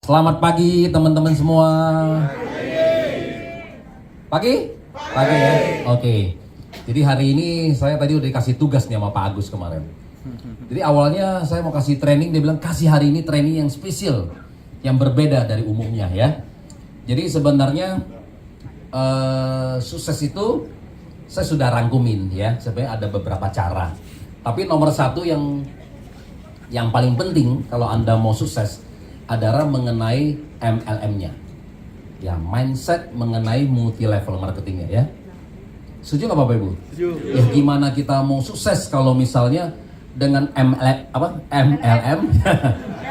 Selamat pagi teman-teman semua. Pagi? Pagi ya? Oke. Jadi hari ini saya tadi udah dikasih tugas nih sama Pak Agus kemarin. Jadi awalnya saya mau kasih training, dia bilang kasih hari ini training yang spesial, yang berbeda dari umumnya ya. Jadi sebenarnya sukses itu saya sudah rangkumin ya. Sebenarnya ada beberapa cara. Tapi nomor satu yang paling penting kalau Anda mau sukses adalah mengenai MLM-nya, ya, mindset mengenai multi level marketingnya ya. Setuju nggak Bapak Ibu? Setuju. Ya, gimana kita mau sukses kalau misalnya dengan MLM,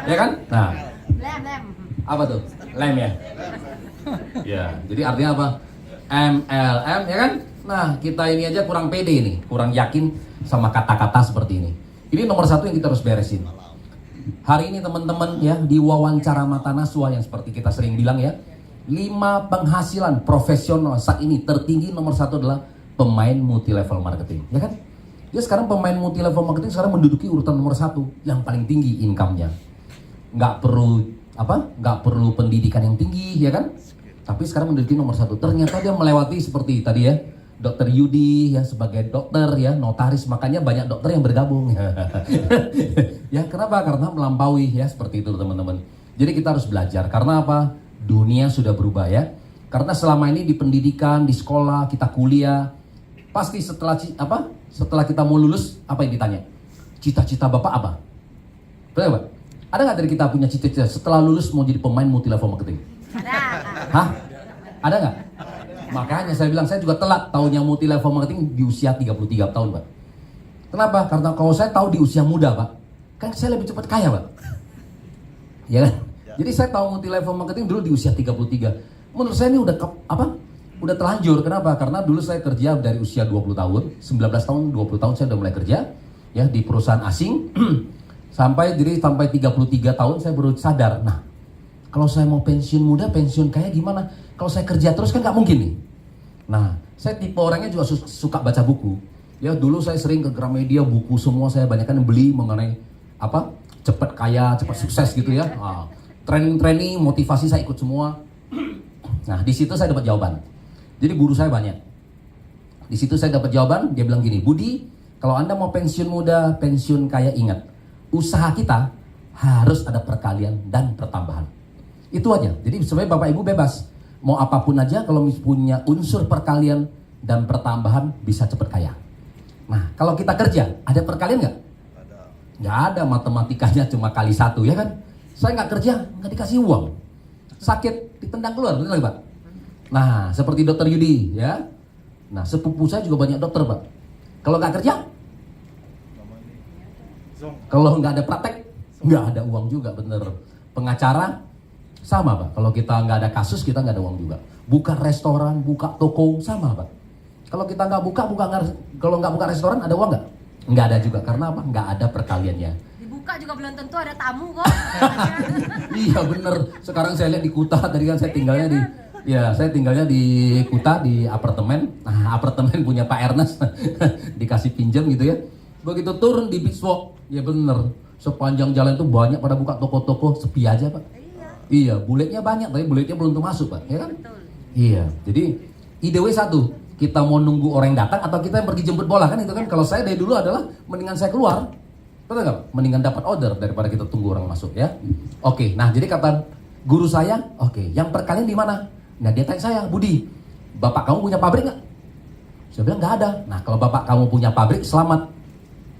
ya kan? Nah, Lem. apa tuh? Lem ya. Ya, jadi artinya apa? MLM ya kan? Nah, kita ini aja kurang pede nih, kurang yakin sama kata-kata seperti ini. Ini nomor satu yang kita harus beresin. Hari ini teman-teman ya, di wawancara mata Naswa yang seperti kita sering bilang ya, 5 penghasilan profesional saat ini tertinggi nomor satu adalah pemain multi level marketing, ya kan? Dia sekarang pemain multi level marketing sekarang menduduki urutan nomor satu yang paling tinggi income-nya. Nggak perlu pendidikan yang tinggi, ya kan? Tapi sekarang menduduki nomor satu. Ternyata dia melewati seperti tadi ya, Dokter Yudi ya sebagai dokter ya, notaris, makanya banyak dokter yang bergabung. Ya kenapa? Karena melampaui ya, seperti itu teman-teman. Jadi kita harus belajar, karena apa? Dunia sudah berubah ya. Karena selama ini di pendidikan, di sekolah, kita kuliah, pasti setelah kita mau lulus, apa yang ditanya? Cita-cita Bapak apa? Betul Pak? Ada nggak dari kita punya cita-cita setelah lulus mau jadi pemain multi level marketing? Ada. Hah? Ada nggak? Makanya saya bilang saya juga telat tahunya multi level marketing di usia 33 tahun Pak. Kenapa? Karena kalau saya tahu di usia muda Pak, kan saya lebih cepat kaya Pak. Ya kan? Jadi saya tahu multi level marketing dulu di usia 33. Menurut saya ini udah terlanjur. Kenapa? Karena dulu saya kerja dari usia 20 tahun, 19 tahun, 20 tahun saya udah mulai kerja ya di perusahaan asing. sampai 33 tahun saya baru sadar. Nah, kalau saya mau pensiun muda, pensiun kaya gimana? Kalau saya kerja terus kan nggak mungkin nih. Nah, saya tipe orangnya juga suka baca buku. Ya dulu saya sering ke Gramedia, buku semua saya banyakkan beli mengenai cepat kaya, cepat sukses gitu ya. Training, motivasi saya ikut semua. Nah, di situ saya dapat jawaban. Jadi guru saya banyak. Di situ saya dapat jawaban, dia bilang gini, Budi, kalau Anda mau pensiun muda, pensiun kaya, ingat, usaha kita harus ada perkalian dan pertambahan. Itu aja. Jadi sebenarnya Bapak Ibu bebas. Mau apapun aja kalau punya unsur perkalian dan pertambahan bisa cepat kaya. Nah, kalau kita kerja, ada perkalian nggak? Nggak ada, matematikanya cuma kali 1 ya kan? Saya nggak kerja, nggak dikasih uang. Sakit, ditendang keluar, benar Pak? Nah, seperti Dokter Yudi ya. Nah, sepupu saya juga banyak dokter Pak. Kalau nggak kerja, kalau nggak ada praktek, nggak ada uang juga, bener. Pengacara, sama Pak, kalau kita nggak ada kasus, kita nggak ada uang juga. Buka restoran, buka toko, sama Pak. Kalau kita nggak kalau nggak buka restoran, ada uang nggak? Nggak ada juga, karena apa? Nggak ada perkaliannya. Dibuka juga belum tentu ada tamu kok. Iya bener, sekarang saya lihat di Kuta, tadi kan saya tinggalnya di Kuta, di apartemen. Nah, apartemen punya Pak Ernest, dikasih pinjam gitu ya. Begitu turun di Beach Walk, ya bener, sepanjang jalan itu banyak pada buka toko-toko, sepi aja Pak. Iya, buletnya banyak, tapi buletnya belum tentu masuk Pak, ya kan? Betul. Iya, jadi IDW satu, kita mau nunggu orang datang atau kita yang pergi jemput bola kan itu kan? Kalau saya dari dulu adalah mendingan saya keluar, betul nggak? Mendingan dapat order daripada kita tunggu orang masuk ya. Oke, nah jadi kata guru saya, oke, yang perkalian di mana? Nah dia tanya saya, Budi, bapak kamu punya pabrik nggak? Saya bilang nggak ada. Nah kalau bapak kamu punya pabrik, selamat,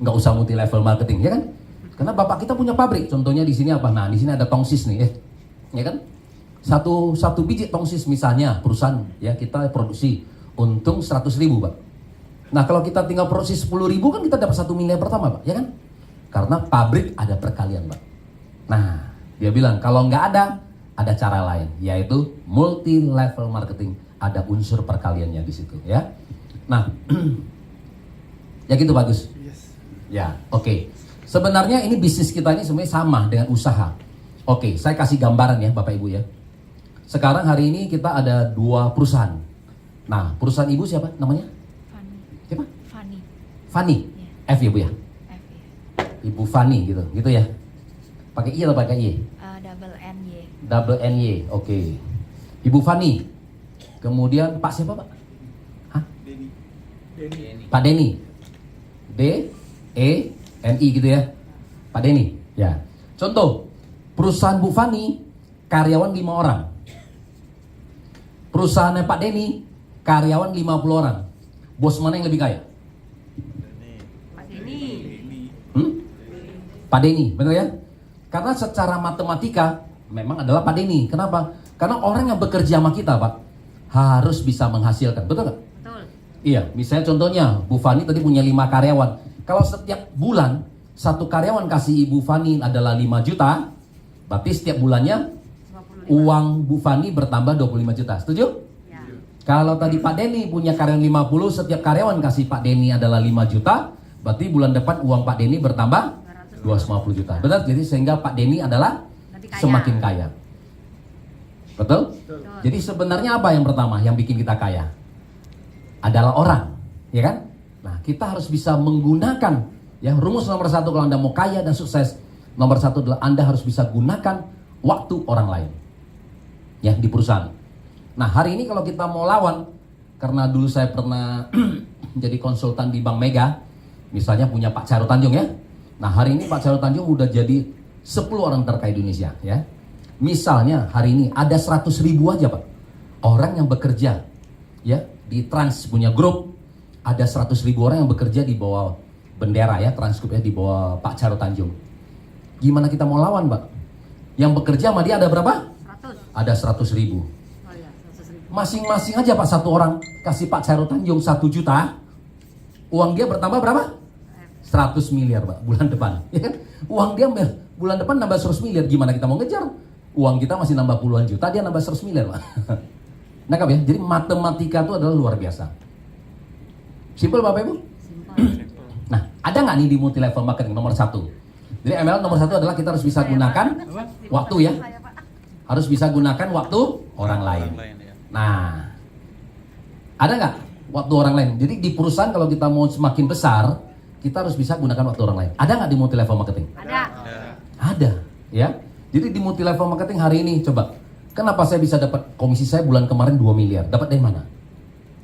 nggak usah multi level marketing, ya kan? Karena bapak kita punya pabrik. Contohnya di sini apa? Nah di sini ada tongsis nih, ya kan? Satu biji tongsis misalnya perusahaan ya kita produksi untung 100.000 Pak. Nah kalau kita tinggal produksi 10.000 kan kita dapat 1 miliar pertama Pak, ya kan? Karena pabrik ada perkalian Pak. Nah dia bilang kalau nggak ada cara lain, yaitu multi level marketing, ada unsur perkaliannya di situ ya. Nah ya gitu bagus. Ya oke. Sebenarnya ini bisnis kita ini sebenarnya sama dengan usaha. Oke, saya kasih gambaran ya Bapak Ibu ya. Sekarang hari ini kita ada 2 perusahaan. Nah, perusahaan Ibu siapa namanya? Fani. Siapa? Fani. Fani. Ya. F ya Bu ya? F ya. Ibu Fani gitu ya. Pakai I atau pakai Y? Double N Y. double NY, oke. Ibu Fani. Kemudian Pak siapa Pak? Hah? Pak Denny. DENI gitu ya. Pak Denny. Ya. Contoh, perusahaan Bu Fani karyawan 5 orang. Perusahaannya Pak Denny karyawan 50 orang. Bos mana yang lebih kaya? Pak Denny. Pak Denny, benar ya? Karena secara matematika memang adalah Pak Denny. Kenapa? Karena orang yang bekerja sama kita, Pak, harus bisa menghasilkan. Betul nggak? Betul. Iya, misalnya contohnya Bu Fani tadi punya 5 karyawan. Kalau setiap bulan satu karyawan kasih Ibu Fani adalah 5 juta, berarti setiap bulannya 55. uang Bu Fani bertambah 25 juta. Setuju? Ya. Kalau tadi Pak Denny punya karyawan 50, setiap karyawan kasih Pak Denny adalah 5 juta, berarti bulan depan uang Pak Denny bertambah 250 juta. Betul? Jadi sehingga Pak Denny adalah Lebih kaya. semakin kaya. Betul? Betul. Jadi sebenarnya apa yang pertama yang bikin kita kaya? Adalah orang, ya kan? Nah, kita harus bisa menggunakan ya rumus nomor 1 kalau Anda mau kaya dan sukses. Nomor 1 adalah Anda harus bisa gunakan waktu orang lain. Ya, di perusahaan. Nah, hari ini kalau kita mau lawan, karena dulu saya pernah jadi konsultan di Bank Mega, misalnya punya Pak Chairul Tanjung ya. Nah, hari ini Pak Chairul Tanjung udah jadi 10 orang terkaya di Indonesia ya. Misalnya hari ini ada 100.000 aja Pak orang yang bekerja ya di Trans punya grup, ada 100.000 orang yang bekerja di bawah bendera ya Transgroup ya, di bawah Pak Chairul Tanjung. Gimana kita mau lawan Pak? Yang bekerja sama dia ada berapa? 100. Ada 100.000. Oh ya, 100.000. Masing-masing aja Pak satu orang kasih Pak Chairul Tanjung 1 juta, uang dia bertambah berapa? 100 miliar Pak bulan depan ya kan? Uang dia bulan depan nambah 100 miliar. Gimana kita mau ngejar? Uang kita masih nambah puluhan juta, dia nambah 100 miliar Pak. Nangkap ya? Jadi matematika itu adalah luar biasa. Simpel Bapak Ibu? Simpel. Nah, ada nggak nih di multi level marketing nomor 1? Jadi ML nomor 1 adalah kita harus bisa gunakan waktu ya. Saya, Pak. Harus bisa gunakan waktu orang lain. Nah, ada nggak waktu orang lain? Jadi di perusahaan kalau kita mau semakin besar, kita harus bisa gunakan waktu orang lain. Ada nggak di multi level marketing? Ada. Ada, ya. Jadi di multi level marketing hari ini, coba, kenapa saya bisa dapat komisi saya bulan kemarin 2 miliar? Dapat dari mana?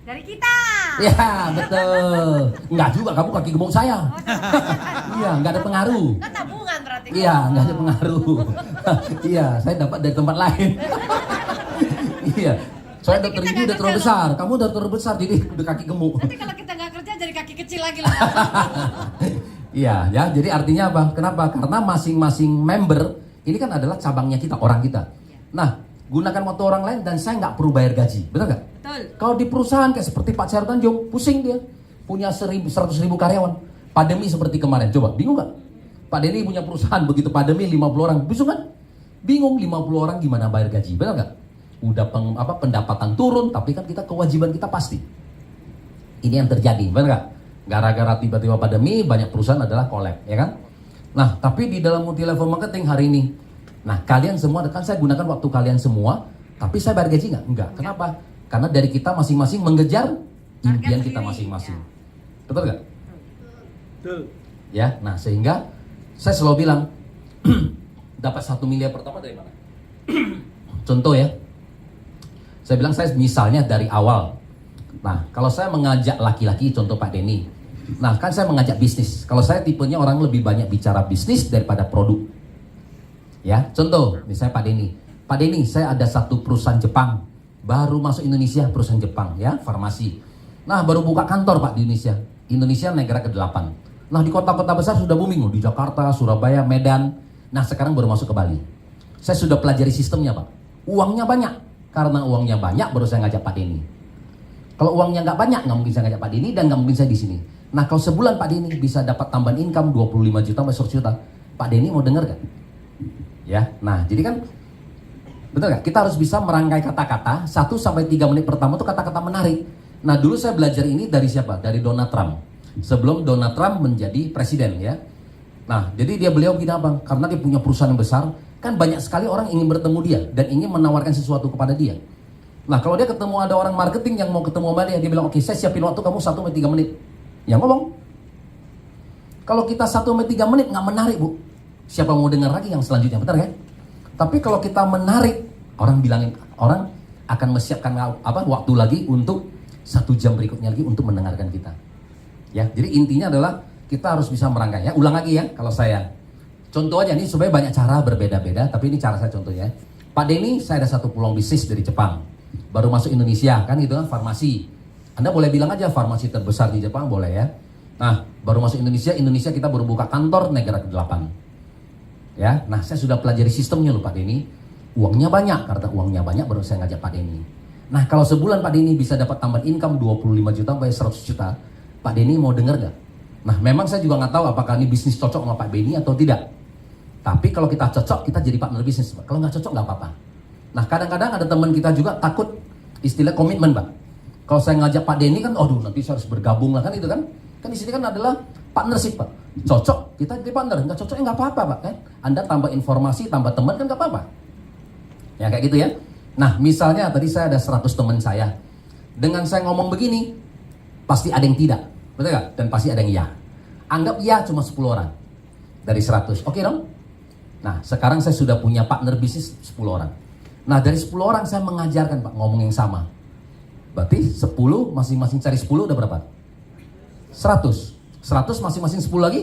Dari kita. Ya, betul. Enggak juga, kamu kaki gemuk saya. Iya, nggak ada pengaruh. Kan tabungan berarti. Iya, nggak ada pengaruh. Iya, saya dapat dari tempat lain. Iya, soalnya dokter ini udah terlalu besar, kamu udah terlalu besar, jadi udah kaki gemuk. Nanti kalau kita nggak kerja jadi kaki kecil lagi lah. Iya, ya. Jadi artinya apa? Kenapa? Karena masing-masing member ini kan adalah cabangnya kita, orang kita. Nah, gunakan waktu orang lain dan saya nggak perlu bayar gaji, benar nggak? Betul. Kalau di perusahaan kayak seperti Pak Chairul Tanjung, pusing dia, punya 100.000 karyawan. Pandemi seperti kemarin, coba bingung nggak? Pak Denny punya perusahaan begitu pandemi 50 orang, bingung kan? Bingung 50 orang gimana bayar gaji, benar nggak? Udah pendapatan turun, tapi kan kita kewajiban kita pasti. Ini yang terjadi, benar nggak? Gara-gara tiba-tiba pandemi, banyak perusahaan adalah collab, ya kan? Nah, tapi di dalam multi level marketing hari ini, nah kalian semua, kan saya gunakan waktu kalian semua, tapi saya bayar gaji nggak? Enggak. Kenapa? Karena dari kita masing-masing mengejar impian kita masing-masing. Betul nggak? Betul. Ya, nah sehingga saya selalu bilang, dapat 1 miliar pertama dari mana? Contoh ya, saya bilang saya misalnya dari awal. Nah, kalau saya mengajak laki-laki, contoh Pak Denny, nah kan saya mengajak bisnis. Kalau saya tipenya orang lebih banyak bicara bisnis daripada produk. Ya, contoh, misalnya Pak Denny. Pak Denny, saya ada satu perusahaan Jepang, baru masuk Indonesia, perusahaan Jepang, ya, farmasi. Nah, baru buka kantor Pak di Indonesia. Indonesia negara ke-8. Nah, di kota-kota besar sudah booming loh, di Jakarta, Surabaya, Medan. Nah, sekarang baru masuk ke Bali. Saya sudah pelajari sistemnya Pak. Uangnya banyak. Karena uangnya banyak, baru saya ngajak Pak Denny. Kalau uangnya nggak banyak, nggak mungkin saya ngajak Pak Denny dan nggak mungkin saya di sini. Nah, kalau sebulan Pak Denny bisa dapat tambahan income 25 juta sampai 100 juta, Pak Denny mau denger gak? Ya, nah jadi kan betul gak? Kita harus bisa merangkai kata-kata 1 sampai 3 menit pertama itu kata-kata menarik. Nah, dulu saya belajar ini dari siapa? Dari Donald Trump. Sebelum Donald Trump menjadi presiden ya. Nah, jadi beliau gini Bang, karena dia punya perusahaan yang besar, kan banyak sekali orang ingin bertemu dia dan ingin menawarkan sesuatu kepada dia. Nah, kalau dia ketemu ada orang marketing yang mau ketemu sama dia bilang, "Oke, saya siapin waktu kamu 1 sampai 3 menit." Ya ngomong. Kalau kita 1 sampai 3 menit nggak menarik Bu, siapa mau dengar lagi yang selanjutnya, benar kan? Tapi kalau kita menarik, orang akan mesiapkan waktu lagi untuk 1 jam berikutnya lagi untuk mendengarkan kita. Ya, jadi intinya adalah kita harus bisa merangkai. Ya, ulang lagi ya kalau saya. Contoh aja nih, supaya banyak cara berbeda-beda, tapi ini cara saya contohnya. Pak Denny, saya ada satu peluang bisnis dari Jepang. Baru masuk Indonesia, kan gitu kan, farmasi. Anda boleh bilang aja farmasi terbesar di Jepang, boleh ya. Nah, baru masuk Indonesia kita baru buka kantor negara ke-8. Ya, nah saya sudah pelajari sistemnya loh Pak Denny. Uangnya banyak, karena uangnya banyak baru saya ngajak Pak Denny. Nah, kalau sebulan Pak Denny bisa dapat tambahan income 25 juta sampai 100 juta, Pak Denny mau dengar gak? Nah, memang saya juga nggak tahu apakah ini bisnis cocok sama Pak Denny atau tidak. Tapi kalau kita cocok, kita jadi partner bisnis, Pak. Kalau nggak cocok nggak apa-apa. Nah, kadang-kadang ada teman kita juga takut istilah komitmen, Pak. Kalau saya ngajak Pak Denny kan, aduh nanti saya harus bergabung lah kan itu kan. Kan di sini kan adalah partnership, Pak. Cocok, kita jadi partner. Nggak cocoknya nggak apa-apa, Pak. Kan? Anda tambah informasi, tambah teman kan nggak apa-apa. Ya kayak gitu ya. Nah, misalnya tadi saya ada 100 teman saya. Dengan saya ngomong begini, pasti ada yang tidak. Betul nggak? Dan pasti ada yang iya. Anggap iya cuma 10 orang dari 100. Oke dong? Nah, sekarang saya sudah punya partner bisnis 10 orang. Nah, dari 10 orang saya mengajarkan, Pak, ngomong yang sama. Berarti 10, masing-masing cari 10 udah berapa? 100. 100 masing-masing 10 lagi?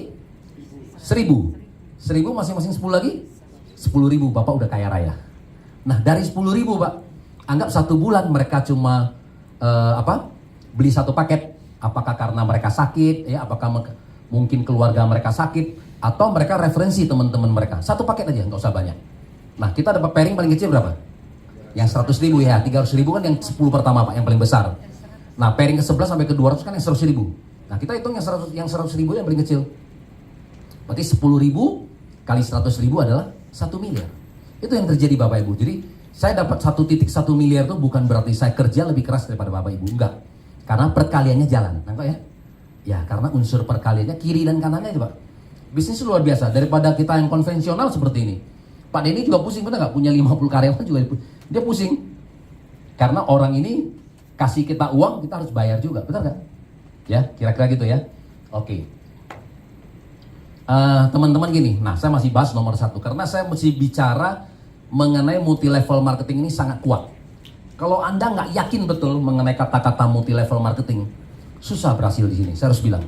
1000. 1000 masing-masing 10 lagi? 10.000. Bapak udah kaya raya. Nah, dari 10.000, Pak, anggap 1 bulan mereka cuma beli 1 paket. Apakah karena mereka sakit, ya? Apakah mungkin keluarga mereka sakit, atau mereka referensi teman-teman mereka. 1 paket aja, nggak usah banyak. Nah, kita dapat pairing paling kecil berapa? Yang 100.000 ya, 300.000 kan yang 10 pertama, Pak, yang paling besar. Nah, pairing ke-11 sampai ke-200 kan yang 100.000. Nah, kita hitung yang 100.000 yang paling kecil. Berarti 10.000 kali 100.000 adalah 1 miliar. Itu yang terjadi Bapak Ibu. Jadi, saya dapat 1,1 miliar itu bukan berarti saya kerja lebih keras daripada Bapak Ibu. Enggak. Karena perkaliannya jalan. Nangkep ya? Ya, karena unsur perkaliannya kiri dan kanannya itu, Pak. Bisnis luar biasa. Daripada kita yang konvensional seperti ini. Pak Denny juga pusing, benar nggak? Punya 50 karyawan juga dia pusing. Karena orang ini kasih kita uang, kita harus bayar juga, betul nggak? Ya, kira-kira gitu ya. Oke. Teman-teman gini, nah saya masih bahas nomor 1 karena saya mesti bicara mengenai multi level marketing ini sangat kuat. Kalau Anda nggak yakin betul mengenai kata-kata multi level marketing, susah berhasil di sini. Saya harus bilang,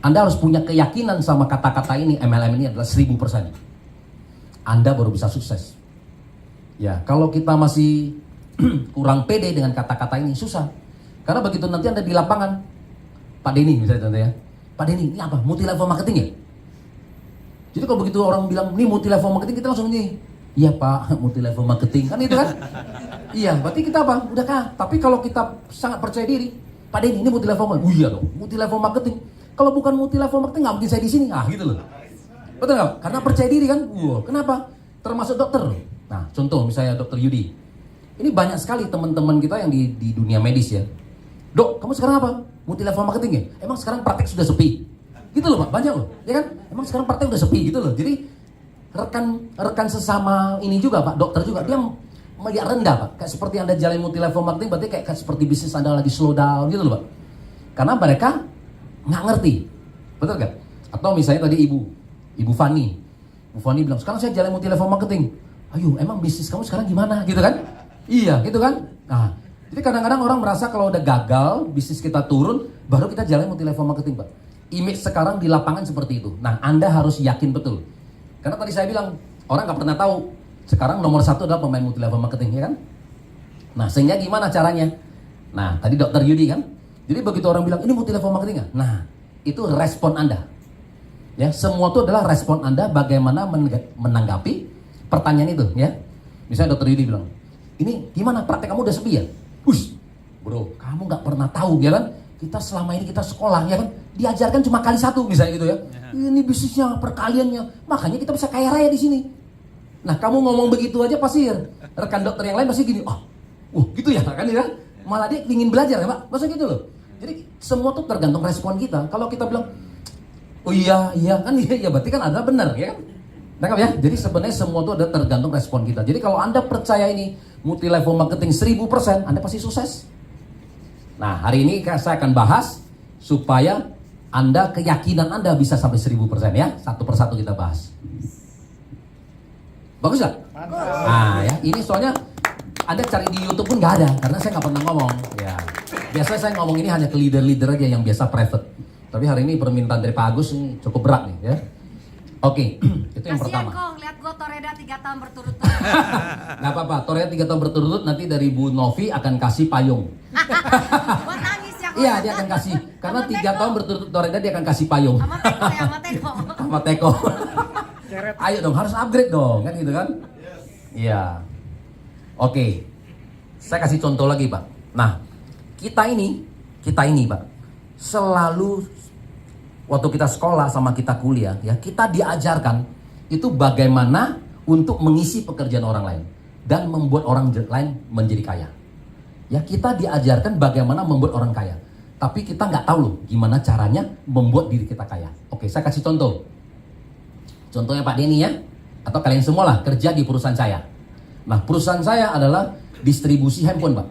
Anda harus punya keyakinan sama kata-kata ini, MLM ini adalah 1000%. Anda baru bisa sukses. Ya, kalau kita masih kurang pede dengan kata-kata ini, susah. Karena begitu nanti Anda di lapangan, Pak Denny misalnya contoh ya, Pak Denny, ini apa? Multi level marketing ya? Jadi kalau begitu orang bilang, ini multi level marketing, kita langsung ini, iya Pak, multi level marketing, kan itu kan? Iya, berarti kita apa? Udah kah? Tapi kalau kita sangat percaya diri, Pak Denny, ini multi level marketing. Oh iya dong, multi level marketing. Kalau bukan multi level marketing, nggak mungkin saya di sini. Ah, gitu loh. Betul nggak? Karena percaya diri kan? Wow, kenapa? Termasuk dokter. Nah, contoh misalnya dokter Yudi. Ini banyak sekali teman-teman kita yang di dunia medis ya. Dok, kamu sekarang apa? Multi level marketing ya? Emang sekarang praktek sudah sepi? Gitu loh Pak, banyak loh. Ya kan? Emang sekarang praktek udah sepi gitu loh. Jadi rekan sesama ini juga Pak, dokter juga, dia melihat rendah Pak. Kayak seperti Anda jalan multi level marketing, berarti kayak seperti bisnis Anda lagi slow down gitu loh Pak. Karena mereka nggak ngerti. Betul nggak? Atau misalnya tadi Ibu Fani. Ibu Fani bilang, sekarang saya jalan multi level marketing. Ayo, emang bisnis kamu sekarang gimana? Gitu kan? Iya, gitu kan? Nah, jadi kadang-kadang orang merasa kalau udah gagal, bisnis kita turun, baru kita jalan multi level marketing, Pak. Image sekarang di lapangan seperti itu. Nah, Anda harus yakin betul. Karena tadi saya bilang, orang nggak pernah tahu. Sekarang nomor 1 adalah pemain multi level marketing, ya kan? Nah, sehingga gimana caranya? Nah, tadi Dokter Yudi kan? Jadi begitu orang bilang, ini multi level marketing nggak? Nah, itu respon Anda. Ya, semua itu adalah respon Anda bagaimana menanggapi pertanyaan itu, ya. Misalnya Dokter Yudi bilang, ini gimana praktek kamu udah sepi ya? Ush, bro, kamu nggak pernah tahu, ya kan? Kita selama ini kita sekolah, ya kan? Diajarkan cuma kali 1 misalnya gitu ya. Ini bisnisnya, perkaliannya, makanya kita bisa kaya raya di sini. Nah, kamu ngomong begitu aja pasti rekan dokter yang lain pasti gini, gitu ya, kan ya? Malah dia ingin belajar ya Pak, masa gitu loh. Jadi semua tuh tergantung respon kita. Kalau kita bilang, oh iya kan iya berarti kan Anda benar ya kan? Tangkap ya? Jadi sebenarnya semua itu ada tergantung respon kita. Jadi kalau Anda percaya ini multi level marketing 1000%, Anda pasti sukses. Nah, hari ini saya akan bahas supaya Anda keyakinan Anda bisa sampai 1000% ya. Satu persatu kita bahas. Bagus nggak? Nah ya, ini soalnya Anda cari di YouTube pun nggak ada, karena saya nggak pernah ngomong. Ya, biasanya saya ngomong ini hanya ke leader-leader aja yang biasa private. Tapi hari ini permintaan dari Pak Agus ini cukup berat nih ya. Oke, itu yang Kasian pertama. Kong, lihat gua Toreda 3 tahun berturut-turut. Nggak apa-apa, Toreda 3 tahun berturut-turut nanti dari Bu Novi akan kasih payung. Buat nangis ya Kong. Iya, dia akan kasih. Karena Sama 3 Teko. tahun berturut-turut Toreda dia akan kasih payung. Sama Teko ya, sama Teko. Sama Teko. Ayo dong, harus upgrade dong, kan gitu kan? Iya. Oke. Saya kasih contoh lagi, Pak. Nah, kita ini Pak, selalu waktu kita sekolah sama kita kuliah, ya, kita diajarkan itu bagaimana untuk mengisi pekerjaan orang lain dan membuat orang lain menjadi kaya. Ya, kita diajarkan bagaimana membuat orang kaya. Tapi kita nggak tahu loh gimana caranya membuat diri kita kaya. Oke, saya kasih contoh. Contohnya Pak Denny ya, atau kalian semua lah kerja di perusahaan saya. Nah, perusahaan saya adalah distribusi handphone, Pak.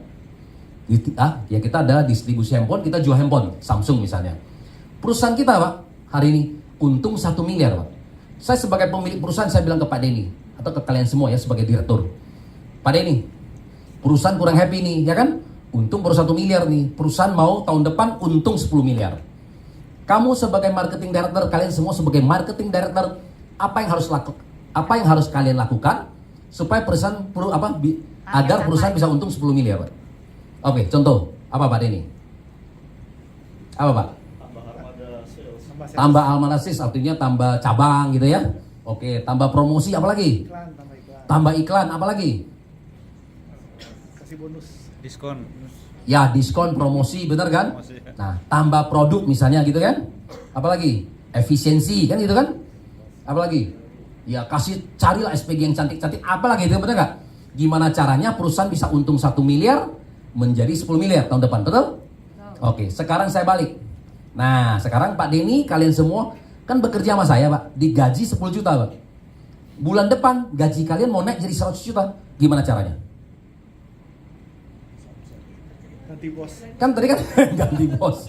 Ya kita adalah distribusi handphone, kita jual handphone, Samsung misalnya. Perusahaan kita, Pak, hari ini untung 1 miliar, Pak. Saya sebagai pemilik perusahaan, saya bilang ke Pak Denny, atau ke kalian semua ya sebagai direktur. Pak Denny, perusahaan kurang happy nih, ya kan? Untung baru 1 miliar nih, perusahaan mau tahun depan untung 10 miliar. Kamu sebagai marketing director, kalian semua sebagai marketing director, apa yang harus kalian lakukan supaya perusahaan agar perusahaan bisa untung 10 miliar, Pak? Oke, contoh apa Pak Denny? Apa Pak? Tambah armada sales, artinya tambah cabang gitu ya. Oke, tambah promosi apa lagi? Tambah iklan apa lagi? Kasih bonus. Diskon. Ya, diskon, promosi, benar kan? Nah, tambah produk misalnya gitu kan? Apalagi? Efisiensi kan gitu kan? Apalagi? Ya, carilah SPG yang cantik-cantik, apalagi itu, benar nggak? Gimana caranya perusahaan bisa untung 1 miliar menjadi 10 miliar tahun depan, betul? Oke, sekarang saya balik. Nah, sekarang Pak Denny, kalian semua kan bekerja sama saya, Pak, digaji 10 juta, Pak. Bulan depan gaji kalian mau naik jadi 100 juta, gimana caranya? Ganti bos. Kan tadi kan ganti bos.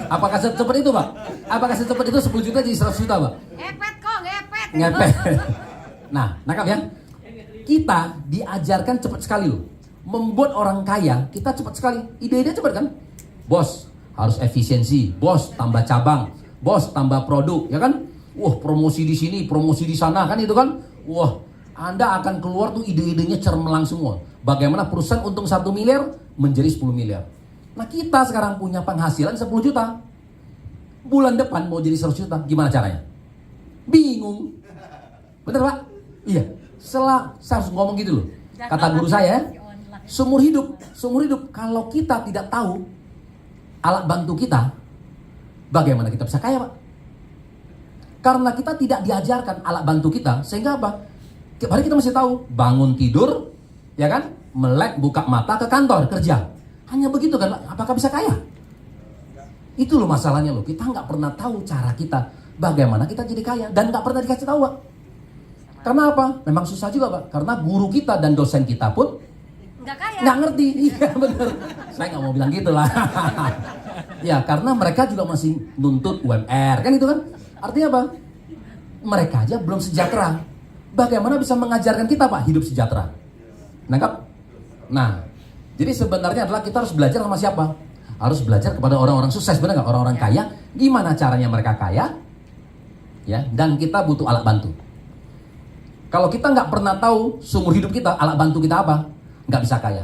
Apakah secepat itu, Pak? Apakah secepat itu 10 juta jadi 100 juta, Pak? Ngepet kok, ngepet. Ngepet. Nah, nangkap ya? Kita diajarkan cepat sekali loh. Membuat orang kaya, kita cepat sekali. Ide-ide cepat kan? Bos, harus efisiensi. Bos, tambah cabang. Bos, tambah produk, ya kan? Wah, promosi di sini, promosi di sana, kan itu kan? Wah, Anda akan keluar tuh ide-idenya cermelang semua. Bagaimana perusahaan untung 1 miliar menjadi 10 miliar. Nah, kita sekarang punya penghasilan 10 juta. Bulan depan mau jadi 100 juta, gimana caranya? Bingung. Bener, Pak? Iya. Saya harus ngomong gitu loh. Kata guru saya, seumur hidup kalau kita tidak tahu alat bantu kita, bagaimana kita bisa kaya, Pak? Karena kita tidak diajarkan alat bantu kita, sehingga apa? Tiap hari kita masih tahu bangun tidur, ya kan? Melek, buka mata, ke kantor, kerja. Hanya begitu kan, Pak? Apakah bisa kaya? Itu loh masalahnya loh. Kita nggak pernah tahu cara kita, bagaimana kita jadi kaya, dan nggak pernah dikasih tahu, Pak. Karena apa? Memang susah juga, Pak. Karena guru kita dan dosen kita pun nggak ngerti. Iya bener. Saya nggak mau bilang gitu lah. Ya karena mereka juga masih nuntut UMR kan itu kan. Artinya apa? Mereka aja belum sejahtera. Bagaimana bisa mengajarkan kita, Pak, hidup sejahtera? Nangkap? Nah, jadi sebenarnya adalah kita harus belajar sama siapa? Harus belajar kepada orang-orang sukses, benar nggak? Orang-orang kaya. Gimana caranya mereka kaya? Ya, dan kita butuh alat bantu. Kalau kita nggak pernah tahu seumur hidup kita alat bantu kita apa, nggak bisa kaya.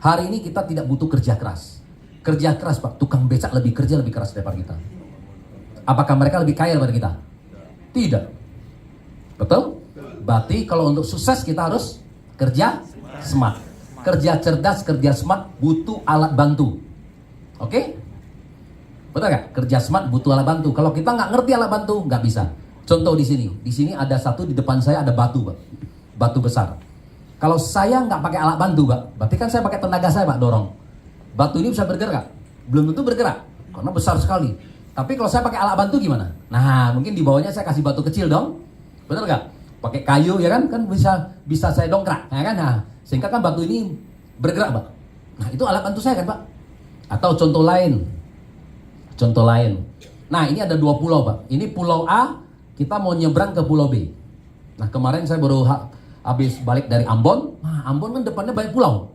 Hari ini kita tidak butuh kerja keras. Kerja keras, Pak. Tukang becak lebih keras daripada kita. Apakah mereka lebih kaya daripada kita? Tidak. Betul? Berarti kalau untuk sukses kita harus kerja smart. Kerja cerdas, kerja smart butuh alat bantu. Oke? Betul nggak? Kerja smart butuh alat bantu. Kalau kita nggak ngerti alat bantu, nggak bisa. Contoh di sini ada satu, di depan saya ada batu, Pak, batu besar. Kalau saya nggak pakai alat bantu, Pak, berarti kan saya pakai tenaga saya, Pak, dorong. Batu ini bisa bergerak? Belum tentu bergerak, karena besar sekali. Tapi kalau saya pakai alat bantu gimana? Nah, mungkin di bawahnya saya kasih batu kecil dong, benar nggak? Pakai kayu ya kan bisa saya dongkrak, ya kan? Nah, sehingga kan batu ini bergerak, Pak. Nah, itu alat bantu saya kan, Pak. Atau contoh lain. Nah, ini ada 2 pulau, Pak. Ini pulau A. Kita mau nyebrang ke pulau B. Nah, kemarin saya baru habis balik dari Ambon. Nah, Ambon kan depannya banyak pulau.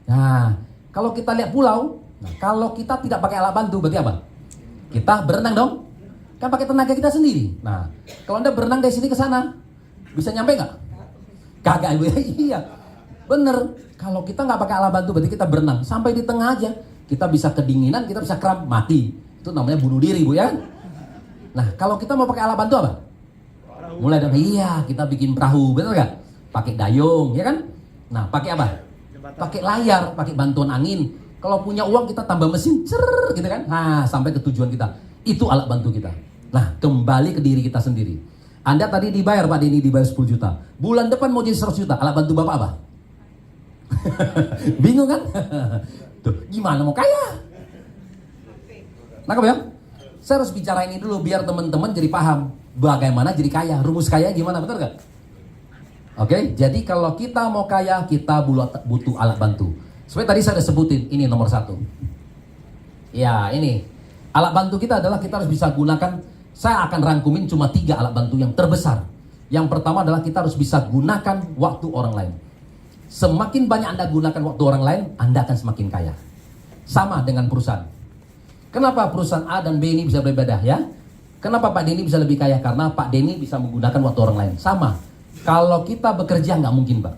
Nah, kalau kita lihat pulau, nah, kalau kita tidak pakai alat bantu berarti apa? Kita berenang dong. Kan pakai tenaga kita sendiri. Nah, kalau Anda berenang dari sini ke sana, bisa nyampe nggak? Kagak Ibu ya. Iya. Bener. Kalau kita nggak pakai alat bantu berarti kita berenang sampai di tengah aja. Kita bisa kedinginan, kita bisa kram, mati. Itu namanya bunuh diri, Bu ya. Nah, kalau kita mau pakai alat bantu apa? Mulai dari iya, kita bikin perahu, betul nggak? Pakai dayung, ya kan? Nah, pakai apa? Pakai layar, pakai bantuan angin. Kalau punya uang kita tambah mesin, gitu kan? Nah, sampai ke tujuan kita. Itu alat bantu kita. Nah, kembali ke diri kita sendiri. Anda tadi dibayar, Pak Denny dibayar 10 juta. Bulan depan mau jadi 100 juta. Alat bantu Bapak apa? Bingung kan? Tuh, gimana mau kaya? Nangkep ya? Saya harus bicara ini dulu biar teman-teman jadi paham bagaimana jadi kaya. Rumus kaya gimana, betul gak? Oke, jadi kalau kita mau kaya, kita butuh alat bantu. Seperti tadi saya udah sebutin, ini nomor 1. Ya, ini alat bantu kita adalah kita harus bisa gunakan. Saya akan rangkumin cuma 3 alat bantu yang terbesar. Yang pertama adalah kita harus bisa gunakan waktu orang lain. Semakin banyak Anda gunakan waktu orang lain, Anda akan semakin kaya. Sama dengan perusahaan. Kenapa perusahaan A dan B ini bisa berbeda ya? Kenapa Pak Denny bisa lebih kaya? Karena Pak Denny bisa menggunakan waktu orang lain. Sama. Kalau kita bekerja nggak mungkin, Pak.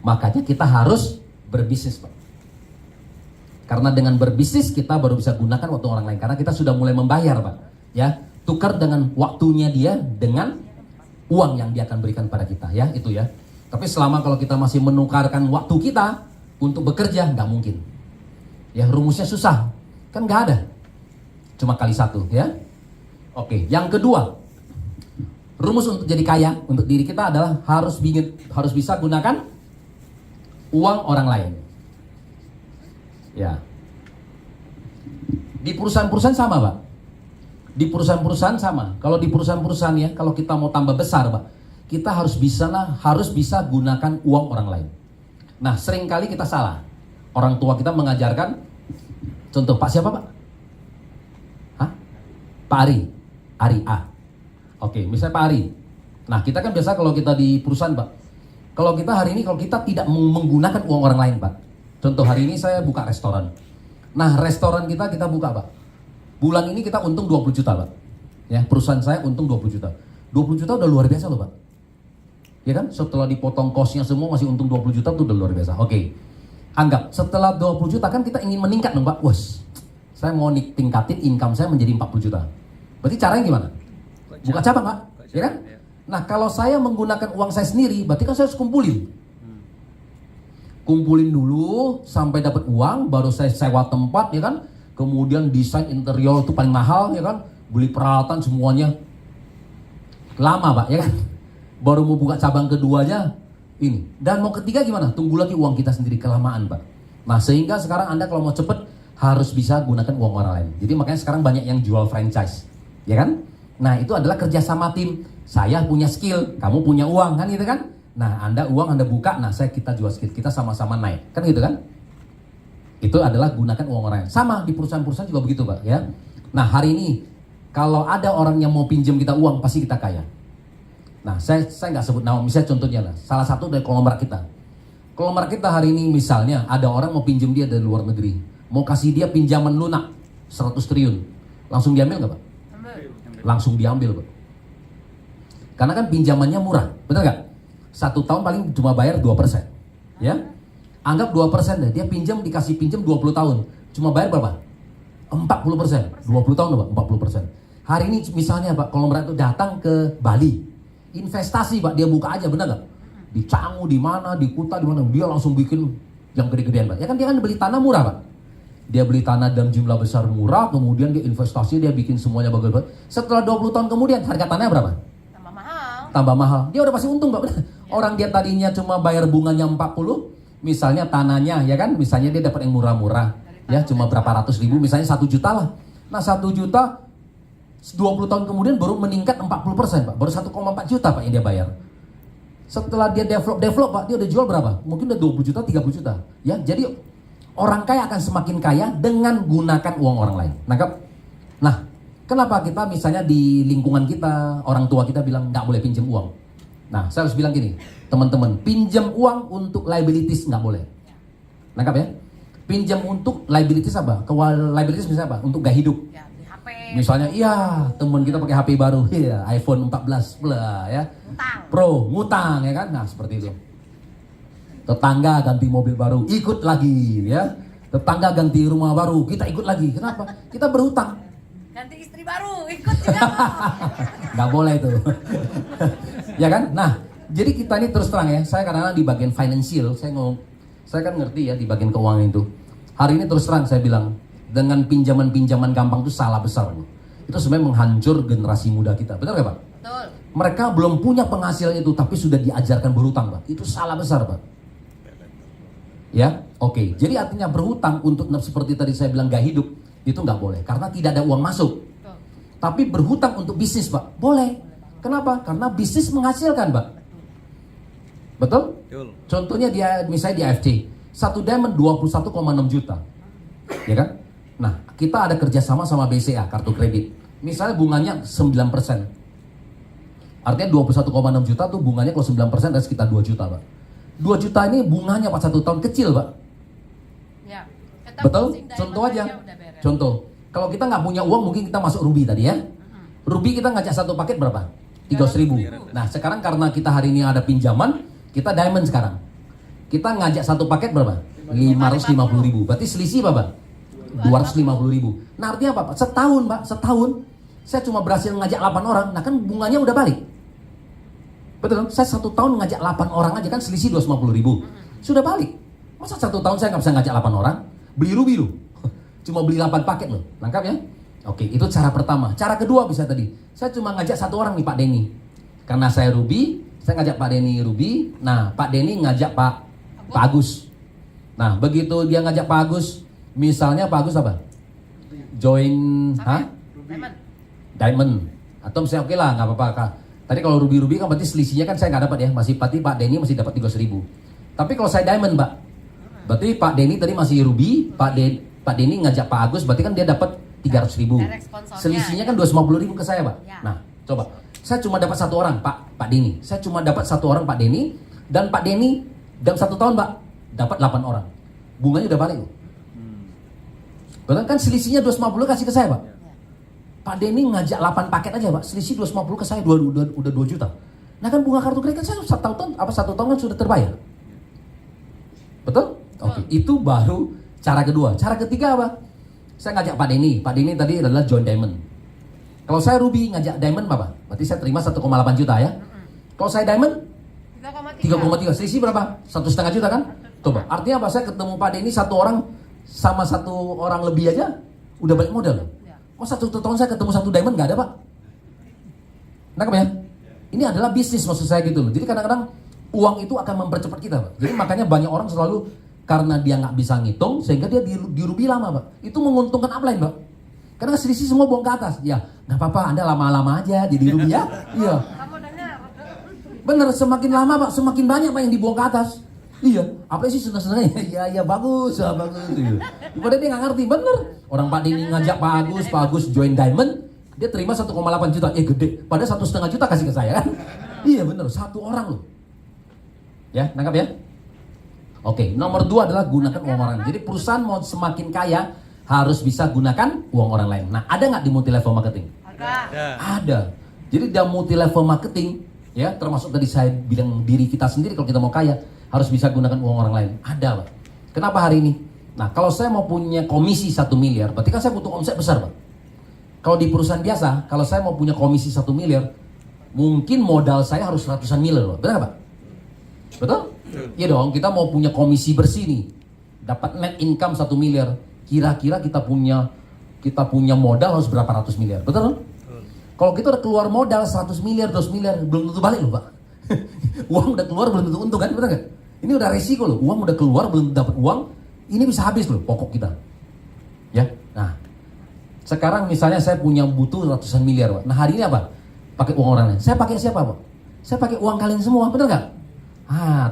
Makanya kita harus berbisnis, Pak. Karena dengan berbisnis kita baru bisa gunakan waktu orang lain. Karena kita sudah mulai membayar, Pak. Ya, tukar dengan waktunya dia dengan uang yang dia akan berikan pada kita. Ya, itu ya. Tapi selama kalau kita masih menukarkan waktu kita untuk bekerja, nggak mungkin. Ya, rumusnya susah. Kan nggak ada. Cuma kali 1 ya. Oke, yang kedua. Rumus untuk jadi kaya untuk diri kita adalah harus bisa gunakan uang orang lain. Ya. Di perusahaan-perusahaan sama, Pak. Di perusahaan-perusahaan sama. Kalau di perusahaan-perusahaan ya, kalau kita mau tambah besar, Pak, kita harus bisa gunakan uang orang lain. Nah, seringkali kita salah. Orang tua kita mengajarkan, contoh Pak siapa, Pak? Hah? Pak Ari A. Oke, misalnya Pak Ari. Nah, kita kan biasa kalau kita di perusahaan, Pak. Kalau kita hari ini, kalau kita tidak menggunakan uang orang lain, Pak. Contoh hari ini saya buka restoran. Nah, restoran kita buka, Pak. Bulan ini kita untung 20 juta, Pak. Ya, perusahaan saya untung 20 juta. 20 juta udah luar biasa loh, Pak. Ya kan? Setelah dipotong kosnya semua masih untung 20 juta itu udah luar biasa. Oke. Anggap setelah 20 juta kan kita ingin meningkat dong, Pak. Wes, saya mau tingkatin income saya menjadi 40 juta. Berarti caranya gimana? Buka cabang, Pak. Ya kan? Nah, kalau saya menggunakan uang saya sendiri, berarti kan saya harus kumpulin. Kumpulin dulu sampai dapat uang, baru saya sewa tempat, ya kan? Kemudian desain interior itu paling mahal, ya kan? Beli peralatan semuanya. Lama, Pak, ya kan? Baru mau buka cabang keduanya ini. Dan mau ketiga gimana? Tunggu lagi uang kita sendiri, kelamaan, Pak. Nah, sehingga sekarang Anda kalau mau cepet harus bisa gunakan uang orang lain. Jadi makanya sekarang banyak yang jual franchise, ya kan? Nah, itu adalah kerjasama tim. Saya punya skill, kamu punya uang, kan gitu kan? Nah, Anda uang Anda buka, nah kita jual skill, kita sama-sama naik, kan gitu kan? Itu adalah gunakan uang orang lain. Sama di perusahaan-perusahaan juga begitu, Pak, ya. Nah, hari ini kalau ada orang yang mau pinjam kita uang, pasti kita kaya. Nah, saya nggak sebut nama, misalnya contohnya lah, salah satu dari konglomerat kita. Konglomerat kita hari ini misalnya ada orang mau pinjam dia dari luar negeri, mau kasih dia pinjaman lunak 100 triliun, langsung diambil nggak, Pak? Langsung diambil, Pak. Karena kan pinjamannya murah, betul nggak? 1 tahun paling cuma bayar 2%, ya. Anggap 2% deh, dia dikasih pinjam 20 tahun, cuma bayar berapa? 40%, 20 tahun, Pak, 40%. Hari ini misalnya, Pak, konglomerat itu datang ke Bali, investasi, Pak, dia buka aja, benar nggak? Di Canggu, di mana, di Kuta, di mana, dia langsung bikin yang gede-gedean, Pak. Ya kan dia kan beli tanah murah, Pak. Dia beli tanah dalam jumlah besar murah, kemudian dia investasi, dia bikin semuanya bagus. Setelah 20 tahun kemudian harga tanahnya berapa? Tambah mahal. Tambah mahal. Dia udah pasti untung, Pak. Orang dia tadinya cuma bayar bunganya 40, misalnya tanahnya, ya kan? Misalnya dia dapat yang murah-murah, ya cuma berapa ratus ribu, misalnya 1 juta lah. Nah, 1 juta 20 tahun kemudian baru meningkat 40%, Pak. Baru 1,4 juta, Pak, yang dia bayar. Setelah dia develop, Pak, dia udah jual berapa? Mungkin udah 20 juta, 30 juta. Ya, jadi orang kaya akan semakin kaya dengan gunakan uang orang lain. Nah, kenapa kita misalnya di lingkungan kita, orang tua kita bilang nggak boleh pinjam uang? Nah, saya harus bilang gini, teman-teman, pinjam uang untuk liabilities nggak boleh. Nangkap ya? Pinjam untuk liabilities apa? Liabilities misalnya apa? Untuk gaya hidup. Ya, di HP. Misalnya, iya, teman kita pakai HP baru, iya, iPhone 14 bla ya. Utang. Pro, ngutang ya kan? Nah, seperti itu. Tetangga ganti mobil baru, ikut lagi ya. Tetangga ganti rumah baru, kita ikut lagi. Kenapa? Kita berhutang. Ganti istri baru, ikut juga. Nggak boleh itu. Ya kan? Nah, jadi kita ini terus terang ya, saya kadang-kadang di bagian financial, saya kan ngerti ya di bagian keuangan itu. Hari ini terus terang saya bilang, dengan pinjaman-pinjaman gampang itu salah besar. Itu sebenarnya menghancur generasi muda kita. Benar nggak Pak? Betul. Mereka belum punya penghasilan itu, tapi sudah diajarkan berhutang Pak. Itu salah besar Pak. Ya, oke. Jadi artinya berhutang untuk seperti tadi saya bilang gaya hidup, itu nggak boleh. Karena tidak ada uang masuk. Betul. Tapi berhutang untuk bisnis Pak, boleh. Kenapa? Karena bisnis menghasilkan Pak. Betul? Betul. Contohnya misalnya di AFC, satu diamond 21,6 juta. Ya kan? Nah, kita ada kerjasama sama BCA, kartu kredit. Misalnya bunganya 9%. Artinya 21,6 juta tuh bunganya kalau 9% ada sekitar 2 juta Pak. 2 juta ini bunganya Pak 1 tahun kecil Pak. Ya. Kita Betul? closing diamond Contoh aja. udah beres. Contoh, kalau kita nggak punya uang mungkin kita masuk Ruby tadi ya. Ruby kita ngajak satu paket berapa? 300.000. Nah, sekarang karena kita hari ini ada pinjaman, kita diamond sekarang. Kita ngajak satu paket berapa? 550.000. Berarti selisih berapa? 250.000. Nah, artinya apa Pak? Setahun Pak, setahun saya cuma berhasil ngajak 8 orang. Nah, kan bunganya udah balik. Betul kan? Saya 1 tahun ngajak 8 orang aja kan selisih 250.000. Sudah balik. Masa 1 tahun saya nggak bisa ngajak 8 orang? Beli Ruby loh. Cuma beli 8 paket loh. Lengkap ya? Oke, itu cara pertama. Cara kedua bisa tadi. Saya cuma ngajak 1 orang nih Pak Denny. Karena saya Ruby, saya ngajak Pak Denny Ruby. Nah, Pak Denny ngajak Pak Agus. Nah, begitu dia ngajak Pak Agus, misalnya Pak Agus apa? Join, Diamond. Diamond. Atau misalnya oke lah, nggak apa-apa Kak. Tadi kalau Ruby kan berarti selisihnya kan saya nggak dapat ya. Masih Pak Denny masih dapat 300.000. Tapi kalau saya Diamond Pak, berarti Pak Denny tadi masih Ruby, Pak Denny ngajak Pak Agus, berarti kan dia dapat 300.000. Direct sponsornya. Selisihnya kan 250.000 ke saya Pak. Ya. Nah, coba. Saya cuma dapat 1 orang Pak Denny. Saya cuma dapat 1 orang Pak Denny. Dan Pak Denny dalam 1 tahun Pak dapat 8 orang. Bunganya udah balik loh. Betul kan selisihnya 250 kasih ke saya Pak. Pak Denny ngajak 8 paket aja Pak, selisih 250 ke saya udah 2 juta. Nah kan bunga kartu kredit kan saya 1 tahun kan sudah terbayar. Betul? Oke, itu baru cara kedua. Cara ketiga apa? Saya ngajak Pak Denny tadi adalah join diamond. Kalau saya Ruby ngajak diamond apa? Berarti saya terima 1,8 juta ya. Kalau saya diamond 3,3, selisih berapa? 1,5 juta kan? Coba, artinya apa? Saya ketemu Pak Denny 1 orang sama 1 orang lebih aja udah balik modal. Masa 1 tahun saya ketemu 1 diamond nggak ada Pak? Nangkep ya? Ini adalah bisnis maksud saya gitu loh. Jadi kadang-kadang uang itu akan mempercepat kita Pak. Jadi makanya banyak orang selalu karena dia nggak bisa ngitung sehingga dia di Ruby lama Pak. Itu menguntungkan upline Pak. Karena selisih semua buang ke atas. Ya nggak apa-apa, Anda lama-lama aja jadi Ruby ya. Iya. Kamu dengar? Bener, semakin lama Pak semakin banyak Pak yang dibuang ke atas. Iya, apa sih senang-senangnya? Iya bagus, ya bagus. Iya. Padahal dia nggak ngerti, bener. Orang Pak Denny ngajak Pak Agus join diamond, dia terima 1,8 juta, gede. Padahal 1,5 juta kasih ke saya kan? Iya bener, 1 orang loh. Ya, nangkap ya? Oke, nomor 2 adalah gunakan uang orang lain. Jadi perusahaan mau semakin kaya harus bisa gunakan uang orang lain. Nah, ada nggak di multi level marketing? Ada. Jadi dalam multi level marketing, ya termasuk tadi saya bilang diri kita sendiri kalau kita mau kaya harus bisa gunakan uang orang lain. Ada Pak. Kenapa hari ini? Nah kalau saya mau punya komisi 1 miliar, berarti kan saya butuh omset besar Pak. Kalau di perusahaan biasa, kalau saya mau punya komisi 1 miliar, mungkin modal saya harus ratusan miliar Pak. Benar nggak Pak? Betul? Iya dong, kita mau punya komisi bersih nih, dapat net income 1 miliar, kira-kira kita punya modal harus berapa ratus miliar, betul? Kalau kita udah keluar modal 100 miliar, 200 miliar, belum tentu balik loh Pak. Uang udah keluar belum tentu untung kan, betul nggak? Ini udah resiko loh, uang udah keluar belum dapat uang, ini bisa habis loh pokok kita. Ya, nah sekarang misalnya saya punya butuh ratusan miliar Pak. Nah hari ini apa? Pakai uang orang lain. Saya pakai siapa Pak? Saya pakai uang kalian semua, betul nggak?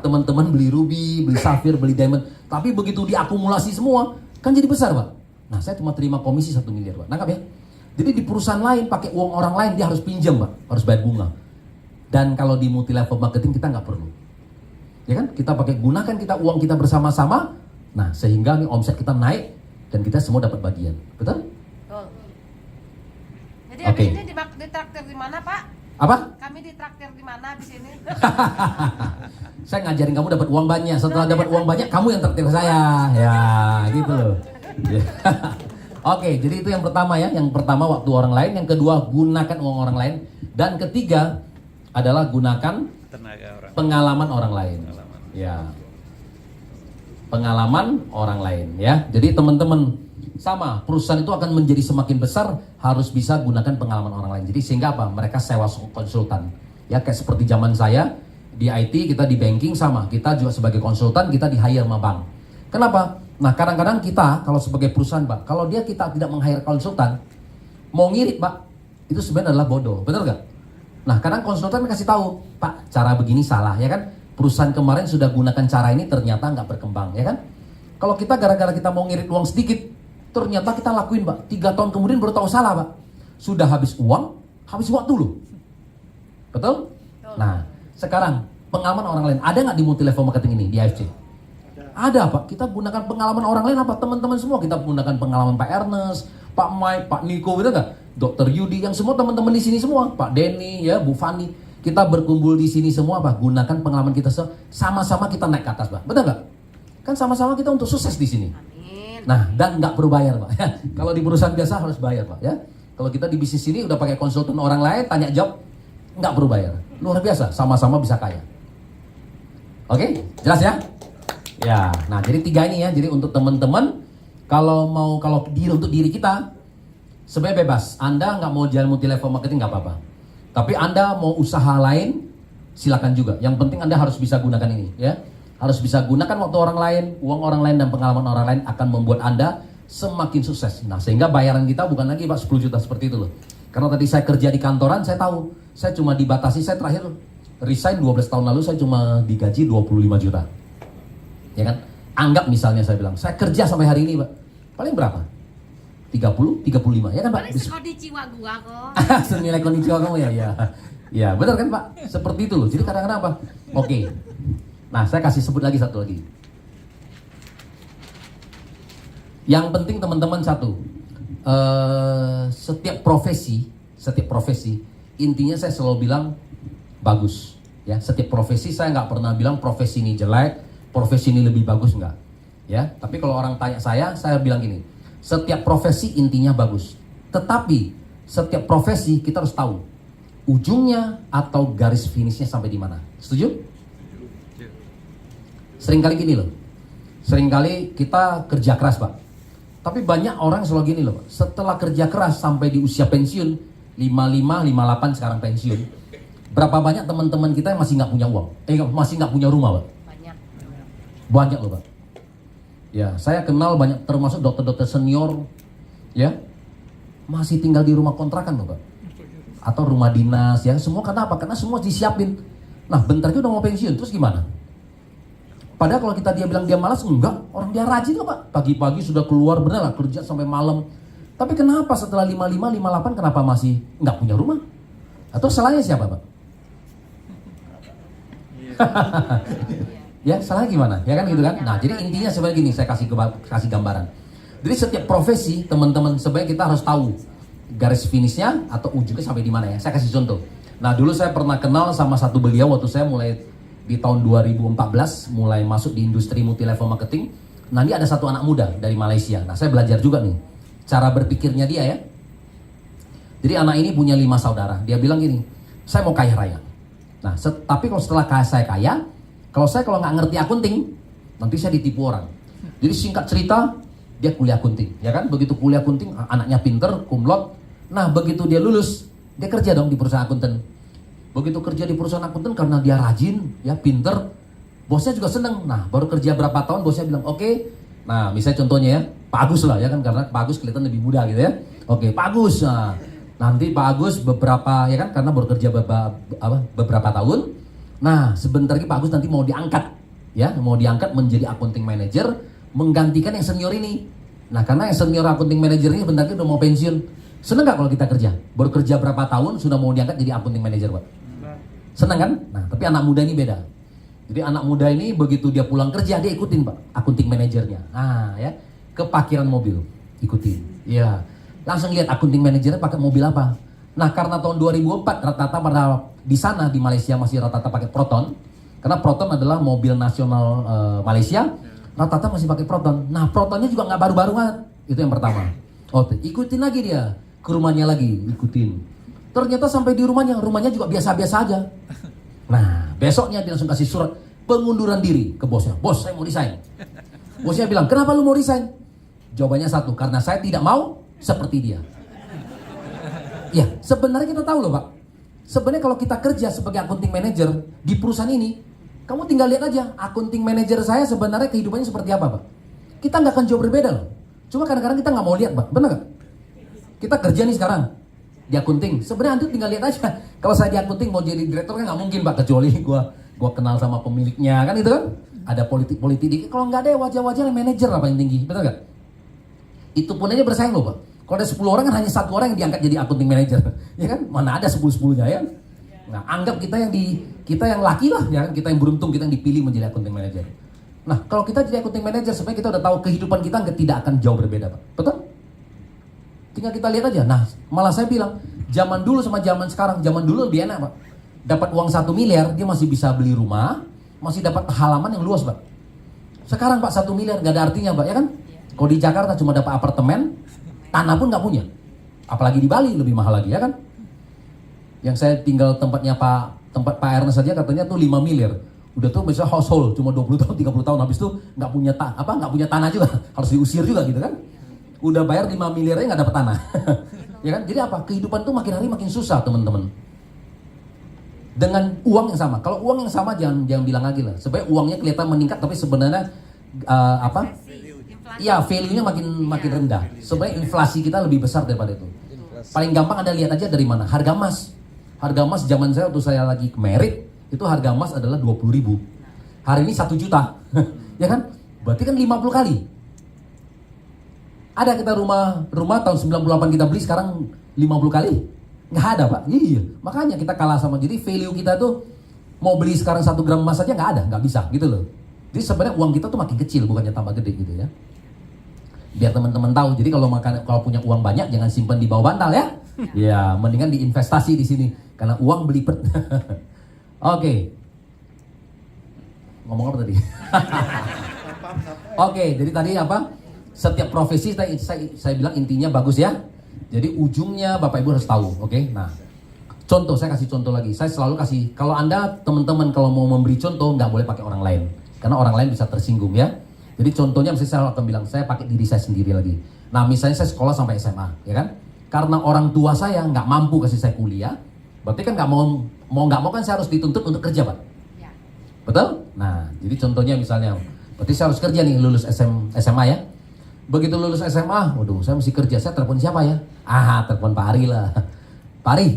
Teman-teman beli Ruby, beli Safir, beli Diamond, tapi begitu diakumulasi semua kan jadi besar Pak. Nah saya cuma terima komisi 1 miliar Pak, nangkap ya? Jadi di perusahaan lain pakai uang orang lain dia harus pinjam Pak, harus bayar bunga. Dan kalau di multi level marketing kita nggak perlu. Ya kan? Kita pakai gunakan kita uang kita bersama-sama. Nah, sehingga nih omset kita naik dan kita semua dapat bagian. Betul? Betul. Jadi Oke. habis ini ditraktir di mana, Pak? Apa? Kami ditraktir di mana di sini? Saya ngajarin kamu dapat uang banyak. Setelah dapat uang banyak, kamu yang traktir saya. Ya, gitu loh. Ya. Oke, jadi itu yang pertama ya. Yang pertama waktu orang lain, yang kedua gunakan uang orang lain, dan ketiga adalah gunakan Tenaga orang. pengalaman orang lain. Ya. Pengalaman orang lain ya. Jadi teman-teman, sama, perusahaan itu akan menjadi semakin besar harus bisa gunakan pengalaman orang lain. Jadi sehingga apa? Mereka sewa konsultan. Ya, kayak seperti zaman saya di IT, kita di banking sama. Kita juga sebagai konsultan, kita di hire sama bank. Kenapa? Nah, kadang-kadang kita kalau sebagai perusahaan, Pak, kalau kita tidak meng-hire konsultan, mau ngirit, Pak, itu sebenarnya adalah bodoh. Benar nggak? Nah, kadang konsultan kasih tahu, Pak, cara begini salah, ya kan? Perusahaan kemarin sudah gunakan cara ini, ternyata nggak berkembang, ya kan? Kalau kita gara-gara kita mau ngirit uang sedikit, ternyata kita lakuin, Pak. 3 tahun kemudian baru tahu salah, Pak. Sudah habis uang, habis waktu loh. Betul? Nah, sekarang pengalaman orang lain ada nggak di multi level marketing ini di AFC? Ada, Pak. Kita gunakan pengalaman orang lain apa? Teman-teman semua kita gunakan pengalaman Pak Ernest, Pak Mike, Pak Niko, betul nggak? Dr. Yudi, yang semua teman-teman di sini semua, Pak Denny, ya, Bu Fani. Kita berkumpul di sini semua, Pak. Gunakan pengalaman kita sama-sama kita naik ke atas, Pak. Betul nggak? Kan sama-sama kita untuk sukses di sini. Amin. Nah, dan nggak perlu bayar, Pak. Kalau di perusahaan biasa harus bayar, Pak. Ya. Kalau kita di bisnis ini udah pakai konsultan orang lain, tanya jawab, nggak perlu bayar. Luar biasa, sama-sama bisa kaya. Oke, jelas ya? Ya, nah jadi 3 ini ya. Jadi untuk teman-teman, kalau untuk diri kita, sebenarnya bebas. Anda nggak mau jalan multi level marketing nggak apa-apa. Tapi Anda mau usaha lain, silakan juga. Yang penting Anda harus bisa gunakan ini, ya. Harus bisa gunakan waktu orang lain, uang orang lain, dan pengalaman orang lain akan membuat Anda semakin sukses. Nah, sehingga bayaran kita bukan lagi, Pak, 10 juta seperti itu loh. Karena tadi saya kerja di kantoran, saya tahu, saya cuma dibatasi, saya terakhir resign 12 tahun lalu, saya cuma digaji 25 juta. Ya kan? Anggap misalnya saya bilang, saya kerja sampai hari ini, Pak. Paling berapa? 30, 35, ya kan, Pak? Paling sekodi jiwa gua kok. Senilai konnichiwa kamu ya, ya. Ya, benar kan, Pak? Seperti itu loh. Jadi kadang-kadang apa? Oke. Nah, saya kasih sebut lagi satu lagi. Yang penting teman-teman satu, setiap profesi, intinya saya selalu bilang bagus. Ya, setiap profesi saya nggak pernah bilang profesi ini jelek, profesi ini lebih bagus, enggak. Ya, tapi kalau orang tanya saya bilang gini, setiap profesi intinya bagus. Tetapi setiap profesi kita harus tahu ujungnya atau garis finishnya sampai di mana. Setuju? Seringkali gini loh. Seringkali kita kerja keras, Pak. Tapi banyak orang selalu gini loh, Pak. Setelah kerja keras sampai di usia pensiun, 55, 58 sekarang pensiun. Berapa banyak teman-teman kita yang masih nggak punya uang? Masih nggak punya rumah, Pak? Banyak loh, Pak. Ya, saya kenal banyak, termasuk dokter-dokter senior, ya, masih tinggal di rumah kontrakan loh, Pak. Atau rumah dinas, ya, semua karena apa? Karena semua disiapin. Nah, bentar lagi udah mau pensiun, terus gimana? Padahal kalau dia bilang dia malas, enggak, orang dia rajin loh, Pak. Pagi-pagi sudah keluar, bener lah, kerja sampai malam. Tapi kenapa setelah 55, 58 kenapa masih nggak punya rumah? Atau salahnya siapa, Pak? Ya, salahnya gimana? Ya kan gitu kan? Nah, jadi intinya sebenarnya gini, saya kasih gambaran. Jadi setiap profesi, teman-teman, sebenarnya kita harus tahu garis finishnya atau ujungnya sampai di mana ya. Saya kasih contoh. Nah, dulu saya pernah kenal sama satu beliau waktu saya mulai di tahun 2014 mulai masuk di industri multi level marketing. Nah, ini ada satu anak muda dari Malaysia. Nah, saya belajar juga nih cara berpikirnya dia ya. Jadi anak ini punya 5 saudara. Dia bilang gini, saya mau kaya raya. Nah, tapi kalau setelah saya kaya, kalau nggak ngerti akunting, nanti saya ditipu orang. Jadi singkat cerita, dia kuliah akunting, ya kan? Begitu kuliah akunting, anaknya pinter, cum laude. Nah, begitu dia lulus, dia kerja dong di perusahaan akuntan. Begitu kerja di perusahaan akuntan karena dia rajin, ya pinter, bosnya juga seneng. Nah, baru kerja berapa tahun, bosnya bilang, oke. Nah, misalnya contohnya ya, Pak Agus lah ya kan, karena Pak Agus kelihatan lebih muda gitu ya. Oke, Pak Agus. Nah, nanti Pak Agus beberapa, ya kan, karena baru kerja beberapa tahun. Nah, sebentar lagi Pak Agus nanti mau diangkat, ya, mau diangkat menjadi accounting manager, menggantikan yang senior ini. Nah, karena yang senior accounting manager ini bentar lagi udah mau pensiun. Seneng nggak kalau kita kerja? Baru kerja berapa tahun sudah mau diangkat jadi accounting manager, Pak? Senang kan? Nah, tapi anak muda ini beda. Jadi anak muda ini begitu dia pulang kerja, dia ikutin Pak, accounting manajernya. Nah, ya, ke parkiran mobil, ikutin. Ya, langsung lihat accounting manajernya pakai mobil apa. Nah, karena tahun 2004 rata-rata pada di sana di Malaysia masih rata-rata pakai Proton. Karena Proton adalah mobil nasional Malaysia, rata-rata masih pakai Proton. Nah, Protonnya juga nggak baru-baru banget. Itu yang pertama. Oh, ikutin lagi dia ke rumahnya lagi, ikutin. Ternyata sampai di rumahnya juga biasa-biasa aja. Nah, besoknya dia langsung kasih surat pengunduran diri ke bosnya. Bos, saya mau resign. Bosnya bilang, kenapa lu mau resign? Jawabannya satu, karena saya tidak mau seperti dia. Ya, sebenarnya kita tahu loh Pak. Sebenarnya kalau kita kerja sebagai accounting manager di perusahaan ini, kamu tinggal lihat aja, accounting manager saya sebenarnya kehidupannya seperti apa Pak. Kita nggak akan jauh berbeda loh. Cuma kadang-kadang kita nggak mau lihat Pak, benar nggak? Kita kerja nih sekarang di accounting. Sebenarnya Anda tinggal lihat aja. Kalau saya di accounting mau jadi direktur kan nggak mungkin Pak, kecuali gua kenal sama pemiliknya kan itu kan. Ada politik-politik dikit. Kalau nggak ada wajah-wajah manajer apa yang tinggi, benar nggak? Itu pun aja bersaing loh Pak. Kalau ada 10 orang kan hanya 1 orang yang diangkat jadi accounting manager, ya kan? Mana ada 10-10-nya ya? Nah, anggap kita yang laki lah, ya, kita yang beruntung, kita yang dipilih menjadi accounting manager. Nah, kalau kita jadi accounting manager, sebenarnya kita udah tahu kehidupan kita tidak akan jauh berbeda, Pak. Betul? Tinggal kita lihat aja. Nah, malah saya bilang, zaman dulu sama zaman sekarang, zaman dulu lebih enak, Pak. Dapat uang 1 miliar, dia masih bisa beli rumah, masih dapat halaman yang luas, Pak. Sekarang Pak 1 miliar nggak ada artinya, Pak, ya kan? Kalau di Jakarta cuma dapat apartemen, tanah pun nggak punya. Apalagi di Bali lebih mahal lagi, ya kan? Yang saya tinggal tempat Pak Ernest saja katanya tuh 5 miliar. Udah tuh misalnya household cuma 20 tahun, 30 tahun habis itu nggak punya tanah juga, harus diusir juga gitu kan. Udah bayar 5 miliarnya nggak dapat tanah. Ya kan? Jadi apa? Kehidupan tuh makin hari makin susah, teman-teman. Dengan uang yang sama. Kalau uang yang sama jangan bilang lagi lah. Sebenarnya uangnya kelihatan meningkat tapi sebenarnya iya, value-nya makin rendah. Sebenarnya inflasi kita lebih besar daripada itu. Paling gampang Anda lihat aja dari mana? Harga emas. Harga emas zaman saya waktu saya lagi merit, itu harga emas adalah 20.000. Hari ini 1 juta. Ya kan? Berarti kan 50 kali. Ada kita rumah tahun 98 kita beli sekarang 50 kali. Nggak ada Pak. Iya. Makanya kita kalah sama. Jadi value kita tuh mau beli sekarang 1 gram emas aja nggak ada. Nggak bisa gitu loh. Jadi sebenarnya uang kita tuh makin kecil bukannya tambah gede gitu ya. Biar teman-teman tahu. Jadi kalau punya uang banyak jangan simpan di bawah bantal ya. Ya, mendingan diinvestasi di sini karena uang belibet. Oke. Ngomong apa tadi? Oke, jadi tadi apa? Setiap profesi saya bilang intinya bagus ya. Jadi ujungnya Bapak Ibu harus tahu, oke? Nah, contoh saya kasih contoh lagi. Saya selalu kasih kalau Anda teman-teman kalau mau memberi contoh nggak boleh pakai orang lain karena orang lain bisa tersinggung ya. Jadi contohnya misalnya saya akan bilang, saya pakai diri saya sendiri lagi. Nah misalnya saya sekolah sampai SMA, ya kan? Karena orang tua saya nggak mampu kasih saya kuliah, berarti kan nggak mau kan saya harus dituntut untuk kerja Pak. Ya. Betul? Nah jadi contohnya misalnya, berarti saya harus kerja nih lulus SMA ya. Begitu lulus SMA, waduh saya mesti kerja, saya telepon siapa ya? Telepon Pak Ari lah. Pak Ari,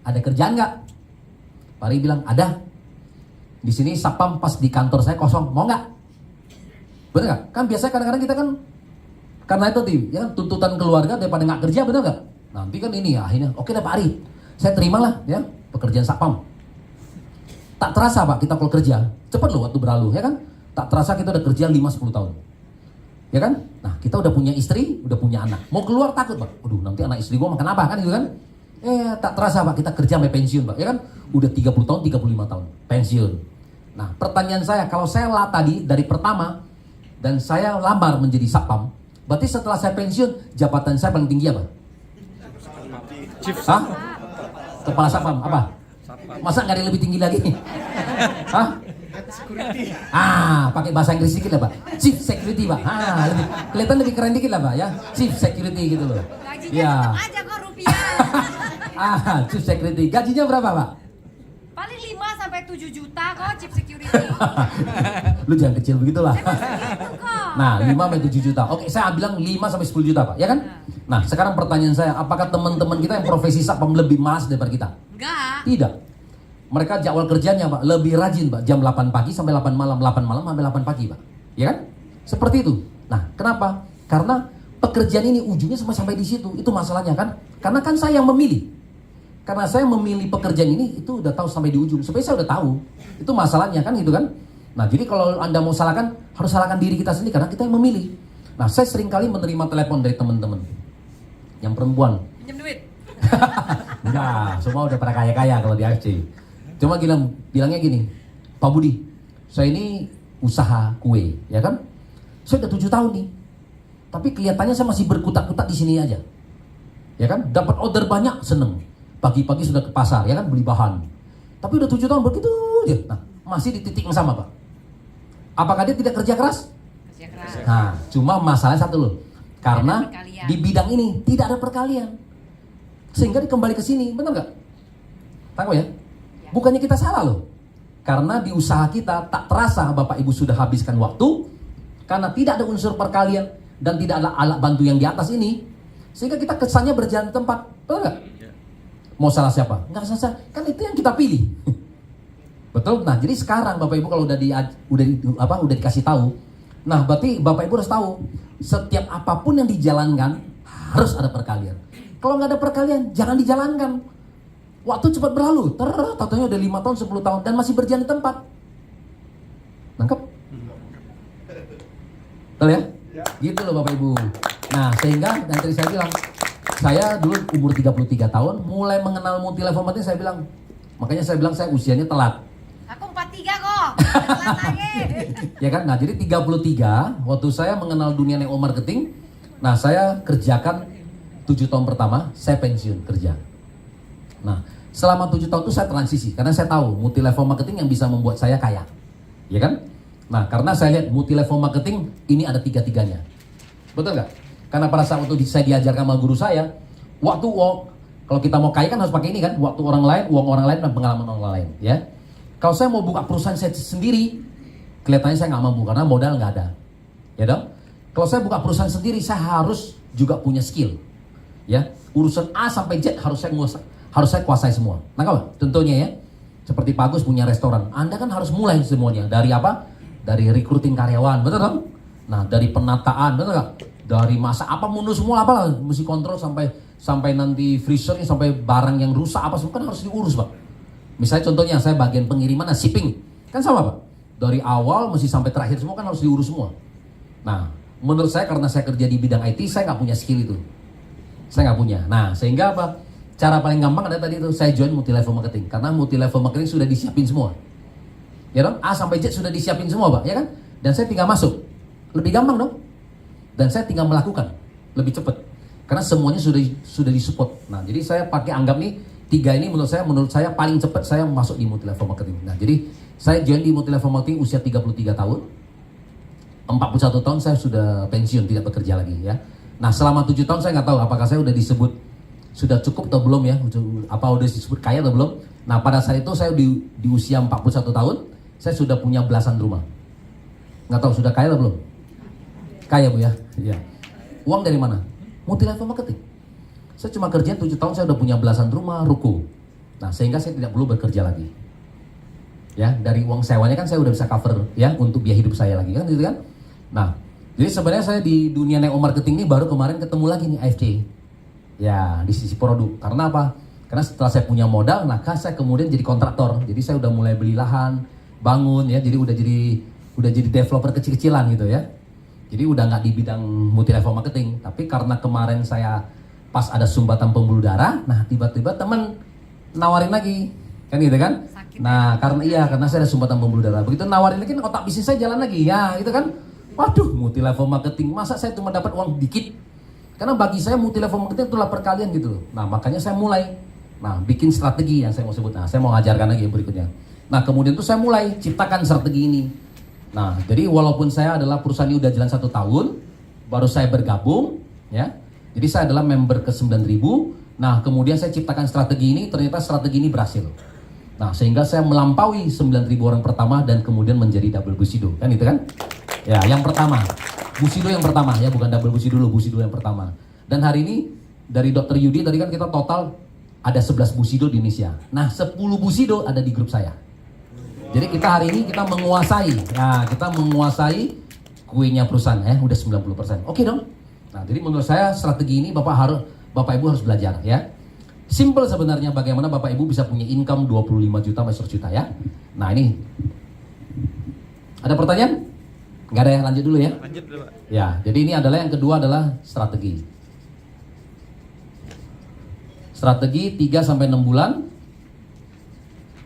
ada kerjaan nggak? Pak Ari bilang, ada. Di sini satpam pas di kantor saya kosong, mau nggak? Bener gak? Kan biasanya kadang-kadang kita kan karena itu ya kan, tuntutan keluarga daripada nggak kerja, bener gak? Nanti kan ini ya akhirnya, oke deh Pak Ari, saya terimalah ya pekerjaan satpam. Tak terasa Pak kita kalau kerja, cepat loh waktu berlalu ya kan? Tak terasa kita udah kerja 5-10 tahun. Ya kan? Nah kita udah punya istri, udah punya anak. Mau keluar takut Pak, waduh nanti anak istri gua makan apa kan gitu kan? Tak terasa Pak kita kerja sampai pensiun Pak, ya kan? Udah 30 tahun, 35 tahun, pensiun. Nah pertanyaan saya, kalau saya tadi dari pertama dan saya lamar menjadi satpam, berarti setelah saya pensiun, jabatan saya paling tinggi apa? Chief. Hah? Kepala satpam, apa? Masa nggak ada yang lebih tinggi lagi? Hah? Security. Pakai bahasa Inggris dikit lah Pak. Chief Security Pak. Kelihatan lebih keren dikit lah Pak ya. Chief Security gitu loh. Gajinya Ya. tetap aja kok rupiah. Chief Security. Gajinya berapa Pak? Paling 5-7 juta kok Chief Security. Lu jangan kecil begitulah. Gitu kok. Nah, 5-7 juta. Oke, saya bilang 5-10 juta, Pak. Ya kan? Nah, sekarang pertanyaan saya, apakah teman-teman kita yang profesi satpam lebih malas daripada kita? Enggak. Tidak. Mereka jadwal kerjanya, Pak, lebih rajin, Pak. Jam 8 pagi sampai 8 malam, 8 malam sampai 8 pagi, Pak. Ya kan? Seperti itu. Nah, kenapa? Karena pekerjaan ini ujungnya sampai di situ. Itu masalahnya kan? Karena kan saya yang memilih. Karena saya memilih pekerjaan ini itu udah tahu sampai di ujung. Sebenarnya saya udah tahu. Itu masalahnya kan gitu kan. Nah jadi kalau Anda mau salahkan, harus salahkan diri kita sendiri karena kita yang memilih. Nah saya sering kali menerima telepon dari teman-teman yang perempuan. Pinjam duit. Enggak, semua udah pada kaya-kaya kalau di AFC. Cuma bilangnya gini, Pak Budi, saya ini usaha kue, ya kan? Saya udah 7 tahun nih, tapi kelihatannya saya masih berkutat-kutat di sini aja, ya kan? Dapat order banyak, seneng. Pagi-pagi sudah ke pasar, ya kan? Beli bahan. Tapi udah 7 tahun begitu aja. Nah, masih di titik yang sama, Pak. Apakah dia tidak kerja keras? Kerja keras. Nah, cuma masalahnya satu loh, karena di bidang ini tidak ada perkalian. Sehingga dia kembali ke sini, benar nggak? Tahu ya? Bukannya kita salah loh. Karena di usaha kita tak terasa Bapak Ibu sudah habiskan waktu, karena tidak ada unsur perkalian dan tidak ada alat bantu yang di atas ini, sehingga kita kesannya berjalan di tempat, betul nggak? Mau salah siapa? Nggak salah, kan itu yang kita pilih. Betul? Nah, jadi sekarang Bapak Ibu kalau udah dikasih tahu, nah berarti Bapak Ibu harus tahu setiap apapun yang dijalankan harus ada perkalian. Kalau nggak ada perkalian, jangan dijalankan. Waktu cepat berlalu, tatanya udah 5 tahun, 10 tahun dan masih berjalan di tempat. Nangkep? Betul ya? Gitu loh Bapak Ibu. Nah, sehingga yang tadi saya bilang, saya dulu umur 33 tahun mulai mengenal multi level marketing, saya bilang, makanya saya bilang saya usianya telat. Aku 43 kok. Telat lagi. Ya kan? Nah, jadi 33 waktu saya mengenal dunia network marketing, nah saya kerjakan 7 tahun pertama, saya pensiun kerja. Nah, selama 7 tahun itu saya transisi karena saya tahu multi level marketing yang bisa membuat saya kaya. Ya kan? Nah, karena saya lihat multi level marketing ini ada tiga-tiganya. Betul nggak? Karena pada saat itu saya diajarkan sama guru saya, waktu kalau kita mau kaya kan harus pakai ini kan, waktu orang lain, uang orang lain dan pengalaman orang lain, ya. Kalau saya mau buka perusahaan saya sendiri, kelihatannya saya nggak mampu karena modal nggak ada. Ya dong? Kalau saya buka perusahaan sendiri, saya harus juga punya skill. Ya, urusan A sampai Z harus saya kuasai semua. Nah, kalau contohnya ya, seperti Pak Agus punya restoran, Anda kan harus mulai semuanya dari apa? Dari recruiting karyawan, betul dong? Nah, dari penataan, betul nggak? Dari masa apa mundur semua apa mesti kontrol sampai nanti freezernya sampai barang yang rusak apa semua kan harus diurus, Pak. Misalnya contohnya saya bagian pengiriman dan shipping, kan sama, Pak. Dari awal mesti sampai terakhir semua kan harus diurus semua. Nah, menurut saya karena saya kerja di bidang IT, saya nggak punya skill itu. Saya nggak punya. Nah, sehingga apa? Cara paling gampang ada tadi itu, saya join multi level marketing. Karena multi level marketing sudah disiapin semua. Ya dong? A sampai Z sudah disiapin semua, Pak, ya kan? Dan saya tinggal masuk. Lebih gampang dong? Dan saya tinggal melakukan. Lebih cepat. Karena semuanya sudah disupport. Nah, jadi saya pakai anggap nih 3 ini menurut saya paling cepat saya masuk di multi level marketing. Nah, jadi saya join di multi level marketing usia 33 tahun. 41 tahun saya sudah pensiun, tidak bekerja lagi, ya. Nah, selama 7 tahun saya nggak tahu apakah saya udah disebut sudah cukup atau belum ya, apa udah disebut kaya atau belum. Nah, pada saat itu saya di usia 41 tahun, saya sudah punya belasan rumah. Nggak tahu sudah kaya atau belum? Kaya, Bu, ya? Iya. Uang dari mana? Multi level marketing. Saya cuma kerja 7 tahun, saya udah punya belasan rumah, ruko. Nah, sehingga saya tidak perlu bekerja lagi. Ya, dari uang sewanya kan saya udah bisa cover ya untuk biaya hidup saya lagi kan, gitu kan? Nah, jadi sebenarnya saya di dunia network marketing ini baru kemarin ketemu lagi nih AFC. Ya, di sisi produk. Karena apa? Karena setelah saya punya modal, maka saya kemudian jadi kontraktor. Jadi saya udah mulai beli lahan, bangun ya. Jadi udah jadi developer kecil-kecilan gitu ya. Jadi udah nggak di bidang multi level marketing. Tapi karena kemarin saya pas ada sumbatan pembuluh darah, nah tiba-tiba teman nawarin lagi, kan gitu kan? Sakit. Nah, karena saya ada sumbatan pembuluh darah. Begitu nawarin lagi, otak bisnis saya jalan lagi. Ya, gitu kan? Waduh, multi level marketing. Masa saya cuma dapat uang dikit? Karena bagi saya multi level marketing itulah perkalian gitu loh. Nah, makanya saya mulai bikin strategi yang saya mau sebut. Nah, saya mau ngajarkan lagi berikutnya. Nah, kemudian tuh saya mulai ciptakan strategi ini. Nah, jadi walaupun saya adalah perusahaan ini udah jalan 1 tahun, baru saya bergabung, ya. Jadi saya adalah member ke 9.000. Nah, kemudian saya ciptakan strategi ini, ternyata strategi ini berhasil. Nah, sehingga saya melampaui 9.000 orang pertama dan kemudian menjadi double Bushido, kan itu kan? Ya, yang pertama. Bushido yang pertama ya, bukan double Bushido dulu, Bushido yang pertama. Dan hari ini dari Dr. Yudi tadi kan kita total ada 11 Bushido di Indonesia. Nah, 10 Bushido ada di grup saya. Jadi kita hari ini kita menguasai. Nah, kita menguasai kuenya perusahaan ya, udah 90%. Oke dong. Nah, jadi menurut saya strategi ini Bapak Ibu harus belajar ya. Simple sebenarnya bagaimana Bapak Ibu bisa punya income 25 juta sampai 100 juta ya. Nah ini. Ada pertanyaan? Nggak ada ya, lanjut dulu ya. Lanjut dulu, Pak. Ya, jadi ini adalah yang kedua adalah strategi. Strategi 3 sampai 6 bulan.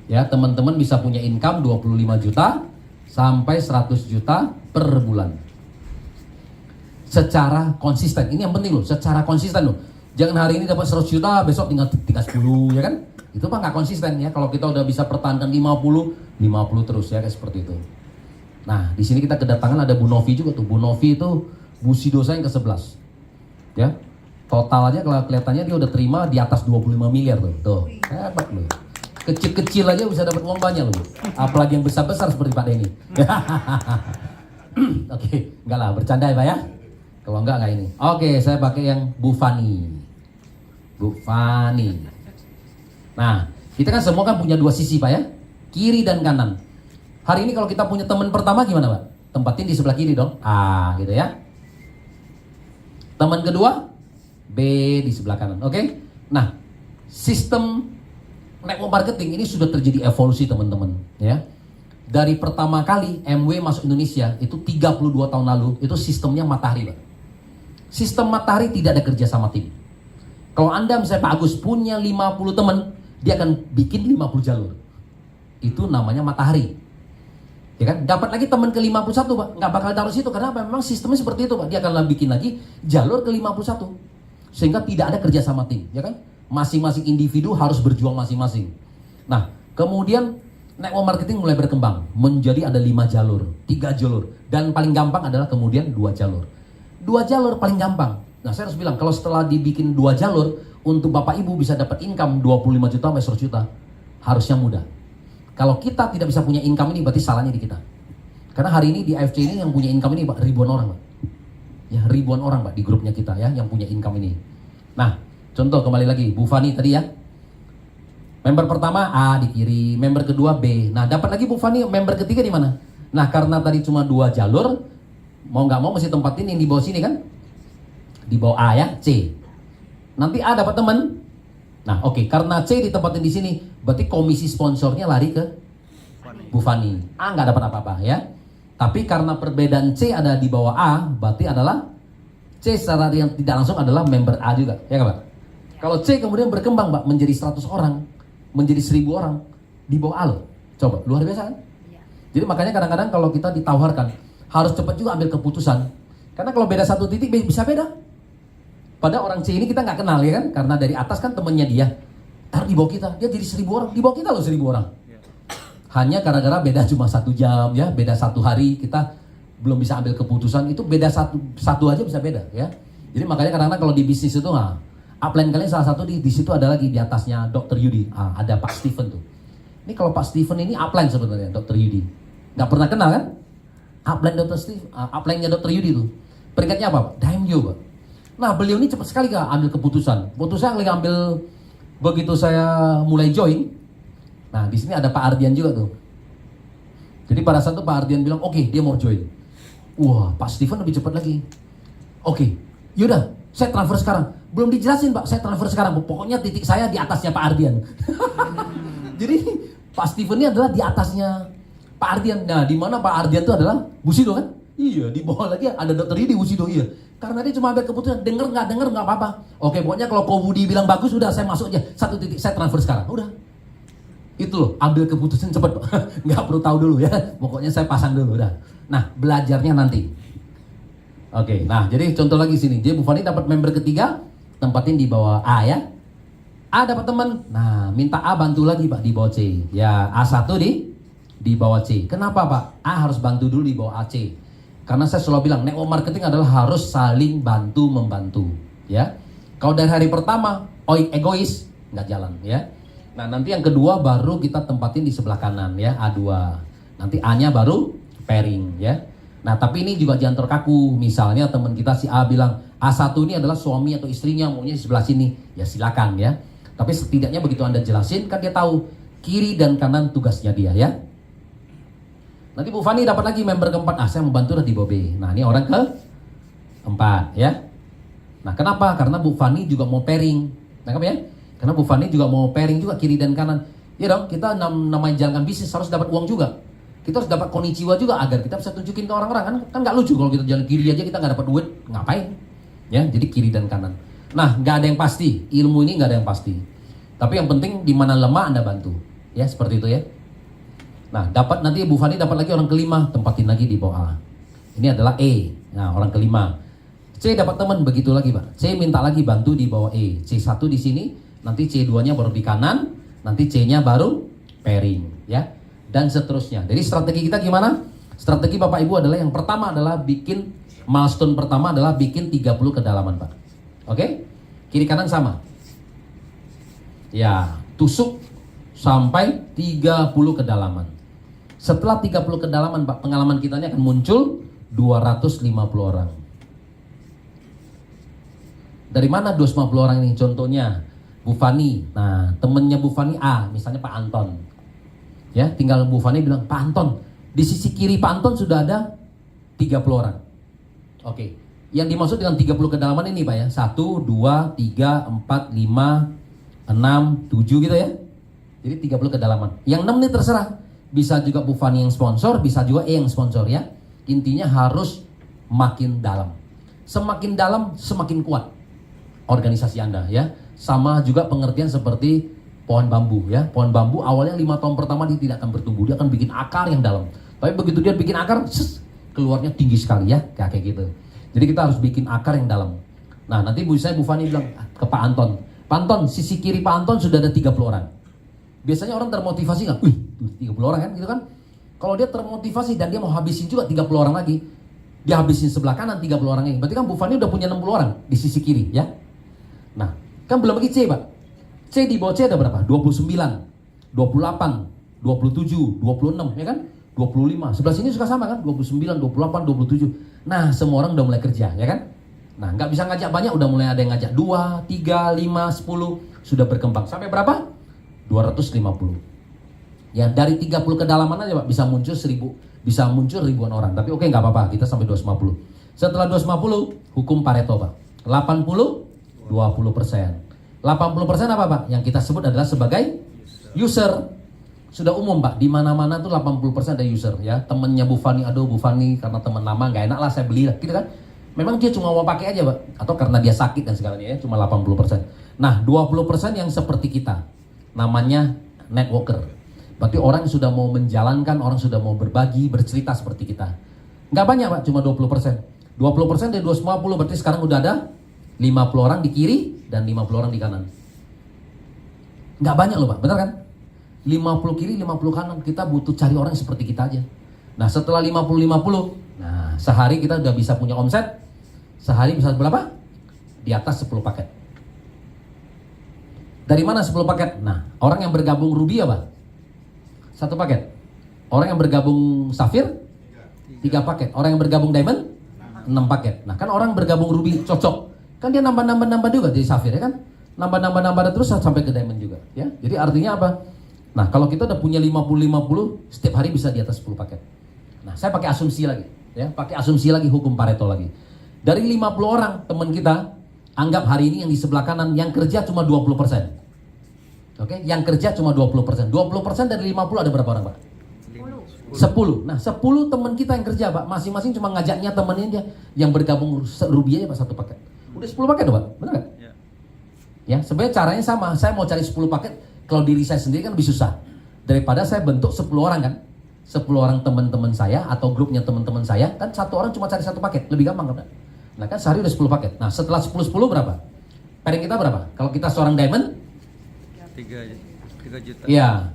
Ya, teman-teman bisa punya income 25 juta sampai 100 juta per bulan. Secara konsisten. Ini yang penting loh, secara konsisten loh. Jangan hari ini dapat 100 juta, besok tinggal 10 ya kan? Itu mah nggak konsisten ya. Kalau kita udah bisa pertahankan 50 terus ya, kayak seperti itu. Nah, di sini kita kedatangan ada Bu Novi juga tuh. Bu Novi itu Bushido saya yang ke-11. Ya. Total aja kalau kelihatannya dia udah terima di atas 25 miliar tuh. Tuh, hebat loh. Kecil-kecil aja bisa dapat uang banyak loh. Apalagi yang besar-besar seperti Pak Denny. Oke, enggak lah, bercanda ya Pak ya. Kalau enggak ini. Oke, saya pakai yang Bu Fani. Bu Fani. Nah, kita kan semua kan punya dua sisi Pak ya. Kiri dan kanan. Hari ini kalau kita punya teman pertama gimana Pak? Tempatin di sebelah kiri dong. A gitu ya. Teman kedua B di sebelah kanan. Oke? Nah, sistem network marketing ini sudah terjadi evolusi teman-teman ya. Dari pertama kali MW masuk Indonesia itu 32 tahun lalu, itu sistemnya matahari Pak. Sistem matahari tidak ada kerja sama tim. Kalau Anda misalnya Pak Agus punya 50 teman, dia akan bikin 50 jalur. Itu namanya matahari. Ya kan? Dapat lagi teman ke-51 Pak, nggak bakal taruh situ karena apa? Memang sistemnya seperti itu Pak. Dia akan bikin lagi jalur ke-51. Sehingga tidak ada kerja sama tim, ya kan? Masing-masing individu harus berjuang masing-masing. Nah, kemudian network marketing mulai berkembang menjadi ada 5 jalur, 3 jalur, dan paling gampang adalah kemudian 2 jalur. 2 jalur paling gampang. Nah, saya harus bilang kalau setelah dibikin 2 jalur untuk Bapak Ibu bisa dapat income 25 juta sampai 100 juta, harusnya mudah. Kalau kita tidak bisa punya income ini berarti salahnya di kita. Karena hari ini di AFC ini yang punya income ini Pak, ribuan orang Pak. Ya, ribuan orang Pak di grupnya kita ya yang punya income ini. Nah, contoh kembali lagi Bu Fani tadi ya. Member pertama A di kiri, member kedua B. Nah, dapat lagi Bu Fani member ketiga di mana? Nah, karena tadi cuma 2 jalur, mau nggak mau mesti tempatin yang di bawah sini kan? Di bawah A ya, C. Nanti A dapat teman. Nah, oke, karena C ditempatin di sini, berarti komisi sponsornya lari ke Bu Fani. A nggak dapat apa-apa ya. Tapi karena perbedaan C ada di bawah A, berarti adalah C secara yang tidak langsung adalah member A juga, ya kan Pak? Kalau C kemudian berkembang Pak menjadi 100 orang, menjadi 1000 orang di bawah A loh. Coba, luar biasa kan? Jadi makanya kadang-kadang kalau kita ditawarkan harus cepat juga ambil keputusan. Karena kalau beda 1 titik bisa beda. Pada orang C ini kita nggak kenal ya kan? Karena dari atas kan temennya dia. Taruh di bawah kita, dia jadi 1000 orang. Di bawah kita loh 1000 orang. Hanya gara-gara beda cuma 1 jam ya, beda 1 hari kita belum bisa ambil keputusan, itu beda satu aja bisa beda ya. Jadi makanya kadang-kadang kalau di bisnis itu upline kalian salah satu di situ ada lagi di atasnya Dr. Yudi. Ada Pak Steven tuh. Ini kalau Pak Steven ini upline sebenarnya Dr. Yudi. Nggak pernah kenal kan? Upline Dr. Steve, upline-nya Dr. Yudi tuh. Peringkatnya apa? Daimyo Pak. Nah, beliau ini cepat sekali Kak ambil keputusan. Keputusan lagi ambil begitu saya mulai join. Nah, di sini ada Pak Ardian juga tuh. Jadi pada saat itu Pak Ardian bilang, "Oke, dia mau join." Wah, Pak Steven lebih cepat lagi. Oke, yaudah, saya transfer sekarang. Belum dijelasin Pak, saya transfer sekarang. Pokoknya titik saya di atasnya Pak Ardian. Jadi Pak Steven ini adalah di atasnya Pak Ardian. Nah, di mana Pak Ardian itu adalah Bushido kan? Iya, di bawah lagi ada Dr. Yudi Bushido, iya. Karena dia cuma ambil keputusan, denger nggak apa-apa. Oke, pokoknya kalau Ko Budi bilang bagus, udah saya masuk aja. 1 titik, saya transfer sekarang. Udah. Itu loh, ambil keputusan cepet Pak. Nggak perlu tahu dulu ya. Pokoknya saya pasang dulu, udah. Nah, belajarnya nanti. Oke, nah jadi contoh lagi sini. Jadi Bu Fani dapat member ketiga, tempatin di bawah A ya. A dapat teman, nah minta A bantu lagi Pak di bawah C. Ya, A1 di bawah C. Kenapa Pak? A harus bantu dulu di bawah AC. Karena saya selalu bilang network marketing adalah harus saling bantu membantu, ya. Kalau dari hari pertama egois nggak jalan, ya. Nah nanti yang kedua baru kita tempatin di sebelah kanan ya, A2. Nanti A-nya baru pairing ya. Nah tapi ini juga jangan terkaku. Misalnya teman kita si A bilang A1 ini adalah suami atau istrinya maunya di sebelah sini, ya silakan ya. Tapi setidaknya begitu Anda jelasin kan dia tahu kiri dan kanan tugasnya dia ya. Nanti Bu Fani dapat lagi member keempat. Saya membantu di bawah B. Nah ini orang keempat ya. Nah kenapa? Karena Bu Fani juga mau pairing. Nah ya. Karena Bu Fani juga mau pairing juga kiri dan kanan. Ya dong, kita namanya jalankan bisnis harus dapat uang juga. Kita harus dapat konnichiwa juga agar kita bisa tunjukin ke orang-orang. Kan nggak lucu kalau kita jalan kiri aja kita nggak dapat duit, ngapain? Ya, jadi kiri dan kanan. Nah, nggak ada yang pasti. Ilmu ini nggak ada yang pasti. Tapi yang penting di mana lemah Anda bantu. Ya, seperti itu ya. Nah, dapat nanti Bu Fani dapat lagi orang kelima, tempatin lagi di bawah A. Ini adalah E. Nah, orang kelima. C dapat teman begitu lagi, Pak. C minta lagi bantu di bawah E. C1 di sini, nanti C2-nya baru di kanan, nanti C-nya baru pairing, ya. Dan seterusnya. Jadi strategi kita gimana? Strategi Bapak Ibu adalah yang pertama adalah bikin milestone pertama adalah bikin 30 kedalaman, Pak. Oke? Kiri kanan sama. Ya, tusuk sampai 30 kedalaman. Setelah 30 kedalaman, Pak, pengalaman kita ini akan muncul 250 orang. Dari mana 250 orang ini? Contohnya Bu Fani. Nah, temennya Bu Fani A, misalnya Pak Anton. Ya, tinggal Bu Fani bilang, Pak Anton, di sisi kiri Pak Anton sudah ada 30 orang. Oke. Yang dimaksud dengan 30 kedalaman ini, Pak ya. 1, 2, 3, 4, 5, 6, 7 gitu ya. Jadi 30 kedalaman. Yang 6 ini terserah. Bisa juga Bu Fani yang sponsor, bisa juga E yang sponsor ya. Intinya harus makin dalam. Semakin dalam, semakin kuat organisasi Anda ya. Sama juga pengertian seperti pohon bambu ya. Pohon bambu awalnya 5 tahun pertama dia tidak akan bertumbuh, dia akan bikin akar yang dalam. Tapi begitu dia bikin akar, keluarnya tinggi sekali ya, kayak gitu. Jadi kita harus bikin akar yang dalam. Nah, nanti Bu Fani bilang ke Pak Anton, Pak Anton, sisi kiri Pak Anton sudah ada 30 orang. Biasanya orang termotivasi nggak? 30 orang kan, gitu kan? Kalau dia termotivasi dan dia mau habisin juga 30 orang lagi, dia habisin sebelah kanan 30 orang ini. Berarti kan Bu Fani udah punya 60 orang di sisi kiri ya. Nah, kan belum lagi C, Pak. C di bawah C ada berapa? 29, 28, 27, 26, ya kan? 25. Sebelah sini juga sama kan? 29, 28, 27. Nah, semua orang udah mulai kerja, ya kan? Nah, nggak bisa ngajak banyak, udah mulai ada yang ngajak 2, 3, 5, 10, sudah berkembang. Sampai berapa? 250. Ya, dari 30 kedalaman aja, Pak, bisa muncul 1000, bisa muncul ribuan orang. Tapi oke, nggak apa-apa, kita sampai 250. Setelah 250, hukum Pareto, Pak. 80, 20%. 80% apa, Pak? Yang kita sebut adalah sebagai user. Sudah umum, Pak, di mana-mana tuh 80% ada user ya. Temennya Bu Fani, aduh Bu Fani karena teman lama nggak enak lah saya beli lah, gitu kan. Memang dia cuma mau pakai aja, Pak, atau karena dia sakit dan segalanya ya, cuma 80%. Nah, 20% yang seperti kita. Namanya networker. Berarti orang sudah mau menjalankan, orang sudah mau berbagi, bercerita seperti kita. Nggak banyak, Pak, cuma 20%. 20% dari 250 berarti sekarang udah ada 50 orang di kiri dan 50 orang di kanan. Nggak banyak loh, Pak, benar kan? 50 kiri, 50 kanan. Kita butuh cari orang seperti kita aja. Nah, setelah 50-50, nah sehari kita udah bisa punya omset. Sehari bisa berapa? Di atas 10 paket. Dari mana 10 paket? Nah, orang yang bergabung Ruby apa? 1 paket. Orang yang bergabung Safir 3 paket. Orang yang bergabung Diamond 6 paket. Nah, kan orang bergabung Ruby cocok. Kan dia nambah juga jadi Safir ya kan? Nambah terus sampai ke Diamond juga ya. Jadi artinya apa? Nah, kalau kita udah punya 50-50, setiap hari bisa di atas 10 paket. Nah, saya pakai asumsi lagi ya, pakai asumsi lagi hukum Pareto lagi. Dari 50 orang teman kita, anggap hari ini yang di sebelah kanan yang kerja cuma 20%. Oke, yang kerja cuma 20%. 20% dari 50 ada berapa orang, Pak? 10. Nah, 10 teman kita yang kerja, Pak, masing-masing cuma ngajaknya temennya dia yang bergabung Ruby aja, Pak, 1 paket. Udah 10 paket, Pak. Benar nggak? Ya, sebenarnya caranya sama. Saya mau cari 10 paket, kalau diri saya sendiri kan lebih susah. Daripada saya bentuk 10 orang kan. 10 orang teman-teman saya atau grupnya teman-teman saya, kan 1 orang cuma cari 1 paket, lebih gampang kan? Nah, kan sehari udah 10 paket. Nah, setelah 10 berapa? Pairing kita berapa? Kalau kita seorang diamond 3 juta. Iya.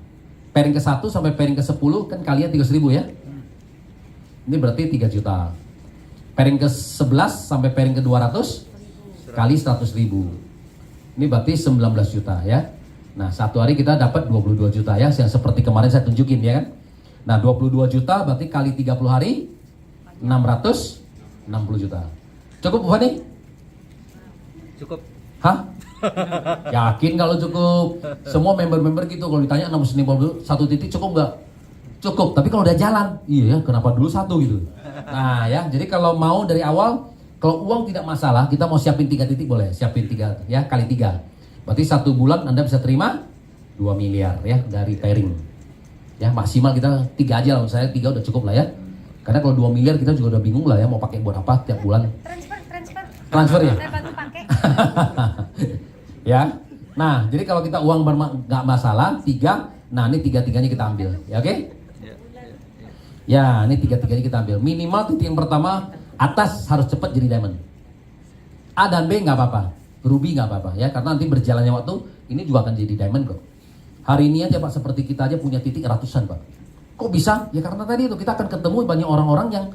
Pairing ke 1 sampai pairing ke 10 kan kalian 300.000 ya. Ini berarti 3 juta. Pairing ke 11 sampai pairing ke 200 kali 100.000. Ini berarti 19 juta ya. Nah, 1 hari kita dapat 22 juta ya, yang seperti kemarin saya tunjukin ya kan. Nah, 22 juta berarti kali 30 hari 660 juta. Cukup, Bu Fani? Cukup. Hah? Yakin kalau cukup? Semua member-member gitu kalau ditanya 650 1 titik cukup nggak? Cukup, tapi kalau udah jalan, iya ya, kenapa dulu 1 gitu. Nah ya, jadi kalau mau dari awal, kalau uang tidak masalah, kita mau siapin 3 titik boleh, siapin 3 ya, kali 3. Berarti 1 bulan Anda bisa terima 2 miliar ya dari pairing. Ya maksimal kita 3 aja lah, saya 3 udah cukup lah ya. Karena kalau 2 miliar kita juga udah bingung lah ya mau pakai buat apa tiap bulan. Transfer ya? Saya bantu pakai. Ya. Nah, jadi kalau kita uang nggak masalah, 3, nah ini 3-3-nya kita ambil. Ya oke? Ya, ini 3-3-nya kita ambil. Minimal titik yang pertama atas harus cepat jadi diamond. A dan B nggak apa-apa, ruby nggak apa-apa ya, karena nanti berjalannya waktu ini juga akan jadi diamond kok. Hari ini aja Pak, seperti kita aja punya titik ratusan Pak. Kok bisa? Ya karena tadi itu kita akan ketemu banyak orang-orang yang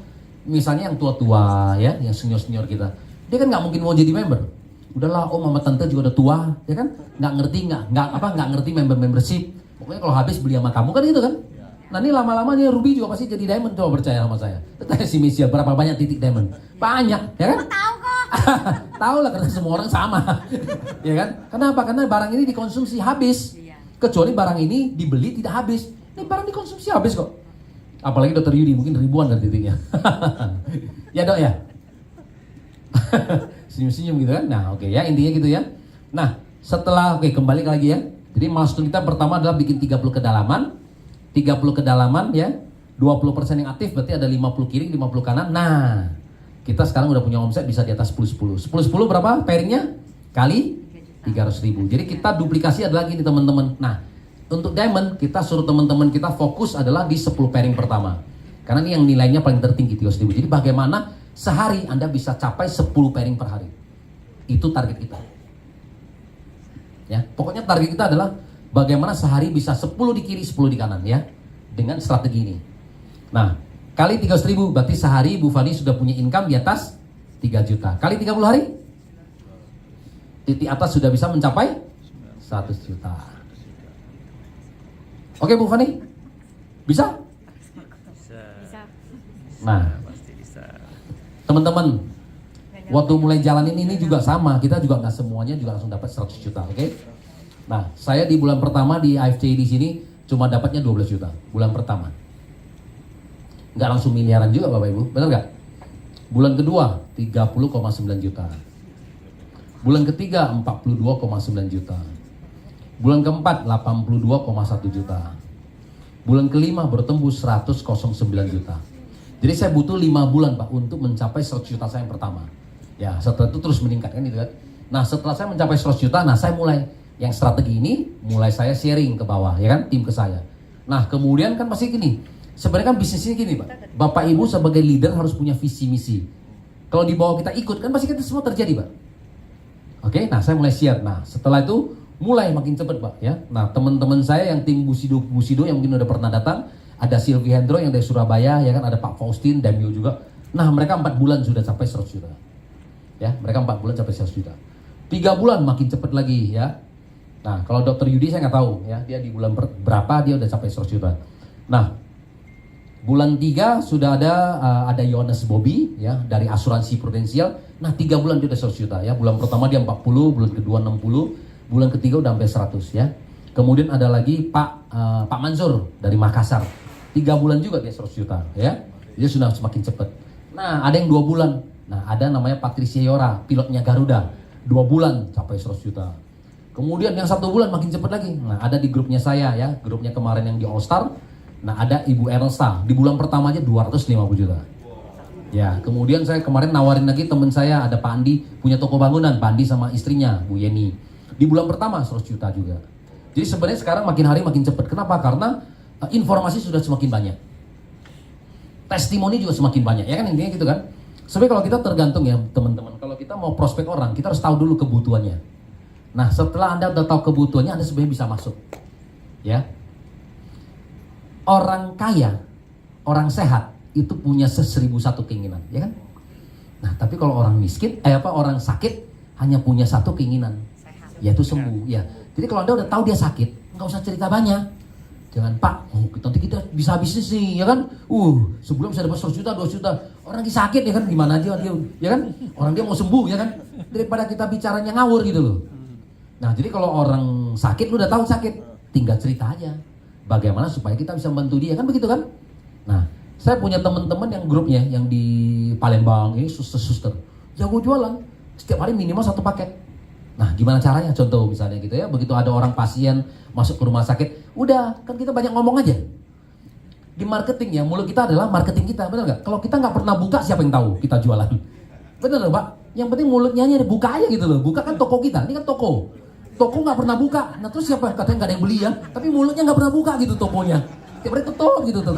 misalnya yang tua-tua ya, yang senior-senior kita. Dia kan nggak mungkin mau jadi member. Udahlah, om mama tante juga udah tua, ya kan? Nggak ngerti membership. Pokoknya kalau habis beli sama kamu kan gitu kan? Nah ini lama-lama nih Ruby juga pasti jadi diamond, coba percaya sama saya. Tanya si Michelle berapa banyak titik diamond? Banyak, ya kan? Tahu kok. Tahu lah karena semua orang sama, ya kan? Kenapa? Karena barang ini dikonsumsi habis. Kecuali barang ini dibeli tidak habis. Ini barang dikonsumsi habis kok. Apalagi Dokter Yudi mungkin ribuan kan titiknya. Ya dok ya. Senyum-senyum gitu kan. Nah oke ya, intinya gitu ya. Nah setelah kembali lagi ya. Jadi milestone kita pertama adalah bikin 30 kedalaman. 30 kedalaman ya. 20% yang aktif berarti ada 50 kiri, 50 kanan. Nah, kita sekarang udah punya omset bisa di atas 10-10. 10-10 berapa pairingnya? Kali 300.000. Jadi kita duplikasi ada lagi nih teman-teman. Nah, untuk diamond kita suruh teman-teman kita fokus adalah di 10 pairing pertama. Karena ini yang nilainya paling tertinggi 300.000. Jadi bagaimana sehari Anda bisa capai 10 pairing per hari. Itu target kita. Ya, pokoknya target kita adalah bagaimana sehari bisa 10 di kiri, 10 di kanan ya. Dengan strategi ini. Nah, kali 300.000 berarti sehari Bu Fani sudah punya income di atas 3 juta. Kali 30 hari? Titik atas sudah bisa mencapai 100 juta. Oke Bu Fani? Bisa? Bisa. Nah, Pasti bisa. teman-teman, waktu mulai jalanin ini juga sama. Kita juga nggak semuanya juga langsung dapat 100 juta, oke? Nah, saya di bulan pertama di AFC di sini cuma dapatnya 12 juta bulan pertama. Nggak langsung miliaran juga Bapak Ibu, benar nggak? Bulan kedua 30,9 juta. Bulan ketiga 42,9 juta. Bulan keempat 82,1 juta. Bulan kelima bertembus 100,9 juta. Jadi saya butuh 5 bulan Pak untuk mencapai 100 juta saya yang pertama. Ya setelah itu terus meningkat kan gitu kan. Nah setelah saya mencapai 100 juta, nah saya mulai yang strategi ini mulai saya sharing ke bawah ya kan, tim ke saya. Nah kemudian kan pasti gini, sebenarnya kan bisnis ini gini Pak. Bapak Ibu sebagai leader harus punya visi misi. Kalau di bawah kita ikut kan pasti kita semua terjadi Pak. Oke, nah saya mulai share. Nah setelah itu mulai makin cepat Pak ya. Nah teman-teman saya yang tim Busido yang mungkin udah pernah datang, ada Silvi Hendro yang dari Surabaya ya kan, ada Pak Faustin, Damio juga. Nah mereka 4 bulan sudah capai 100 juta. Ya, mereka 4 bulan capai 100 juta. 3 bulan makin cepat lagi ya. Nah kalau Dokter Yudi saya nggak tahu ya, dia di bulan berapa dia udah capai 100 juta. Nah bulan 3 sudah ada Yohanes Bobby ya dari asuransi Prudensial. Nah 3 bulan dia udah 100 juta ya. Bulan pertama dia 40, bulan kedua 60, bulan ketiga udah sampai 100 ya. Kemudian ada lagi Pak Mansur dari Makassar. 3 bulan juga dia 100 juta ya. Dia sudah semakin cepat. Nah ada yang 2 bulan. Nah ada namanya Patricia Yora, pilotnya Garuda. 2 bulan capai 100 juta. Kemudian yang 1 bulan makin cepat lagi. Nah ada di grupnya saya ya, grupnya kemarin yang di All Star. Nah ada Ibu Ernsta, di bulan pertama aja 250 juta. Ya, kemudian saya kemarin nawarin lagi teman saya, ada Pak Andi, punya toko bangunan, Pak Andi sama istrinya, Bu Yeni. Di bulan pertama 100 juta juga. Jadi sebenarnya sekarang makin hari makin cepat. Kenapa? Karena informasi sudah semakin banyak. Testimoni juga semakin banyak, ya kan intinya gitu kan. Sebenarnya kalau kita tergantung ya teman-teman, kalau kita mau prospek orang, kita harus tahu dulu kebutuhannya. Nah setelah Anda udah tahu kebutuhannya, Anda sebenarnya bisa masuk. Ya. Orang kaya, orang sehat itu punya 1001 keinginan, ya kan? Nah, tapi kalau orang miskin, orang sakit hanya punya 1 keinginan, yaitu sembuh. Ya. Jadi kalau Anda udah tahu dia sakit, nggak usah cerita banyak. Jangan Pak, nanti kita bisa bisnis nih, ya kan? Sebelum bisa dapat 100 juta, 2 juta, orang lagi sakit ya kan? Gimana aja dia, ya kan? Orang dia mau sembuh, ya kan? Daripada kita bicaranya ngawur gitu loh. Nah, jadi kalau orang sakit, lu udah tahu sakit, tinggal cerita aja. Bagaimana supaya kita bisa membantu dia, kan begitu kan? Nah, saya punya teman-teman yang grupnya yang di Palembang ini suster-suster jago jualan, setiap hari minimal 1 paket. Nah, gimana caranya? Contoh misalnya gitu ya, begitu ada orang pasien masuk ke rumah sakit, udah kan kita banyak ngomong aja. Di marketing ya, mulut kita adalah marketing kita, benar nggak? Kalau kita nggak pernah buka, siapa yang tahu kita jualan? Benar loh, Pak? Yang penting mulutnya aja buka aja gitu loh. Buka kan toko kita, ini kan toko. Toko nggak pernah buka, nah terus siapa katanya nggak ada yang beli ya? Tapi mulutnya nggak pernah buka gitu tokonya. Tiap hari tutup gitu tuh.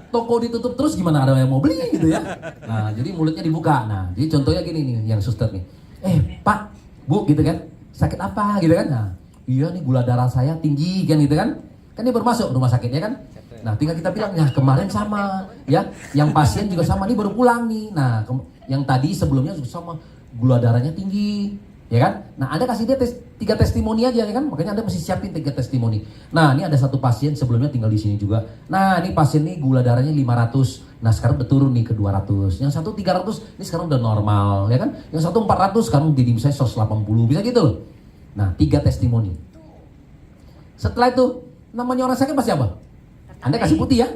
Toko ditutup terus gimana ada yang mau beli gitu ya? Nah, jadi mulutnya dibuka. Nah, jadi contohnya gini nih, yang suster nih. Pak, Bu gitu kan, sakit apa gitu kan? Nah, iya nih gula darah saya tinggi kan gitu kan? Kan dia baru masuk rumah sakit ya kan? Nah, tinggal kita bilang, ya kemarin sama ya, yang pasien juga sama, nih baru pulang nih. Nah, yang tadi sebelumnya juga sama, gula darahnya tinggi, ya kan? Nah, Anda kasih dia 3 testimoni aja ya kan? Makanya Anda mesti siapin 3 testimoni. Nah, ini ada satu pasien sebelumnya tinggal di sini juga. Nah, ini pasien nih gula darahnya 500. Nah, sekarang udah turun nih ke 200. Yang satu 300, ini sekarang udah normal, ya kan? Yang satu 400, sekarang jadi misalnya 180, bisa gitu loh. Nah, 3 testimoni. Setelah itu, namanya orang sakit pasti apa? Anda kasih putih ya?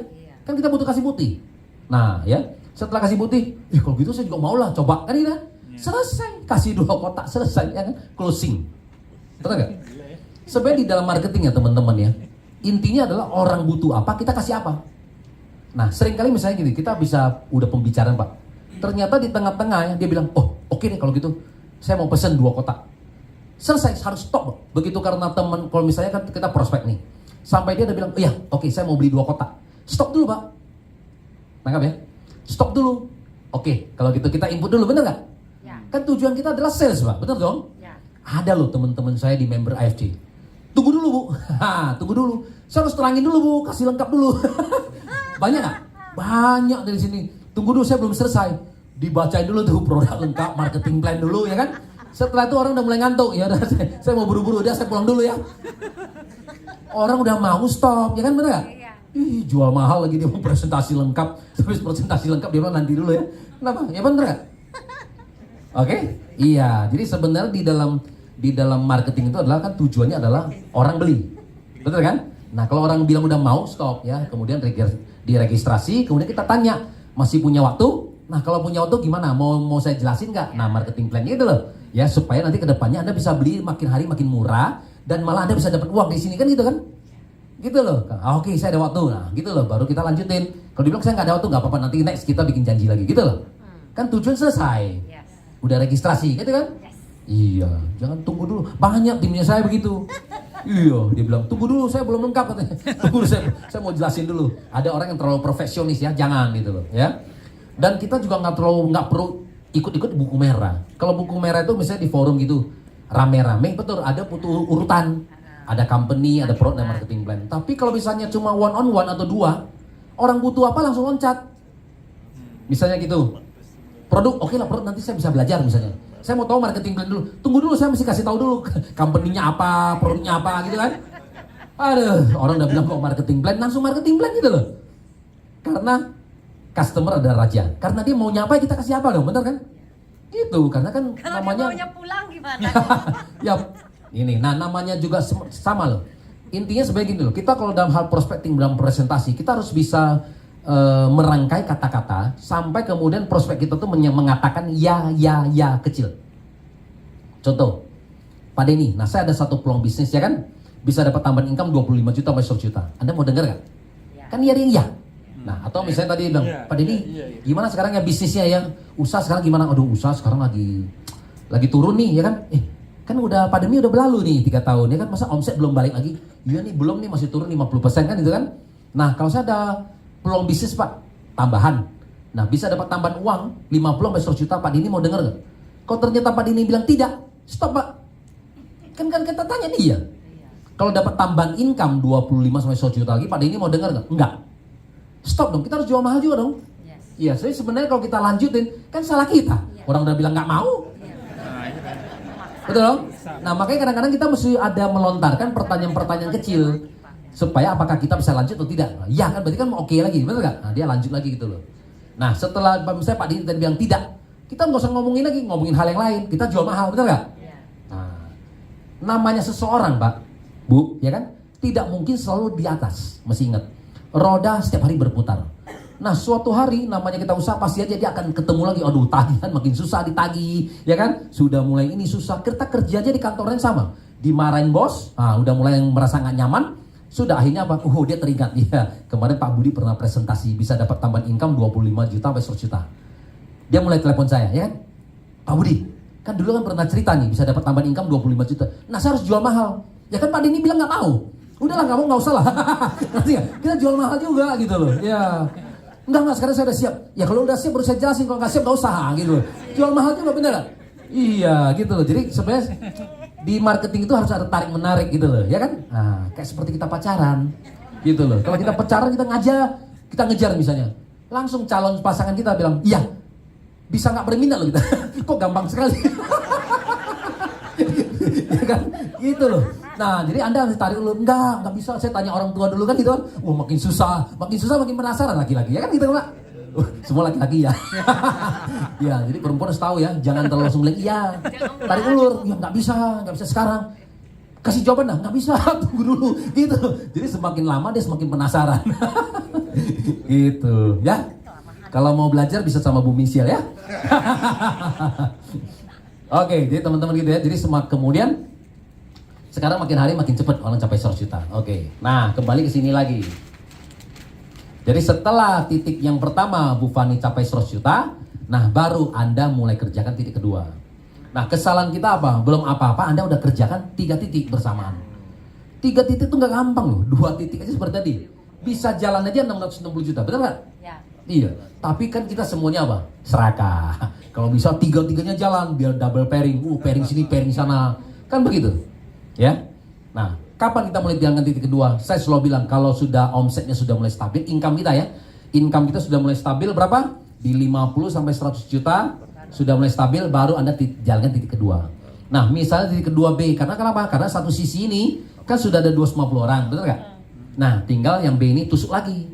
Kan kita butuh kasih putih. Nah, ya. Setelah kasih putih, kalau gitu saya juga mau lah, coba. Kan ini kan? Selesai. Kasih 2 kotak, selesai. Ya kan? Closing. Betul nggak? Sebenarnya di dalam marketing ya teman-teman ya, intinya adalah orang butuh apa, kita kasih apa. Nah, seringkali misalnya gini, kita bisa udah pembicaraan Pak. Ternyata di tengah-tengah ya, dia bilang, oh oke nih kalau gitu, saya mau pesen 2 kotak. Selesai, harus stop. Begitu karena teman, kalau misalnya kan kita prospek nih. Sampai dia udah bilang, iya oke saya mau beli 2 kotak. Stop dulu Pak. Tangkap ya? Stop dulu. Oke, kalau gitu kita input dulu, bener nggak? Ya. Kan tujuan kita adalah sales Pak, bener dong? Ya. Ada loh teman-teman saya di member AFC. Tunggu dulu Bu, tunggu dulu. Saya harus terangin dulu Bu, kasih lengkap dulu. Banyak nggak? Banyak dari sini. Tunggu dulu, saya belum selesai. Dibacain dulu tuh produk lengkap, marketing plan dulu ya kan. Setelah itu orang udah mulai ngantuk. Ya udah, saya mau buru-buru, udah saya pulang dulu ya. Orang udah mau stop, ya kan bener nggak? Iya. Ih, jual mahal lagi dia mau presentasi lengkap. Habis presentasi lengkap dia bilang nanti dulu ya. Kenapa? Ya bener nggak? Oke? Iya. Jadi sebenarnya di dalam marketing itu adalah kan tujuannya adalah orang beli. Betul kan? Nah, kalau orang bilang udah mau stop ya, kemudian diregistrasi, kemudian kita tanya, masih punya waktu? Nah, kalau punya waktu gimana? Mau saya jelasin nggak? Nah, marketing plan-nya itu loh. Ya, supaya nanti ke depannya Anda bisa beli makin hari makin murah dan malah Anda bisa dapat uang di sini kan gitu kan? Gitu loh. Oke, saya ada waktu. Nah, gitu loh. Baru kita lanjutin. Kalau dibilang saya nggak ada waktu, nggak apa-apa. Nanti next kita bikin janji lagi. Gitu loh. Kan tujuan selesai. Yes. Udah registrasi, gitu kan? Yes. Iya, jangan tunggu dulu. Banyak timnya saya begitu. Iya, dia bilang tunggu dulu, saya belum lengkap katanya. Tunggu dulu, saya mau jelasin dulu. Ada orang yang terlalu perfeksionis ya, jangan gitu loh, ya. Dan kita juga nggak perlu ikut-ikut buku merah. Kalau buku merah itu misalnya di forum gitu, rame-rame, betul ada butuh urutan. Ada company, ada produk dan marketing plan. Tapi kalau misalnya cuma one on one atau 2, orang butuh apa langsung loncat. Misalnya gitu. Produk, oke lah produk nanti saya bisa belajar misalnya. Saya mau tahu marketing plan dulu. Tunggu dulu, saya mesti kasih tahu dulu company-nya apa, produknya apa gitu kan. Aduh, orang udah bilang kok marketing plan, langsung marketing plan gitu loh. Karena customer adalah raja. Karena dia mau nyapa kita kasih apa dong, bener kan? Gitu, karena kan Kalau namanya dia maunya pulang gimana? ya, ini, nah namanya juga sama loh. Intinya sebagai gini loh, kita kalau dalam hal prospecting, dalam presentasi, kita harus bisa merangkai kata-kata sampai kemudian prospek kita tuh mengatakan ya kecil. Contoh, Pak Denny, nah saya ada satu peluang bisnis ya kan, bisa dapat tambahan income 25 juta sampai 100 juta. Anda mau dengar nggak? Ya. Kan iya. Nah, atau misalnya tadi bilang, Pak Denny, gimana sekarang ya bisnisnya ya? Usaha sekarang gimana? Aduh, usaha sekarang lagi turun nih ya kan? Kan udah pandemi udah berlalu nih 3 tahun ya kan, masa omset belum balik lagi? Iya nih belum nih, masih turun 50% kan itu kan. Nah kalau saya ada peluang bisnis Pak, tambahan. Nah bisa dapat tambahan uang 50 sampai 100 juta, Pak Dini mau denger gak? Kalau ternyata Pak Dini bilang tidak, stop Pak. Kan kita tanya dia. Kalau dapat tambahan income 25 sampai 100 juta lagi, Pak Dini mau denger gak? Enggak. Stop dong, kita harus jual mahal juga dong. Iya, jadi sebenarnya kalau kita lanjutin, kan salah kita. Orang udah bilang nggak mau. Betul dong? Nah makanya kadang-kadang kita mesti ada melontarkan pertanyaan-pertanyaan kecil supaya apakah kita bisa lanjut atau tidak. Nah, ya kan berarti kan oke lagi, betul nggak? Nah dia lanjut lagi gitu loh. Nah setelah misalnya Pak Dini tadi bilang tidak, kita nggak usah ngomongin lagi, ngomongin hal yang lain. Kita jual mahal, betul nggak? Nah, namanya seseorang Pak, Bu, ya kan? Tidak mungkin selalu di atas. Mesti ingat, roda setiap hari berputar. Nah suatu hari namanya kita usaha pasti aja dia akan ketemu lagi. Aduh tagihan makin susah ditagih, ya kan? Sudah mulai ini susah. Kita kerja aja di kantor yang sama, dimarahin bos, udah mulai yang merasa nggak nyaman. Sudah akhirnya apa? Dia teringat ya. Kemarin Pak Budi pernah presentasi bisa dapat tambahan income 25 juta sampai 100 juta. Dia mulai telepon saya, ya kan? Pak Budi, kan dulu kan pernah cerita nih bisa dapat tambahan income 25 juta. Nah saya harus jual mahal. Ya kan Pak Denny bilang nggak mau. Udahlah nggak mau nggak usah lah. Nanti ya kita jual mahal juga gitu loh. Ya. Enggak, sekarang saya udah siap. Ya kalau udah siap baru saya jelasin, kalau nggak siap nggak usah gitu. Jual mahal juga bener gak? Iya gitu loh. Jadi sebenarnya di marketing itu harus ada tarik menarik gitu loh, ya kan? Nah, kayak seperti kita pacaran gitu loh. Kalau kita pacaran kita ngejar misalnya. Langsung calon pasangan kita bilang, "Iya." Bisa nggak berminat loh kita. Kok gampang sekali. Ya kan? Gitu loh. Nah, jadi Anda harus tarik dulu. Enggak bisa. Saya tanya orang tua dulu kan gitu kan. Makin susah makin penasaran laki-laki. Ya kan gitu Pak. Semua laki-laki ya. Ya, jadi perempuan harus tahu ya, jangan terlalu langsung bilang iya. Tarik ulur. Ya nggak bisa sekarang. Kasih jawaban dah, nggak bisa. Tunggu dulu. Gitu. Jadi semakin lama dia semakin penasaran. Gitu, ya. Kalau mau belajar bisa sama Bu Michelle ya. Oke, jadi teman-teman gitu ya. Jadi kemudian sekarang makin hari makin cepat orang capai 100 juta. Oke. Nah, kembali ke sini lagi. Jadi setelah titik yang pertama Bu Fani capai 100 juta, nah baru Anda mulai kerjakan titik kedua. Nah, kesalahan kita apa? Belum apa-apa Anda udah kerjakan 3 titik bersamaan. 3 titik itu nggak gampang loh. 2 titik aja seperti tadi. Bisa jalan aja 660 juta, betul nggak? Ya. Iya, tapi kan kita semuanya apa? Serakah. Kalau bisa 3-3-nya jalan, biar double pairing. Pairing sini, pairing sana. Kan begitu. Ya. Nah, kapan kita mulai jalankan titik kedua? Saya selalu bilang, kalau sudah omsetnya sudah mulai stabil, income kita ya. Income kita sudah mulai stabil berapa? Di 50 sampai 100 juta. Sudah mulai stabil, baru Anda jalankan titik kedua. Nah, misalnya titik kedua B. Karena kenapa? Karena satu sisi ini, kan sudah ada 250 orang, betul nggak? Nah, tinggal yang B ini tusuk lagi.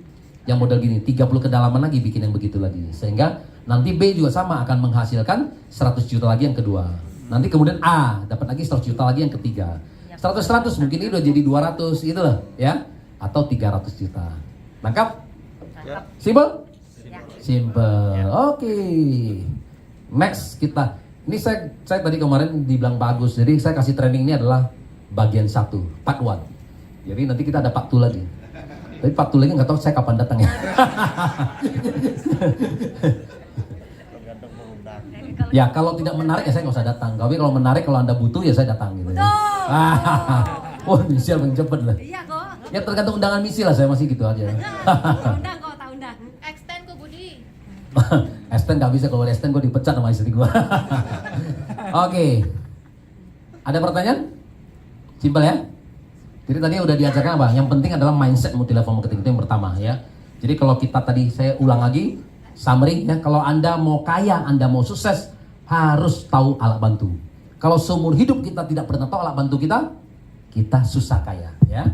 Yang model gini, 30 kedalaman lagi bikin yang begitu lagi. Sehingga nanti B juga sama akan menghasilkan 100 juta lagi yang kedua. Nanti kemudian A dapat lagi 100 juta lagi yang ketiga. 100 mungkin ini udah jadi 200 gitu loh ya. Atau 300 juta. Lengkap? Ya. Simple? Ya. Simple. Oke. Next kita. Ini saya tadi kemarin dibilang bagus. Jadi saya kasih training ini adalah bagian 1, part 1. Jadi nanti kita ada part 2 lagi. Tapi part 2 lagi nggak tahu saya kapan datang ya. Ya kalau tidak menarik ya saya nggak usah datang. Tapi kalau menarik, kalau Anda butuh ya saya datang gitu ya. Wah, Michelle menjemput lah. Iya kok. Ya tergantung undangan misi lah, saya masih gitu aja. Tak undang. Extend ke Budi. Esten nggak bisa, kalau Esten gue dipecat sama istri gue. Oke. Ada pertanyaan? Simpel ya. Jadi tadi udah diajarkan apa? Yang penting adalah mindset multi level marketing, itu yang pertama ya. Jadi kalau kita tadi saya ulang lagi summary ya, kalau Anda mau kaya, Anda mau sukses, harus tahu alat bantu. Kalau seumur hidup kita tidak pernah tahu alat bantu kita susah kaya ya.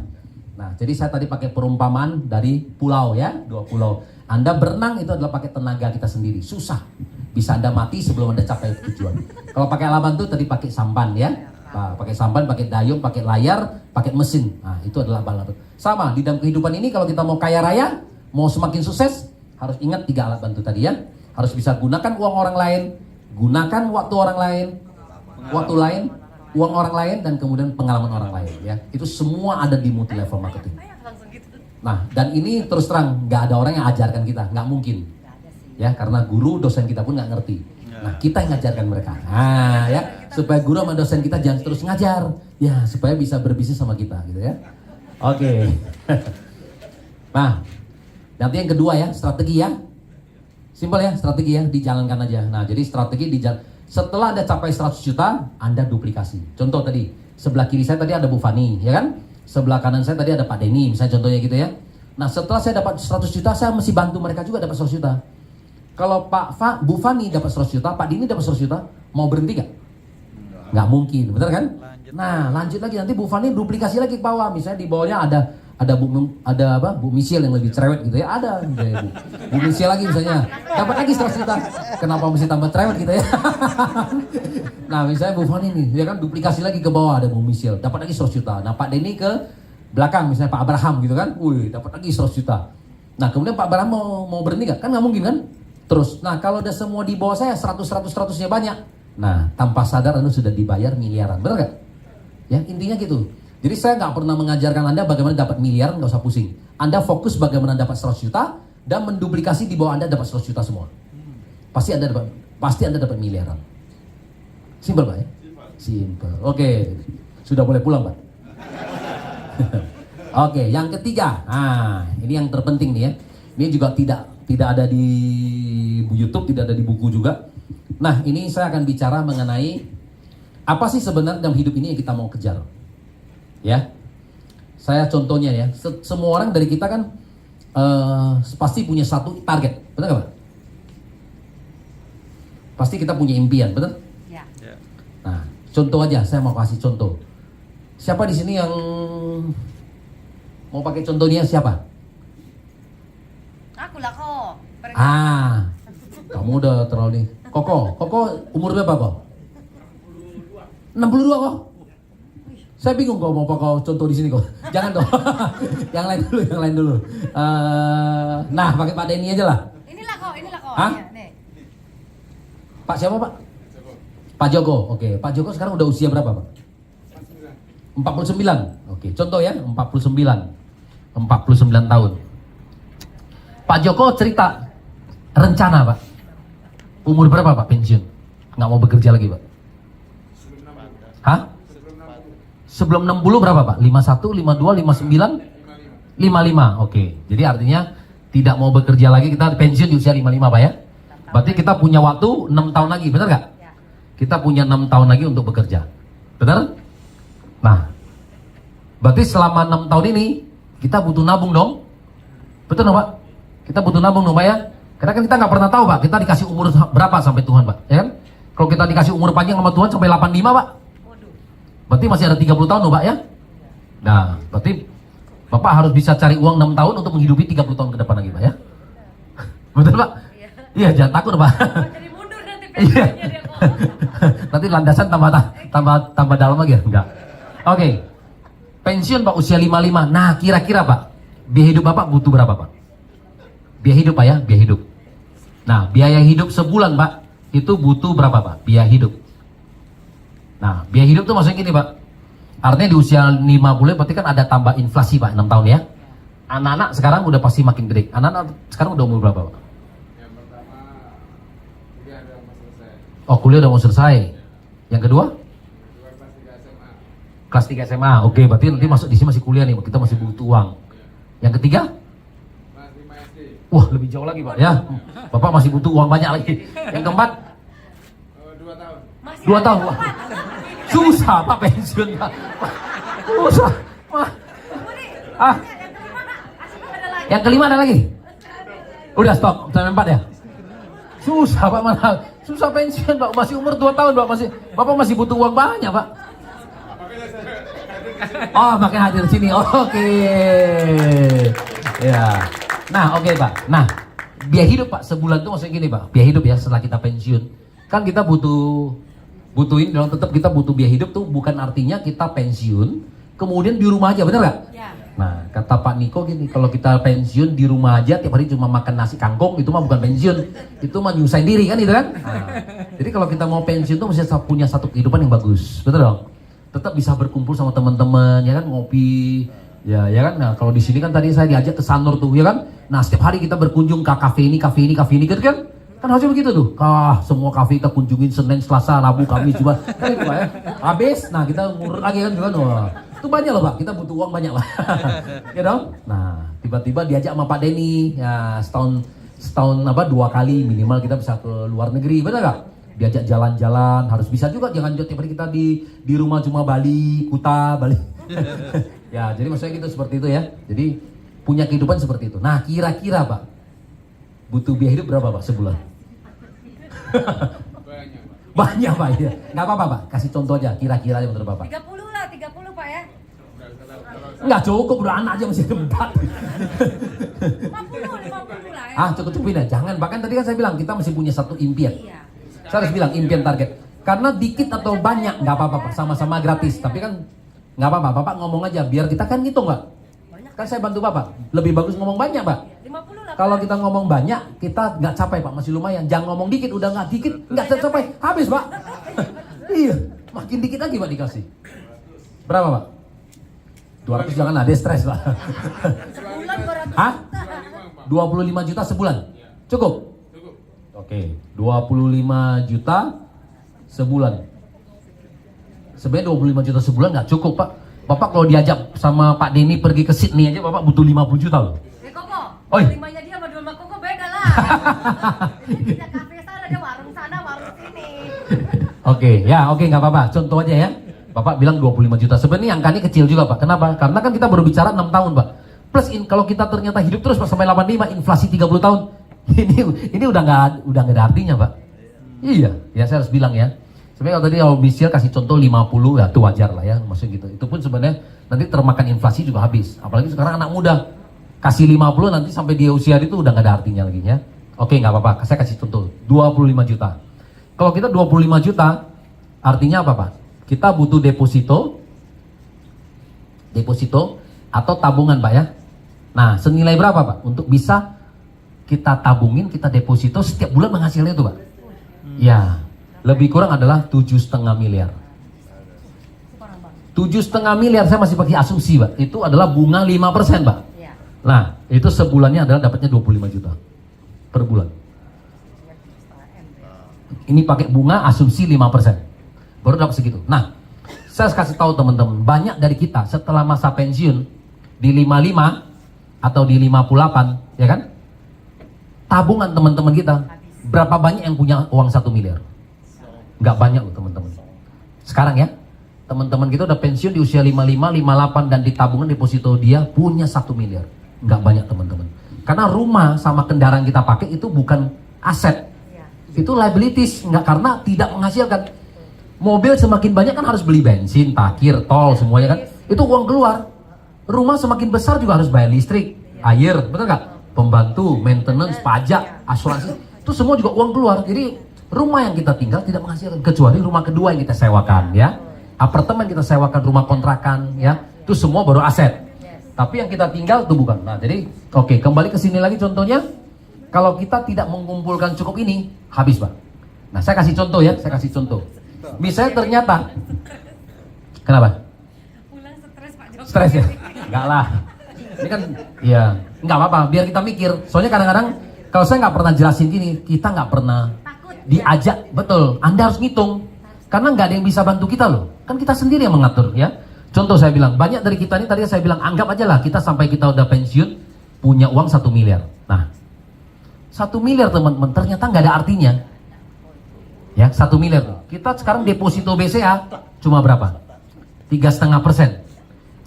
Nah, jadi saya tadi pakai perumpamaan dari pulau ya, 2 pulau. Anda berenang itu adalah pakai tenaga kita sendiri, susah. Bisa Anda mati sebelum Anda capai tujuan. Kalau pakai alat bantu tadi pakai sampan ya. Nah, pakai sampan, pakai dayung, pakai layar, pakai mesin. Nah, itu adalah alat bantu. Sama di dalam kehidupan ini, kalau kita mau kaya raya, mau semakin sukses, harus ingat 3 alat bantu tadi ya. Harus bisa gunakan uang orang lain, gunakan waktu orang lain, uang orang lain, dan kemudian pengalaman orang lain ya. Itu semua ada di multi level marketing. Nah, dan ini terus terang nggak ada orang yang ajarkan kita, nggak mungkin. Ya, karena guru dosen kita pun nggak ngerti. Nah, kita yang ngajarkan mereka. Nah, ya, supaya guru sama dosen kita jangan terus ngajar, ya, supaya bisa berbisnis sama kita, gitu ya. Oke. Nah, nanti yang kedua ya, strategi ya. Simpel ya, strategi ya, dijalankan aja. Nah, jadi strategi setelah Anda capai 100 juta, Anda duplikasi. Contoh tadi, sebelah kiri saya tadi ada Bu Fani, ya kan? Sebelah kanan saya tadi ada Pak Denny, misalnya contohnya gitu ya. Nah, setelah saya dapat 100 juta, saya mesti bantu mereka juga dapat 100 juta. Kalau Bu Fani dapat 100 juta, Pak Denny dapat 100 juta, mau berhenti gak? Nggak mungkin, betul kan? Nah, lanjut lagi, nanti Bu Fani duplikasi lagi ke bawah. Misalnya di bawahnya ada Bu Michelle yang lebih cerewet gitu ya, ada misalnya Bu Michelle lagi misalnya dapat lagi 100 juta. Kenapa mesti tambah cerewet gitu ya? Nah, misalnya Bu Fani nih, dia kan duplikasi lagi ke bawah, ada Bu Michelle, dapat lagi 100 juta. Nah, Pak Denny ke belakang, misalnya Pak Abraham gitu kan, wih, dapat lagi 100 juta. Nah kemudian Pak Bram mau berhenti nggak? Kan nggak mungkin kan? Terus, nah kalau udah semua di bawah saya 100-100-100-nya banyak. Nah tanpa sadar Anda sudah dibayar miliaran, benar nggak? Ya intinya gitu. Jadi saya nggak pernah mengajarkan Anda bagaimana dapat miliaran, nggak usah pusing. Anda fokus bagaimana dapat 100 juta dan menduplikasi di bawah Anda dapat 100 juta semua. Pasti Anda dapat miliaran. Simpel Pak ya? Simpel. Oke, sudah boleh pulang Pak. Oke, yang ketiga. Nah, ini yang terpenting nih ya. Ini juga tidak ada di YouTube, tidak ada di buku juga. Nah, ini saya akan bicara mengenai apa sih sebenarnya dalam hidup ini yang kita mau kejar. Ya. Saya contohnya ya, semua orang dari kita kan pasti punya satu target, benar nggak Pak? Pasti kita punya impian, benar? Ya. Nah, contoh aja, saya mau kasih contoh. Siapa di sini yang mau pakai contohnya siapa? Aku lah kok. Kamu udah terlalu nih. Koko umur berapa kok? 62 kok. Saya bingung kok mau pakai contoh di sini kok. Jangan dong. yang lain dulu. Nah, pakai Pak Denny aja lah. Inilah kok. Hah? Ya, nih. Pak siapa Pak? Pak Joko. Oke, Pak Joko sekarang udah usia berapa Pak? 49. Oke, contoh ya, 49 tahun. Pak Joko cerita rencana Pak. Umur berapa Pak pensiun? Nggak mau bekerja lagi Pak? Hah? Sebelum 60 berapa Pak? 51, 52, 59? 55. Oke, jadi artinya tidak mau bekerja lagi, kita pensiun di usia 55 Pak ya? Berarti kita punya waktu 6 tahun lagi, benar nggak? Kita punya 6 tahun lagi untuk bekerja. Benar? Nah, berarti selama 6 tahun ini kita butuh nabung dong. Betul dong Pak? Kita butuh nabung dong Pak ya? Karena kan kita nggak pernah tahu Pak, kita dikasih umur berapa sampai Tuhan Pak, ya kan? Kalau kita dikasih umur panjang sama Tuhan sampai 85 Pak, berarti masih ada 30 tahun dong Pak ya? Nah, berarti Bapak harus bisa cari uang 6 tahun untuk menghidupi 30 tahun ke depan lagi Pak ya? Betul Pak? Iya, jangan takut Pak. Jadi mundur nanti pensiunnya dia kok. Nanti landasan tambah dalam lagi ya? Enggak. Oke. Pensiun Pak usia 55. Nah, kira-kira Pak, biaya hidup Bapak butuh berapa Pak? Biaya hidup Pak ya, biaya hidup. Nah, biaya hidup sebulan Pak, itu butuh berapa Pak? Biaya hidup. Nah, biaya hidup tuh maksudnya gini Pak. Artinya di usia 50 berarti kan ada tambah inflasi Pak, 6 tahun ya. Anak-anak sekarang udah pasti makin gede. Anak-anak sekarang udah umur berapa Pak? Yang pertama, kuliah udah mau selesai. Oh, kuliah udah mau selesai. Yang kedua? Kedua kelas 3 SMA. Kelas 3 SMA. Oke, berarti nanti masuk di sini masih kuliah nih, kita masih butuh uang. Yang ketiga? Kelas 5 SD. Wah, lebih jauh lagi Pak ya. Bapak masih butuh uang banyak lagi. Yang keempat? 2 tahun. Masih 2 ada tahun. tempat. Wah, susah Pak pensiun Pak. Susah. Wah. Ah, yang kelima ada lagi? Udah stop, sampai 4 ya? Susah Pak, mana? Susah pensiun Pak, masih umur 2 tahun Pak, Bapak masih butuh uang banyak Pak. Oh, makanya hadir di sini. Oke. Ya. Nah, oke Pak. Nah, biaya hidup Pak sebulan tuh maksudnya gini Pak. Biaya hidup ya setelah kita pensiun. Kan kita butuhin dong, tetap kita butuh biaya hidup tuh bukan artinya kita pensiun kemudian di rumah aja, bener nggak? Ya. Nah, kata Pak Niko gini, kalau kita pensiun di rumah aja tiap hari cuma makan nasi kangkung, itu mah bukan pensiun, itu mah nyusahin diri kan itu kan? Nah, jadi kalau kita mau pensiun tuh mesti punya satu kehidupan yang bagus, betul dong? Tetap bisa berkumpul sama teman-teman, ya kan, ngopi, ya kan. Nah, kalau di sini kan tadi saya diajak ke Sanur tuh, ya kan? Nah, setiap hari kita berkunjung ke kafe ini, gitu kan? Kan harusnya begitu tuh. Semua kafe kita kunjungin Senin, Selasa, Rabu, Kamis, Jumat. Kan itu Pak ya. Habis, nah kita ngurut lagi kan, wah. Itu banyak loh Pak, kita butuh uang banyak Pak. Ya dong? Nah, tiba-tiba diajak sama Pak Denny, ya setahun 2 kali minimal kita bisa ke luar negeri, benar nggak? Diajak jalan-jalan, harus bisa juga, jangan tiap hari kita di rumah cuma Bali, Kuta, Bali. Ya, jadi maksudnya gitu seperti itu ya. Jadi punya kehidupan seperti itu. Nah, kira-kira Pak, butuh biaya hidup berapa Pak sebulan? Banyak, Pak. Banyak Pak ya. Nggak apa-apa Pak, kasih contoh aja kira-kira aja menurut Bapak. 30 lah, 30 Pak ya. Nggak cukup, udah anak aja masih ada 4. 50 lah ya. Cukup-cukupin ya. Jangan, bahkan tadi kan saya bilang kita masih punya satu impian. Iya. Saya harus bilang impian target. Karena dikit atau banyak nggak apa-apa Pak, sama-sama gratis. Tapi kan nggak apa-apa, Bapak ngomong aja biar kita kan gitu nggak? Banyak Kan saya bantu Bapak. Lebih bagus ngomong banyak, Pak. 50 lah. Kalau kita ngomong banyak, kita nggak capai, Pak. Masih lumayan. Jangan ngomong dikit, udah nggak dikit, nggak tercapai. Habis, Pak. Iya, makin dikit lagi, Pak, dikasih. Berapa, Pak? 200 jangan ada stres, Pak. Sebulan 200 Hah? juta. 25 juta sebulan? Cukup? Cukup. Oke, 25 juta sebulan. Sebenarnya 25 juta sebulan nggak cukup, Pak. Bapak kalau diajak sama Pak Denny pergi ke Sydney aja, Bapak butuh 50 juta loh. Koko, Oi. limanya dia sama 2 Koko beda lah. Dia kafe sana, dia warung sana, warung sini. Oke, nggak apa-apa. Contoh aja ya. Bapak bilang 25 juta. Sebenarnya angka ini kecil juga, Pak. Kenapa? Karena kan kita baru bicara 6 tahun, Pak. Plus kalau kita ternyata hidup terus Pak, sampai 85, inflasi 30 tahun. Ini udah nggak ada artinya, Pak. Iya, ya saya harus bilang ya. Sebenarnya kalau tadi Michelle kasih contoh 50 ya itu wajar lah ya, maksudnya gitu. Itu pun sebenarnya nanti termakan inflasi juga habis. Apalagi sekarang anak muda kasih 50 nanti sampai dia usia itu udah nggak ada artinya lagi ya. Oke, nggak apa-apa. Saya kasih contoh 25 juta. Kalau kita 25 juta artinya apa, Pak? Kita butuh deposito atau tabungan, Pak ya. Nah, senilai berapa, Pak? Untuk bisa kita tabungin, kita deposito setiap bulan menghasilkan itu, Pak. Ya, lebih kurang adalah 7,5 miliar. 7,5 miliar saya masih pakai asumsi, Pak. Itu adalah bunga 5%, Pak. Iya. Nah, itu sebulannya adalah dapatnya 25 juta per bulan. Ini pakai bunga asumsi 5%. Baru dapat segitu. Nah, saya kasih tahu teman-teman, banyak dari kita setelah masa pensiun di 55 atau di 58, ya kan? Tabungan teman-teman kita, berapa banyak yang punya uang 1 miliar? Nggak banyak loh teman-teman. Sekarang ya, teman-teman kita udah pensiun di usia 55, 58 dan di tabungan deposito dia punya 1 miliar. Nggak banyak teman-teman. Karena rumah sama kendaraan kita pakai itu bukan aset. Itu liabilities, nggak, karena tidak menghasilkan. Mobil semakin banyak kan harus beli bensin, parkir, tol semuanya kan. Itu uang keluar. Rumah semakin besar juga harus bayar listrik, air, betul nggak? Pembantu, maintenance, pajak, asuransi. Itu semua juga uang keluar. Jadi rumah yang kita tinggal tidak menghasilkan, kecuali rumah kedua yang kita sewakan ya. Apartemen kita sewakan, rumah kontrakan ya. Itu semua baru aset. Tapi yang kita tinggal itu bukan. Nah, jadi oke, kembali ke sini lagi contohnya. Kalau kita tidak mengumpulkan cukup ini, habis, Pak. Nah, saya kasih contoh ya, saya kasih contoh. Misalnya ternyata kenapa? Pulang stres Pak Jokowi. Stres ya? Enggak lah. Ini kan ya, enggak apa-apa, biar kita mikir. Soalnya kadang-kadang kalau saya nggak pernah jelasin gini, kita nggak pernah Takut. diajak, betul. Anda harus ngitung, karena nggak ada yang bisa bantu kita loh. Kan kita sendiri yang mengatur ya. Contoh saya bilang, banyak dari kita ini tadi saya bilang anggap aja lah kita sampai kita udah pensiun punya uang 1 miliar. Nah, 1 miliar teman-teman ternyata nggak ada artinya. Ya, 1 miliar. Kita sekarang deposito BCA cuma berapa? 3,5%.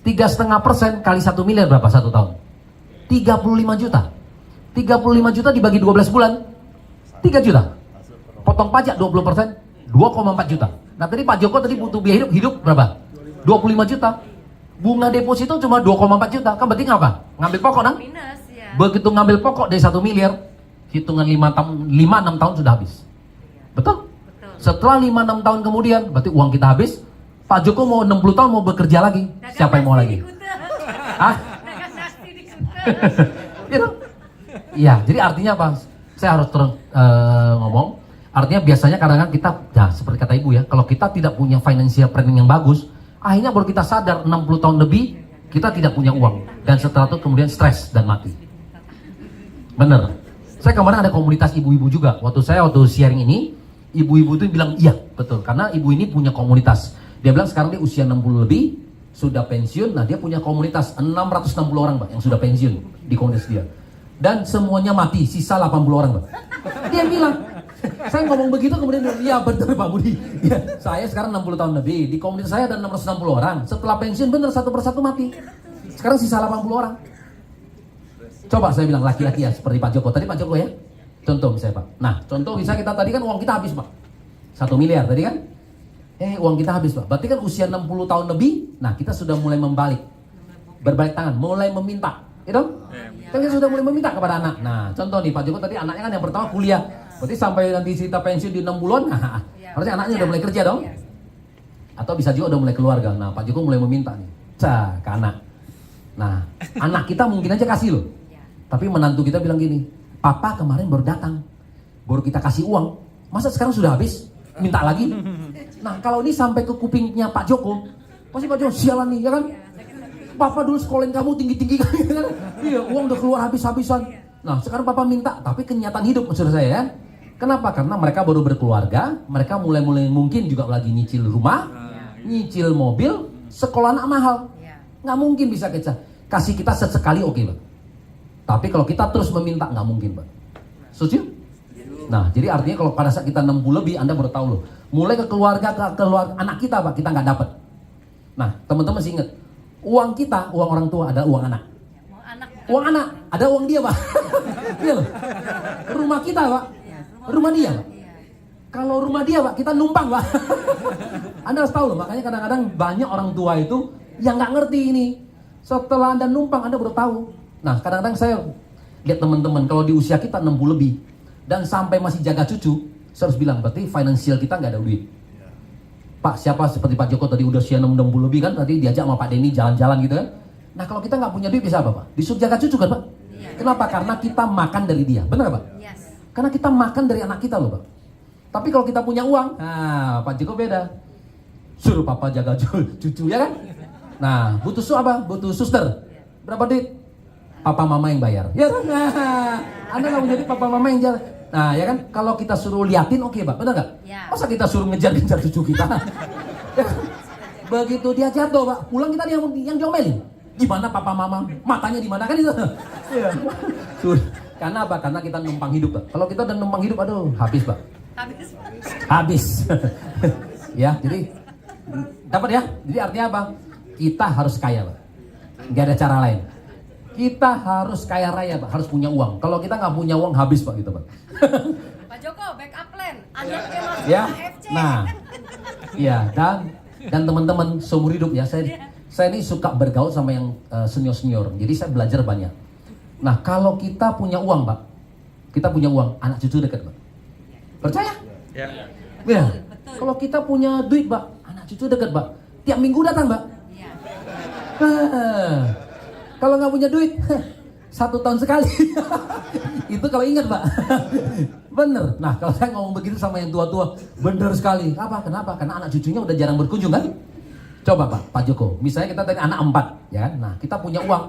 3,5% kali 1 miliar berapa satu tahun? 35 juta. 35 juta dibagi 12 bulan 3 juta. Potong pajak 20%, 2,4 juta. Nah tadi Pak Joko tadi butuh biaya hidup berapa? 25 juta. Bunga deposito cuma 2,4 juta. Kan berarti ngapa? Ngambil pokok kan? Minus ya. Begitu ngambil pokok dari 1 miliar, hitungan 5-6 tahun sudah habis. Betul? Setelah 5-6 tahun kemudian, berarti uang kita habis. Pak Joko mau 60 tahun mau bekerja lagi. Siapa yang mau lagi? Hah? Dagang nasi di Kuta. Gitu. Iya, jadi artinya apa? Saya harus terus ngomong. Artinya biasanya kadang-kadang kita, ya seperti kata Ibu ya, kalau kita tidak punya financial planning yang bagus, akhirnya baru kita sadar 60 tahun lebih kita tidak punya uang, dan setelah itu kemudian stres dan mati. Bener. Saya kemarin ada komunitas ibu-ibu juga. Waktu sharing ini, ibu-ibu itu bilang iya betul, karena ibu ini punya komunitas. Dia bilang sekarang dia usia 60 lebih, sudah pensiun. Nah dia punya komunitas 660 orang, Pak, yang sudah pensiun di komunitas dia. Dan semuanya mati, sisa 80 orang, Pak. Dia bilang, saya ngomong begitu kemudian dia, iya betul Pak Budi. Ya, saya sekarang 60 tahun lebih, di komunitas saya ada 660 orang. Setelah pensiun bener satu persatu mati. Sekarang sisa 80 orang. Coba saya bilang laki-laki ya, seperti Pak Joko. Tadi Pak Joko ya, contoh misalnya Pak. Nah, contoh misalnya kita tadi kan uang kita habis Pak. 1 miliar tadi kan. Uang kita habis Pak. Berarti kan usia 60 tahun lebih, nah kita sudah mulai berbalik tangan, mulai meminta. Gitu? Kan kita sudah mulai meminta kepada anak. Nah, contoh nih Pak Joko tadi anaknya kan yang pertama kuliah. Berarti sampai nanti kita pensiun di 6 bulan, nah, harusnya anaknya udah mulai kerja dong. Atau bisa juga udah mulai keluarga. Nah, Pak Joko mulai meminta nih. Ke anak. Nah, anak kita mungkin aja kasih loh. Tapi menantu kita bilang gini, papa kemarin baru datang, baru kita kasih uang, masa sekarang sudah habis? Minta lagi? Nah, kalau ini sampai ke kupingnya Pak Joko, pasti Pak Joko sialan nih, ya kan? Papa dulu sekolahin kamu tinggi-tinggi kan? Iya, uang udah keluar habis-habisan. Nah, sekarang papa minta, tapi kenyataan hidup maksud saya ya. Kenapa? Karena mereka baru berkeluarga, mereka mulai-mulai mungkin juga lagi nyicil rumah, nyicil mobil, sekolah anak mahal. Nggak mungkin bisa kita kasih kita sesekali oke, Pak. Tapi kalau kita terus meminta nggak mungkin, Pak. Setuju? Nah, jadi artinya kalau pada saat kita 60 lebih, Anda baru tahu loh. Mulai ke keluarga, anak kita, Pak, kita nggak dapat. Nah, teman-teman masih ingat, uang kita, uang orang tua adalah uang anak. Uang anak, ada uang dia, Pak. Iya loh. Rumah kita, Pak. Rumah dia, Pak. Kalau rumah dia, Pak, kita numpang, Pak. Anda harus tahu loh, makanya kadang-kadang banyak orang tua itu yang nggak ngerti ini. Setelah Anda numpang, Anda baru tahu. Nah, kadang-kadang saya lihat teman-teman kalau di usia kita 60 lebih dan sampai masih jaga cucu, saya harus bilang berarti finansial kita nggak ada duit. Pak, siapa seperti Pak Joko tadi udah usia 60 lebih kan, tadi diajak sama Pak Denny jalan-jalan gitu kan. Nah, kalau kita nggak punya duit bisa apa, Pak? Disuruh jaga cucu kan, Pak? Kenapa? Karena kita makan dari dia, benar Pak? Karena kita makan dari anak kita loh, Pak. Tapi kalau kita punya uang, nah Pak Joko beda. Suruh papa jaga cucu ya kan? Nah, butuh apa? Butuh suster. Berapa duit? Papa mama yang bayar. Ya kan? Nah, Anda nggak menjadi papa mama yang jalan. Nah, ya kan? Kalau kita suruh liatin, oke, Pak, benar nggak? Masa kita suruh ngejar-ngejar cucu kita? Ya kan? Begitu dia jatuh, Pak, pulang kita yang diomelin. Gimana papa mama? Matanya di mana kan itu? Iya. Karena apa? Karena kita numpang hidup, Pak. Kalau kita udah numpang hidup, aduh, habis, Pak. Habis. Ya, jadi dapat ya? Jadi artinya apa? Kita harus kaya, Pak. Gak ada cara lain. Kita harus kaya raya, Pak. Harus punya uang. Kalau kita nggak punya uang, habis, Pak, gitu, Pak. Pak Joko, backup plan. Anaknya masuk Ya. AFC. Nah, ya dan teman-teman seumur hidup ya, saya ini suka bergaul sama yang senior-senior. Jadi saya belajar banyak. Nah, kalau kita punya uang, Pak, kita punya uang, anak cucu dekat, Pak. Percaya? Ya. Kalau kita punya duit, Pak, anak cucu dekat, Pak. Tiap minggu datang, Pak. Kalau nggak punya duit, 1 tahun sekali. Itu kalau ingat, Pak. Bener. Nah, kalau saya ngomong begitu sama yang tua-tua, bener sekali. Apa? Kenapa? Karena anak cucunya udah jarang berkunjung kan? Coba, Pak Joko. Misalnya kita tadi anak 4, ya kan? Nah, kita punya uang.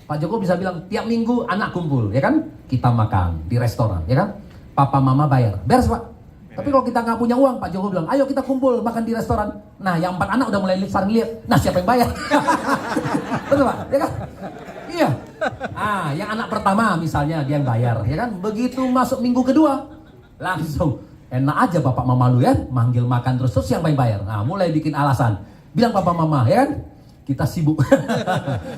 Pak Joko bisa bilang tiap minggu anak kumpul, ya kan? Kita makan di restoran, ya kan? Papa mama bayar. Beres, Pak. Tapi kalau kita nggak punya uang, Pak Joko bilang, ayo kita kumpul makan di restoran. Nah, yang 4 anak udah mulai saling lihat. Nah, siapa yang bayar? Betul, Pak? Ya kan? Iya. Yang anak pertama misalnya dia yang bayar, ya kan? Begitu masuk minggu kedua, langsung enak aja bapak mama lu ya, manggil makan terus siapa yang bayar? Nah, mulai bikin alasan. Bilang papa mama, ya kan? Kita sibuk.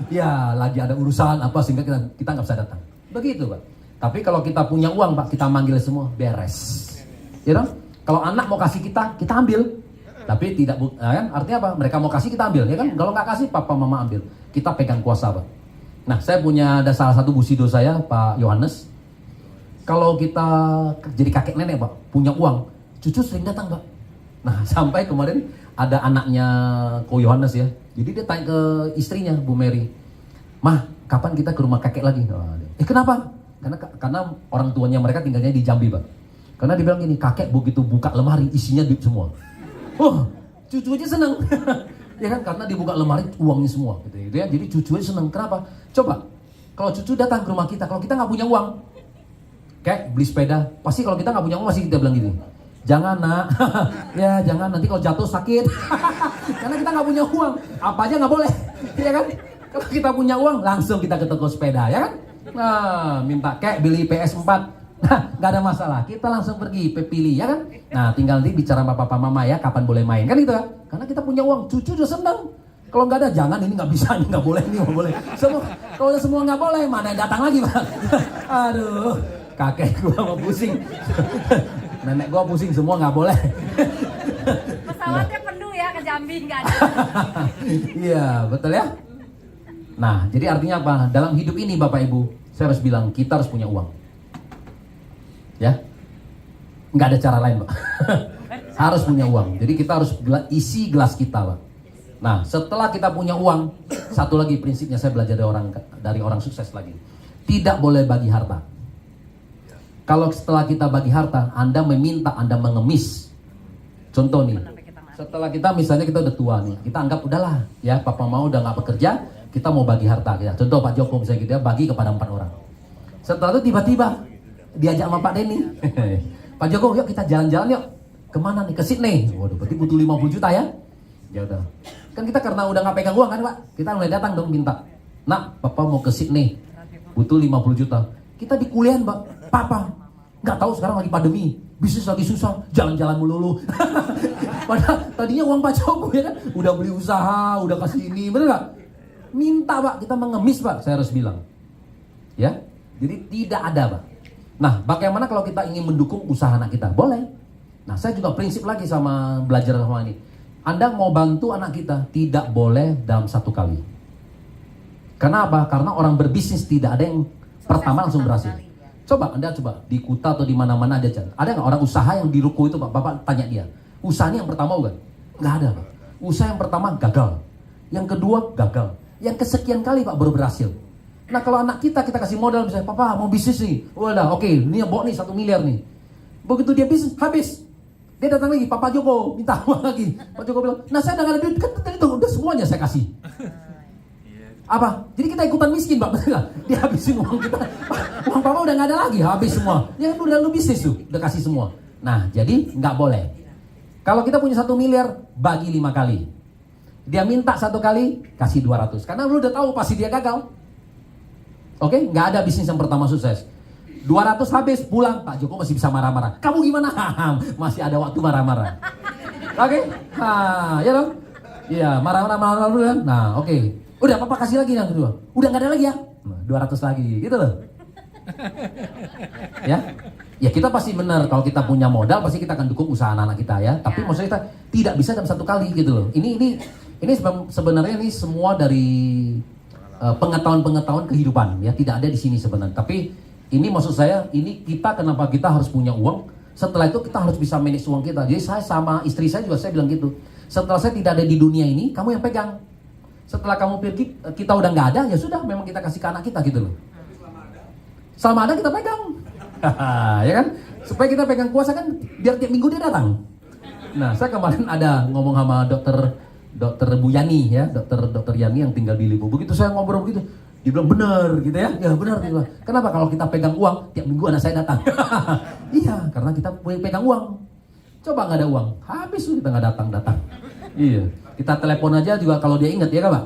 Ya, lagi ada urusan apa sehingga kita nggak bisa datang. Begitu, Pak. Tapi kalau kita punya uang, Pak, kita manggil semua beres. Ya dong? Kalau anak mau kasih kita ambil. Tapi tidak, kan? Artinya apa? Mereka mau kasih kita ambil, ya kan? Kalau nggak kasih, papa mama ambil. Kita pegang kuasa, Pak. Nah, saya punya ada salah satu busido saya, Pak Yohanes. Kalau kita jadi kakek nenek, Pak, punya uang, cucu sering datang, Pak. Nah, sampai kemarin ada anaknya Ko Yohanes ya. Jadi dia tanya ke istrinya, Bu Mary, "Mah, kapan kita ke rumah kakek lagi?" Kenapa? Karena orang tuanya mereka tinggalnya di Jambi, Pak. Karena dia bilang gini, kakek begitu buka lemari isinya duit semua. Cucu aja seneng. Ya kan, karena dibuka lemari uangnya semua gitu ya. Jadi cucu aja seneng. Kenapa? Coba kalau cucu datang ke rumah kita, kalau kita nggak punya uang, kayak beli sepeda, pasti kalau kita nggak punya uang masih kita bilang gini, "Jangan, Nak." Ya, jangan, nanti kalau jatuh sakit. Karena kita nggak punya uang, apa aja nggak boleh. Ya kan? Kalau kita punya uang, langsung kita ke toko sepeda, ya kan? Nah, minta kayak beli PS4. Nah, nggak ada masalah, kita langsung pergi pilih, ya kan? Nah, tinggal nanti bicara sama papa mama ya, kapan boleh main, kan gitu kan? Karena kita punya uang, cucu udah seneng. Kalau nggak ada, jangan, ini nggak bisa, ini nggak boleh, ini nggak boleh. Kalau udah semua nggak boleh, mana yang datang lagi, Pak? Aduh, kakek gua mau pusing, nenek gua pusing, semua nggak boleh. Pesawatnya penuh ya ke Jambi, nggak ada. Iya, betul ya. Nah, jadi artinya apa? Dalam hidup ini, Bapak Ibu, saya harus bilang kita harus punya uang. Ya, nggak ada cara lain, Pak. Harus punya uang. Jadi kita harus isi gelas kita, Pak. Nah, setelah kita punya uang, satu lagi prinsipnya saya belajar dari orang sukses lagi. Tidak boleh bagi harta. Kalau setelah kita bagi harta, Anda meminta, Anda mengemis. Contoh nih, setelah kita misalnya kita udah tua nih, kita anggap udahlah ya, papa mau udah nggak bekerja, kita mau bagi harta ya. Contoh Pak Joko misalnya kita bagi kepada 4 orang. Setelah itu tiba-tiba diajak sama Pak Denny, Pak Joko yuk kita jalan-jalan yuk. Kemana nih? Ke Sydney. Waduh, berarti butuh 50 juta ya? Ya udah. Kan kita karena udah nggak pegang uang kan Pak, kita mulai datang dong minta. Nak, papa mau ke Sydney, butuh 50 juta. Kita di kuliahan Pak, papa nggak tahu sekarang lagi pandemi, bisnis lagi susah, jalan-jalan melulu. Padahal tadinya uang Pak Joko ya kan, udah beli usaha, udah kasih ini, bener nggak? Minta Pak, kita mengemis Pak, saya harus bilang. Ya, jadi tidak ada Pak. Nah, bagaimana kalau kita ingin mendukung usaha anak kita? Boleh. Nah, saya juga prinsip lagi sama belajar sama ini. Anda mau bantu anak kita, tidak boleh dalam satu kali. Karena apa? Karena orang berbisnis tidak ada yang pertama langsung berhasil. Coba Anda coba di Kuta atau di mana-mana aja, ada nggak orang usaha yang di ruko itu Pak? Bapak tanya dia, usahanya yang pertama bukan? Nggak ada Pak. Usaha yang pertama gagal, yang kedua gagal, yang kesekian kali Pak baru berhasil. Nah kalau anak kita kasih modal misalnya, papa mau bisnis nih, udah oke, ini bawa nih 1 miliar nih. Begitu dia bisnis habis, dia datang lagi, Papa Joko minta uang lagi. Pak Joko bilang, nah saya udah gak ada duit, kan tadi tuh udah semuanya saya kasih. Apa? Jadi kita ikutan miskin Pak, betul gak? Dia habisin uang kita. Uang papa udah gak ada lagi, habis semua. Ya kan udah lu bisnis tuh, udah kasih semua. Nah jadi nggak boleh. Kalau kita punya 1 miliar, bagi 5 kali. Dia minta 1 kali, kasih 200. Karena lu udah tahu pasti dia gagal. Oke, nggak ada bisnis yang pertama sukses. 200 habis, pulang, Pak Joko masih bisa marah-marah. Kamu gimana? Masih ada waktu marah-marah. Oke, ya dong. Iya, marah-marah dulu kan. Nah, oke. Udah, papa kasih lagi yang kedua. Udah nggak ada lagi ya? 200 lagi, gitu loh. Ya kita pasti benar. Kalau kita punya modal, pasti kita akan dukung usaha anak-anak kita ya. Tapi maksudnya kita tidak bisa dalam 1 kali gitu loh. Ini sebenarnya ini semua dari pengetahuan kehidupan ya, tidak ada di sini sebenarnya. Tapi ini maksud saya, ini kenapa kita harus punya uang. Setelah itu kita harus bisa manage uang kita. Jadi saya sama istri saya juga saya bilang gitu. Setelah saya tidak ada di dunia ini, kamu yang pegang. Setelah kamu pergi, kita udah nggak ada, ya sudah, memang kita kasih ke anak kita gitu loh. Selama ada kita pegang, ya kan? Supaya kita pegang kuasa kan, biar tiap minggu dia datang. Nah, saya kemarin ada ngomong sama dokter Bu Yani ya, dokter Yani yang tinggal di Lipo. Begitu saya ngobrol begitu, dia bilang benar gitu ya, ya benar gitu. Kenapa? Kalau kita pegang uang, tiap minggu anak saya datang. Iya, karena kita pegang uang. Coba nggak ada uang, habis kita nggak datang. Iya, kita telepon aja juga kalau dia ingat ya kan Pak?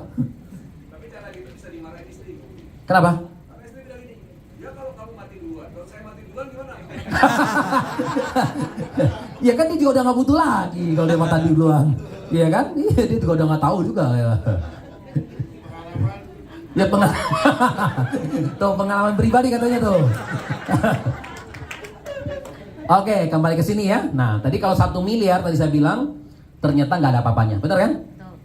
Tapi cara gitu bisa dimarahin istri. Kenapa? Karena istri bilang gini, ya kalau kamu mati duluan, kalau saya mati duluan gimana? Ya kan dia juga udah nggak butuh lagi kalau dia mati duluan. Iya kan? Iya, dia juga udah nggak tahu juga ya. Ya tuh pengalaman pribadi katanya tuh. Oke, kembali ke sini ya. Nah, tadi kalau 1 miliar tadi saya bilang ternyata nggak ada apa-apanya, benar kan?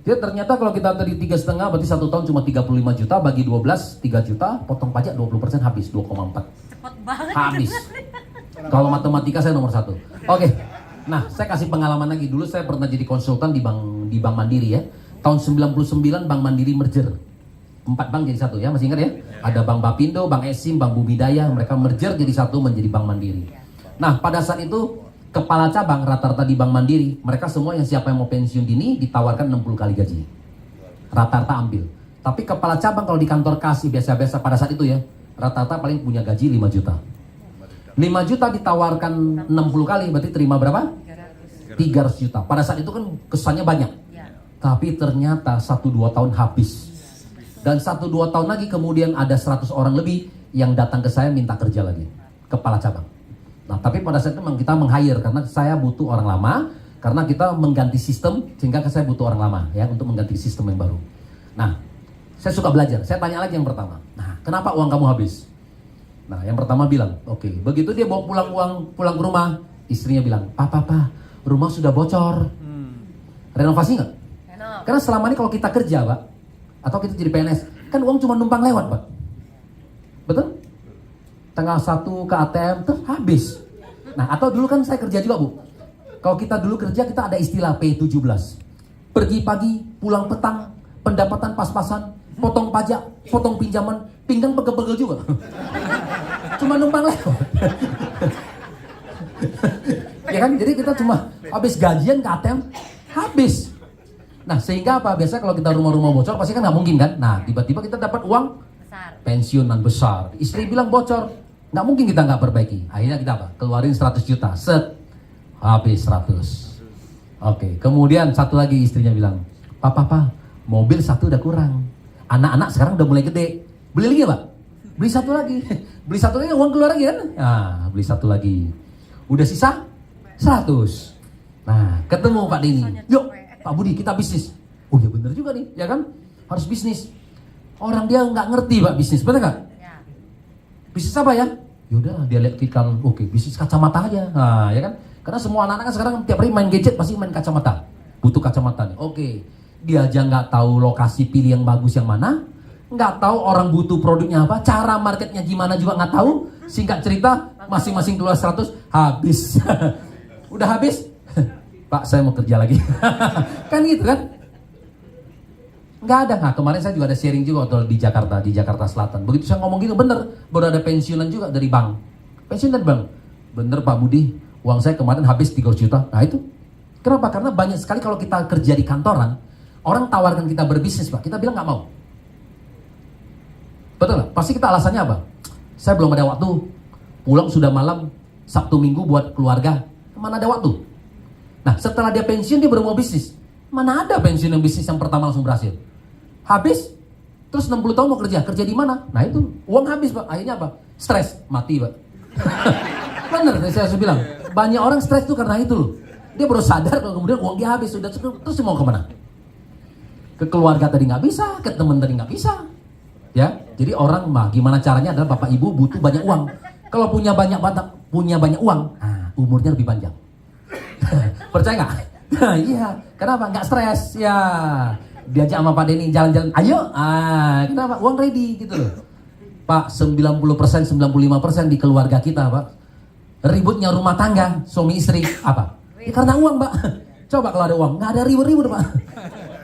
Jadi ternyata kalau kita tadi 3,5 berarti 1 tahun cuma 35 juta bagi 12 3 juta, potong pajak 20% habis 2,4. Cepet banget. Habis. Kalau matematika saya nomor 1. Oke. Nah, saya kasih pengalaman lagi. Dulu saya pernah jadi konsultan di Bank Mandiri ya. Tahun 99 Bank Mandiri merger. 4 bank jadi 1 ya, masih ingat ya? Ada Bank Bapindo, Bank Esim, Bank Bumidaya, mereka merger jadi 1 menjadi Bank Mandiri. Nah, pada saat itu kepala cabang rata-rata di Bank Mandiri, mereka semua yang siapa yang mau pensiun dini ditawarkan 60 kali gaji. Rata-rata ambil. Tapi kepala cabang kalau di kantor kasih biasa-biasa pada saat itu ya, rata-rata paling punya gaji 5 juta. 5 juta ditawarkan 60 kali, berarti terima berapa? 300 juta. Pada saat itu kan kesannya banyak. Tapi ternyata 1-2 tahun habis. Dan 1-2 tahun lagi kemudian ada 100 orang lebih yang datang ke saya minta kerja lagi. Kepala cabang. Nah, tapi pada saat itu memang kita meng-hire karena saya butuh orang lama, karena kita mengganti sistem sehingga saya butuh orang lama ya untuk mengganti sistem yang baru. Nah, saya suka belajar. Saya tanya lagi yang pertama. Nah, kenapa uang kamu habis? Nah, yang pertama bilang, oke. Begitu dia bawa pulang ke rumah, istrinya bilang, Pak, rumah sudah bocor. Renovasi nggak? Karena selama ini kalau kita kerja, Pak, atau kita jadi PNS, kan uang cuma numpang lewat, Pak. Betul? Tanggal 1 ke ATM tuh habis. Nah, atau dulu kan saya kerja juga, Bu. Kalau kita dulu kerja, kita ada istilah P17. Pergi pagi, pulang petang, pendapatan pas-pasan, potong pajak, potong pinjaman, pinggang pegel-pegel juga. Cuma numpang lewat. Ya kan, jadi kita cuma habis gajian ke ATM, habis. Nah, sehingga apa? Biasa kalau kita rumah-rumah bocor, pasti kan nggak mungkin kan? Nah, tiba-tiba kita dapat uang Besar. pensiunan besar. Istri bilang bocor, nggak mungkin kita nggak perbaiki. Akhirnya kita apa? Keluarin 100 juta, set, habis 100. Oke, kemudian satu lagi istrinya bilang, Papa, mobil satu udah kurang. Anak-anak sekarang udah mulai gede. Beli lagi ya, Pak? Beli satu lagi. Beli satu lagi, uang keluar lagi kan? Nah, beli satu lagi. Udah sisa 100. Nah, ketemu Pak Denny. Yuk, Pak Budi, kita bisnis. Oh ya bener juga nih, ya kan? Harus bisnis. Orang dia nggak ngerti Pak bisnis, bener nggak? Ya. Bisnis apa ya? Yaudah, dia lihat iklan. Oke, bisnis kacamata aja. Nah, ya kan? Karena semua anak-anak kan sekarang tiap hari main gadget pasti main kacamata. Butuh kacamata nih. Oke, dia aja nggak tahu lokasi pilih yang bagus yang mana, nggak tahu orang butuh produknya apa, cara marketnya gimana juga nggak tahu. Singkat cerita, masing-masing keluar 100, habis. Udah habis, Pak saya mau kerja lagi. Kan gitu kan? Nggak ada. Nah kemarin saya juga ada sharing juga waktu di Jakarta Selatan. Begitu saya ngomong gitu, bener, baru ada pensiunan juga dari bank. Pensiun dari bank. Bener Pak Budi, uang saya kemarin habis 300 juta. Nah itu, kenapa? Karena banyak sekali kalau kita kerja di kantoran, orang tawarkan kita berbisnis Pak, kita bilang nggak mau. Betul nggak? Pasti kita alasannya apa? Saya belum ada waktu, pulang sudah malam, Sabtu Minggu buat keluarga, mana ada waktu? Nah setelah dia pensiun dia baru mau bisnis. Mana ada pensiun yang bisnis yang pertama langsung berhasil? Habis, terus 60 tahun mau kerja di mana? Nah itu, uang habis Pak, akhirnya apa? Stres, mati Pak. Bener, saya harus bilang, banyak orang stres tuh karena itu loh. Dia baru sadar kalau kemudian uang dia habis, sudah terus dia mau kemana? Ke keluarga tadi nggak bisa, ke teman tadi nggak bisa. Ya, jadi orang mah gimana caranya adalah bapak ibu butuh banyak uang. Kalau punya banyak uang, nah, umurnya lebih panjang. Percaya nggak? Iya, kenapa? Nggak stres ya. Diajak sama Pak Denny jalan-jalan, ayo. Kenapa? Uang ready gitu loh. Pak, 90%, 95% di keluarga kita, Pak. Ributnya rumah tangga, suami istri, apa? Ya, karena uang, Pak. Coba kalau ada uang, nggak ada ribut-ribut, Pak.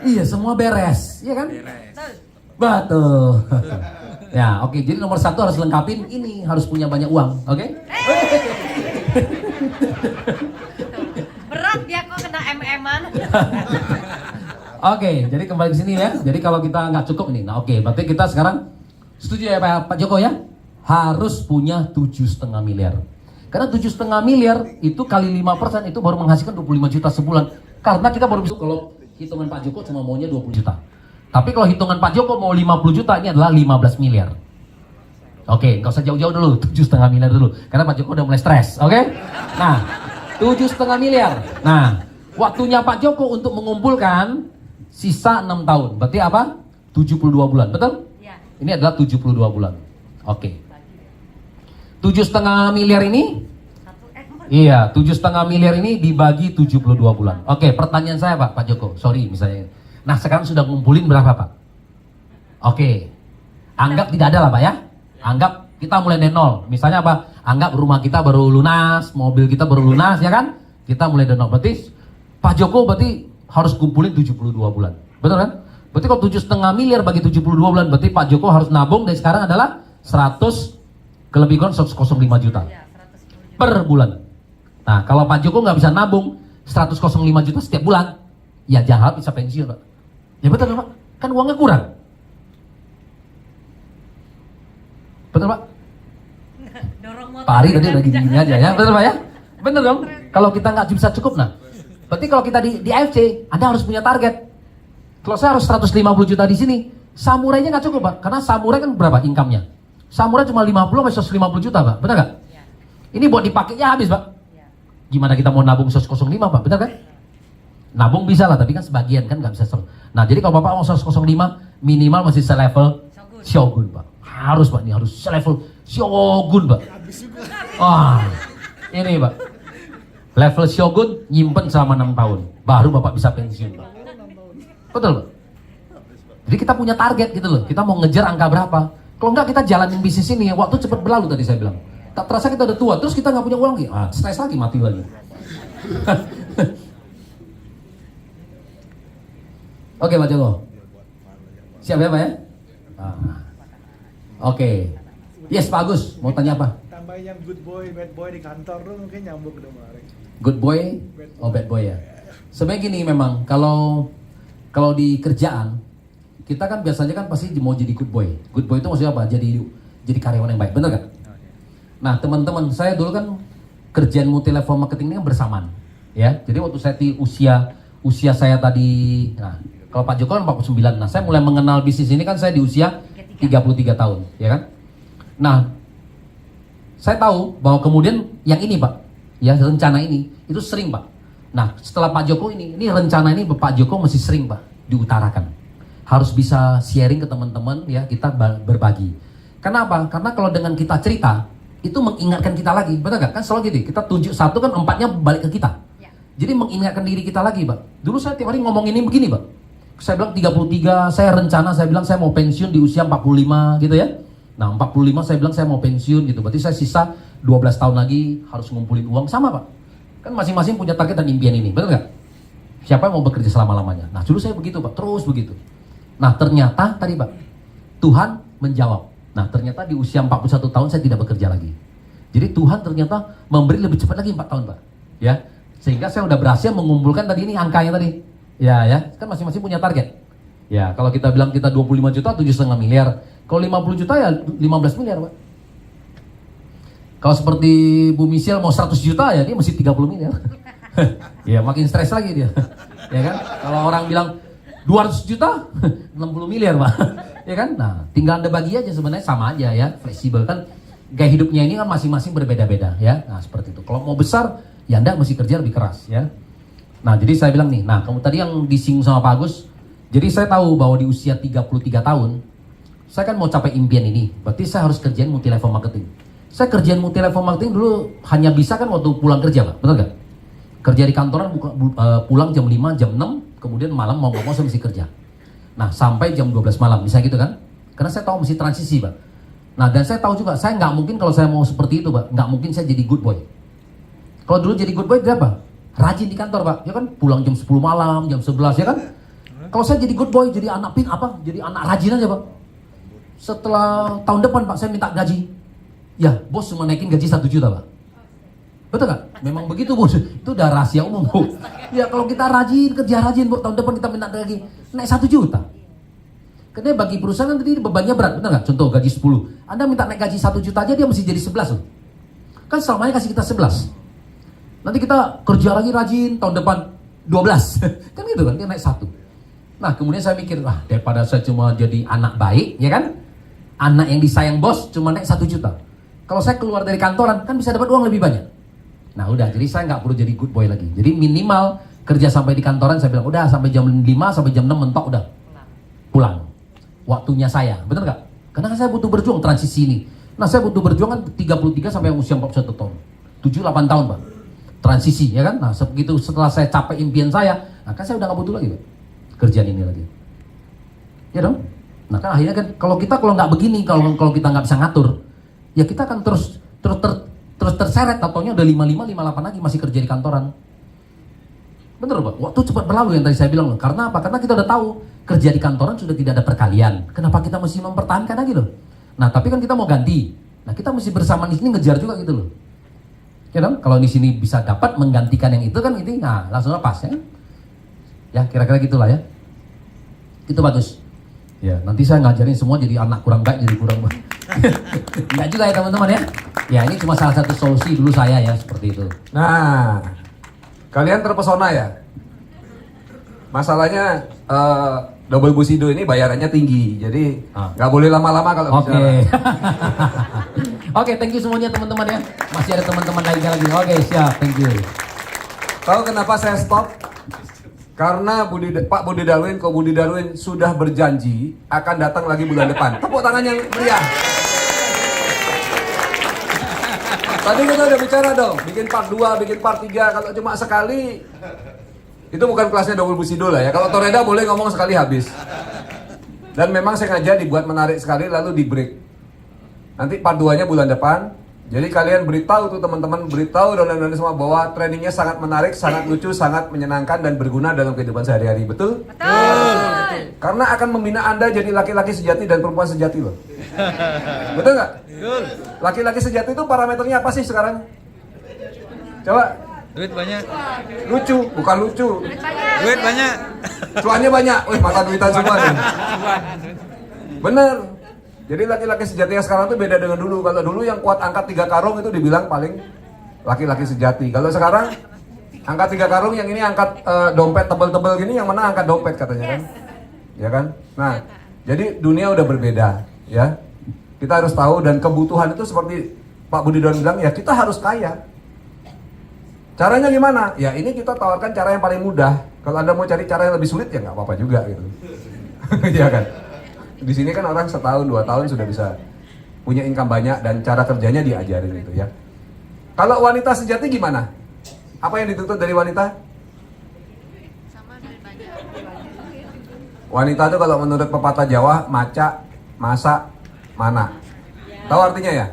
Iya, semua beres, iya kan? Betul. Ya, oke. Jadi nomor 1 harus lengkapin ini, harus punya banyak uang, oke? Berat dia kok kena MM-an. Oke, jadi kembali ke sini ya. Jadi kalau kita nggak cukup nih, nah oke, berarti kita sekarang setuju ya Pak Joko ya? Harus punya 7,5 miliar. Karena 7,5 miliar itu kali 5% itu baru menghasilkan 25 juta sebulan. Karena kita baru bisa, kalau hitungan Pak Joko cuma maunya 20 juta. Tapi kalau hitungan Pak Joko mau 50 juta, ini adalah 15 miliar. Oke, nggak usah jauh-jauh dulu, 7,5 miliar dulu. Karena Pak Joko udah mulai stres, oke? Nah, 7,5 miliar. Nah, waktunya Pak Joko untuk mengumpulkan sisa 6 tahun. Berarti apa? 72 bulan, betul? Ya. Ini adalah 72 bulan. Oke. 7,5 miliar ini? Iya, 7,5 miliar ini dibagi 72 bulan. Oke, pertanyaan saya Pak Joko, sorry misalnya. Nah sekarang sudah ngumpulin berapa Pak? Oke, anggap tidak ada lah Pak ya. Anggap kita mulai dari nol. Misalnya apa? Anggap rumah kita baru lunas, mobil kita baru lunas ya kan? Kita mulai dari nol. Berarti Pak Joko berarti harus kumpulin 72 bulan. Betul kan? Berarti kalau 7,5 miliar bagi 72 bulan, berarti Pak Joko harus nabung dari sekarang adalah 100 lebih kurang 105 juta per bulan. Nah kalau Pak Joko nggak bisa nabung 105 juta setiap bulan, ya jangan bisa pensiun Pak. Ya betul Pak, kan uangnya kurang. Betul Pak? Dorong motor. Pak Ari tadi udah gini-gini aja ya, betul Pak ya? Bener dong? Kalau kita nggak bisa cukup, nah berarti kalau kita di AFC, Anda harus punya target. Kalau saya harus 150 juta di sini, samurainya nggak cukup Pak, karena samurai kan berapa income-nya? Samurai cuma 50 sampai 150 juta Pak, benar nggak? Ya. Ini buat dipakainya habis Pak. Ya. Gimana kita mau nabung 105 Pak, benar kan? Nabung bisa lah, tapi kan sebagian kan nggak bisa. Nah jadi kalau Bapak mau 105, minimal masih selevel Shogun Pak. Harus Pak, ini harus selevel Shogun Pak. Wah, ini Pak. Level Shogun nyimpen selama 6 tahun, baru Bapak bisa pensiun Pak. Betul Pak? Jadi kita punya target gitu loh, kita mau ngejar angka berapa. Kalau enggak kita jalanin bisnis ini, waktu cepat berlalu tadi saya bilang. Tak terasa kita udah tua, terus kita nggak punya uang lagi, stres lagi, mati lagi. Oke Pak Joko. Siap ya Pak ya? Ah. Oke. Yes Pak Agus, mau tanya apa? Tambahin yang good boy, bad boy di kantor tuh mungkin nyambung ke kemarin. Good boy, oh bad boy ya. Sebenarnya gini memang kalau di kerjaan kita kan biasanya kan pasti mau jadi good boy. Good boy itu maksudnya apa? Jadi karyawan yang baik, bener gak? Nah teman-teman saya dulu kan kerjaan multi level marketing ini kan bersamaan, ya. Jadi waktu saya di usia saya tadi, nah kalau Pak Joko kan 49, nah saya mulai mengenal bisnis ini kan saya di usia 33 tahun, ya kan? Nah saya tahu bahwa kemudian yang ini Pak, ya rencana ini itu sering Pak. Nah setelah Pak Joko ini rencana ini Pak Joko masih sering Pak diutarakan. Harus bisa sharing ke teman-teman ya, kita berbagi. Kenapa? Karena kalau dengan kita cerita itu mengingatkan kita lagi, betul gak? Kan selalu gitu, kita tunjuk satu kan empatnya balik ke kita. Ya. Jadi mengingatkan diri kita lagi Pak. Dulu saya tiap hari ngomong ini begini Pak. Saya bilang 33, saya rencana, saya bilang saya mau pensiun di usia 45 gitu ya. Nah 45 saya bilang saya mau pensiun gitu, berarti saya sisa 12 tahun lagi harus ngumpulin uang, sama Pak. Kan masing-masing punya target dan impian ini, betul gak? Siapa yang mau bekerja selama-lamanya? Nah dulu saya begitu Pak, terus begitu. Nah ternyata tadi Pak, Tuhan menjawab. Nah ternyata di usia 41 tahun saya tidak bekerja lagi. Jadi Tuhan ternyata memberi lebih cepat lagi 4 tahun Pak. Ya, sehingga saya udah berhasil mengumpulkan tadi ini angkanya tadi. Ya, kan masing-masing punya target. Ya, kalau kita bilang kita 25 juta, 7,5 miliar. Kalau 50 juta ya 15 miliar Pak. Kalau seperti Bu Michelle mau 100 juta ya dia mesti 30 miliar. Ya makin stres lagi dia. Ya kan? Kalau orang bilang 200 juta, 60 miliar Pak. Ya kan? Nah, tinggal Anda bagi aja, sebenarnya sama aja ya, fleksibel kan. Gaya hidupnya ini kan masing-masing berbeda-beda ya. Nah, seperti itu. Kalau mau besar, ya Anda mesti kerja lebih keras ya. Nah, jadi saya bilang nih, nah kamu tadi yang disinggung sama Pak Agus, jadi saya tahu bahwa di usia 33 tahun, saya kan mau capai impian ini. Berarti saya harus kerjain multi level marketing. Saya kerjain multi level marketing dulu hanya bisa kan waktu pulang kerja Pak, betul gak? Kerja di kantoran pulang jam 5, jam 6, kemudian malam mau nggak mau saya mesti kerja. Nah sampai jam 12 malam, bisa gitu kan? Karena saya tahu mesti transisi Pak. Nah dan saya tahu juga, saya nggak mungkin kalau saya mau seperti itu Pak, nggak mungkin saya jadi good boy. Kalau dulu jadi good boy dia apa? Rajin di kantor Pak, ya kan? Pulang jam 10 malam, jam 11 ya kan? Kalau saya jadi good boy, jadi anak jadi anak rajin aja Pak. Setelah tahun depan Pak, saya minta gaji. Ya bos cuma naikin gaji 1 juta Pak. Betul gak? Memang begitu bos, itu udah rahasia umum Bu. Ya kalau kita rajin, kerja rajin Bu, tahun depan kita minta gaji naik 1 juta. Karena bagi perusahaan nanti bebannya berat, benar gak? Contoh gaji 10, Anda minta naik gaji 1 juta aja dia mesti jadi 11 loh. Kan selamanya kasih kita 11. Nanti kita kerja lagi rajin, tahun depan 12. Kan gitu kan, dia naik 1. Nah kemudian saya mikir, daripada saya cuma jadi anak baik, ya kan? Anak yang disayang bos cuma naik 1 juta. Kalau saya keluar dari kantoran, kan bisa dapat uang lebih banyak. Nah udah, jadi saya nggak perlu jadi good boy lagi. Jadi minimal kerja sampai di kantoran, saya bilang udah sampai jam 5, sampai jam 6 mentok udah pulang. Waktunya saya, bener nggak? Karena saya butuh berjuang transisi ini. Nah saya butuh berjuang kan 33 sampai usia 41 tahun. 7-8 tahun Pak. Transisi ya kan? Nah begitu setelah saya capai impian saya, nah kan saya udah nggak butuh lagi Pak kerjaan ini lagi. Ya dong? Nah kan akhirnya kan kalau nggak begini, kalau kita nggak bisa ngatur, ya kita akan terus terseret, tatonya udah 55, 58 lagi masih kerja di kantoran. Bener Pak, waktu cepat berlalu yang tadi saya bilang loh. Karena apa? Karena kita udah tahu kerja di kantoran sudah tidak ada perkalian. Kenapa kita mesti mempertahankan lagi loh? Nah tapi kan kita mau ganti. Nah kita mesti bersama di sini ngejar juga gitu loh. Ya dong, kalau di sini bisa dapat menggantikan yang itu kan ini, nah langsung lepas ya. Ya kira-kira gitulah ya. Itu bagus. Ya nanti saya ngajarin semua jadi anak kurang baik, jadi kurang baik. Enggak juga ya teman-teman ya. Ya ini cuma salah satu solusi dulu saya ya seperti itu. Nah, kalian terpesona ya? Masalahnya double busido ini bayarannya tinggi, jadi nggak boleh lama-lama kalau Oke. Oke, thank you semuanya teman-teman ya. Masih ada teman-teman lainnya lagi. Oke, siap, thank you. Tahu kenapa saya stop? Karena Pak Budi Darwin, Ko Budi Darwin sudah berjanji akan datang lagi bulan depan. Tepuk tangan yang meriah. Tadi kita udah bicara dong, bikin part 2, bikin part 3. Kalau cuma sekali, itu bukan kelasnya double busido lah ya. Kalau Toreda boleh ngomong sekali habis. Dan memang sengaja dibuat menarik sekali lalu di break. Nanti part 2-nya bulan depan. Jadi kalian beritahu tuh teman-teman, beritahu dan semua bahwa trainingnya sangat menarik, sangat lucu, sangat menyenangkan dan berguna dalam kehidupan sehari-hari. Betul? Betul. Karena akan membina Anda jadi laki-laki sejati dan perempuan sejati loh. Betul nggak? Laki-laki sejati itu parameternya apa sih sekarang? Coba. Duit banyak. Lucu, bukan lucu. Duit banyak. Cuannya banyak. Wih, mata duitan semua nih. Bener. Jadi laki-laki sejati yang sekarang tuh beda dengan dulu. Kalau dulu yang kuat angkat 3 karung itu dibilang paling laki-laki sejati. Kalau sekarang angkat 3 karung, yang ini angkat dompet tebel-tebel gini, yang mana angkat dompet katanya kan? Ya kan? Nah, jadi dunia udah berbeda, ya. Kita harus tahu, dan kebutuhan itu seperti Pak Budi Don bilang, ya kita harus kaya. Caranya gimana? Ya ini kita tawarkan cara yang paling mudah. Kalau Anda mau cari cara yang lebih sulit, ya nggak apa-apa juga gitu. Ya kan? Di sini kan orang setahun, 2 tahun sudah bisa punya income banyak dan cara kerjanya diajarin gitu ya. Kalau wanita sejati gimana? Apa yang dituntut dari wanita? Wanita itu kalau menurut pepatah Jawa, maca, masak, mana. Tahu artinya ya?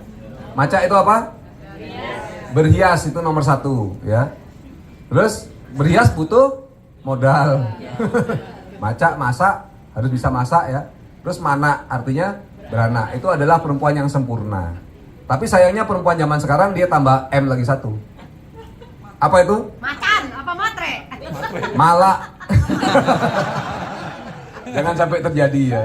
Maca itu apa? Berhias itu nomor 1 ya. Terus berhias butuh modal. Maca, masak, harus bisa masak ya. Terus mana artinya beranak. Itu adalah perempuan yang sempurna. Tapi sayangnya perempuan zaman sekarang dia tambah M lagi 1. Apa itu? Macan, apa matre? Malak. Jangan sampai terjadi ya.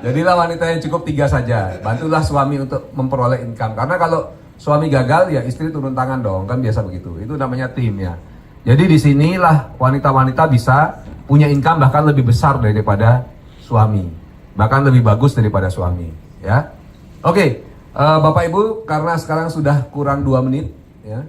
Jadilah wanita yang cukup 3 saja. Bantulah suami untuk memperoleh income. Karena kalau suami gagal ya istri turun tangan dong, kan biasa begitu. Itu namanya tim ya. Jadi disinilah wanita-wanita bisa punya income bahkan lebih besar daripada suami. Bahkan lebih bagus daripada suami ya. Oke, Bapak Ibu, karena sekarang sudah kurang 2 menit ya.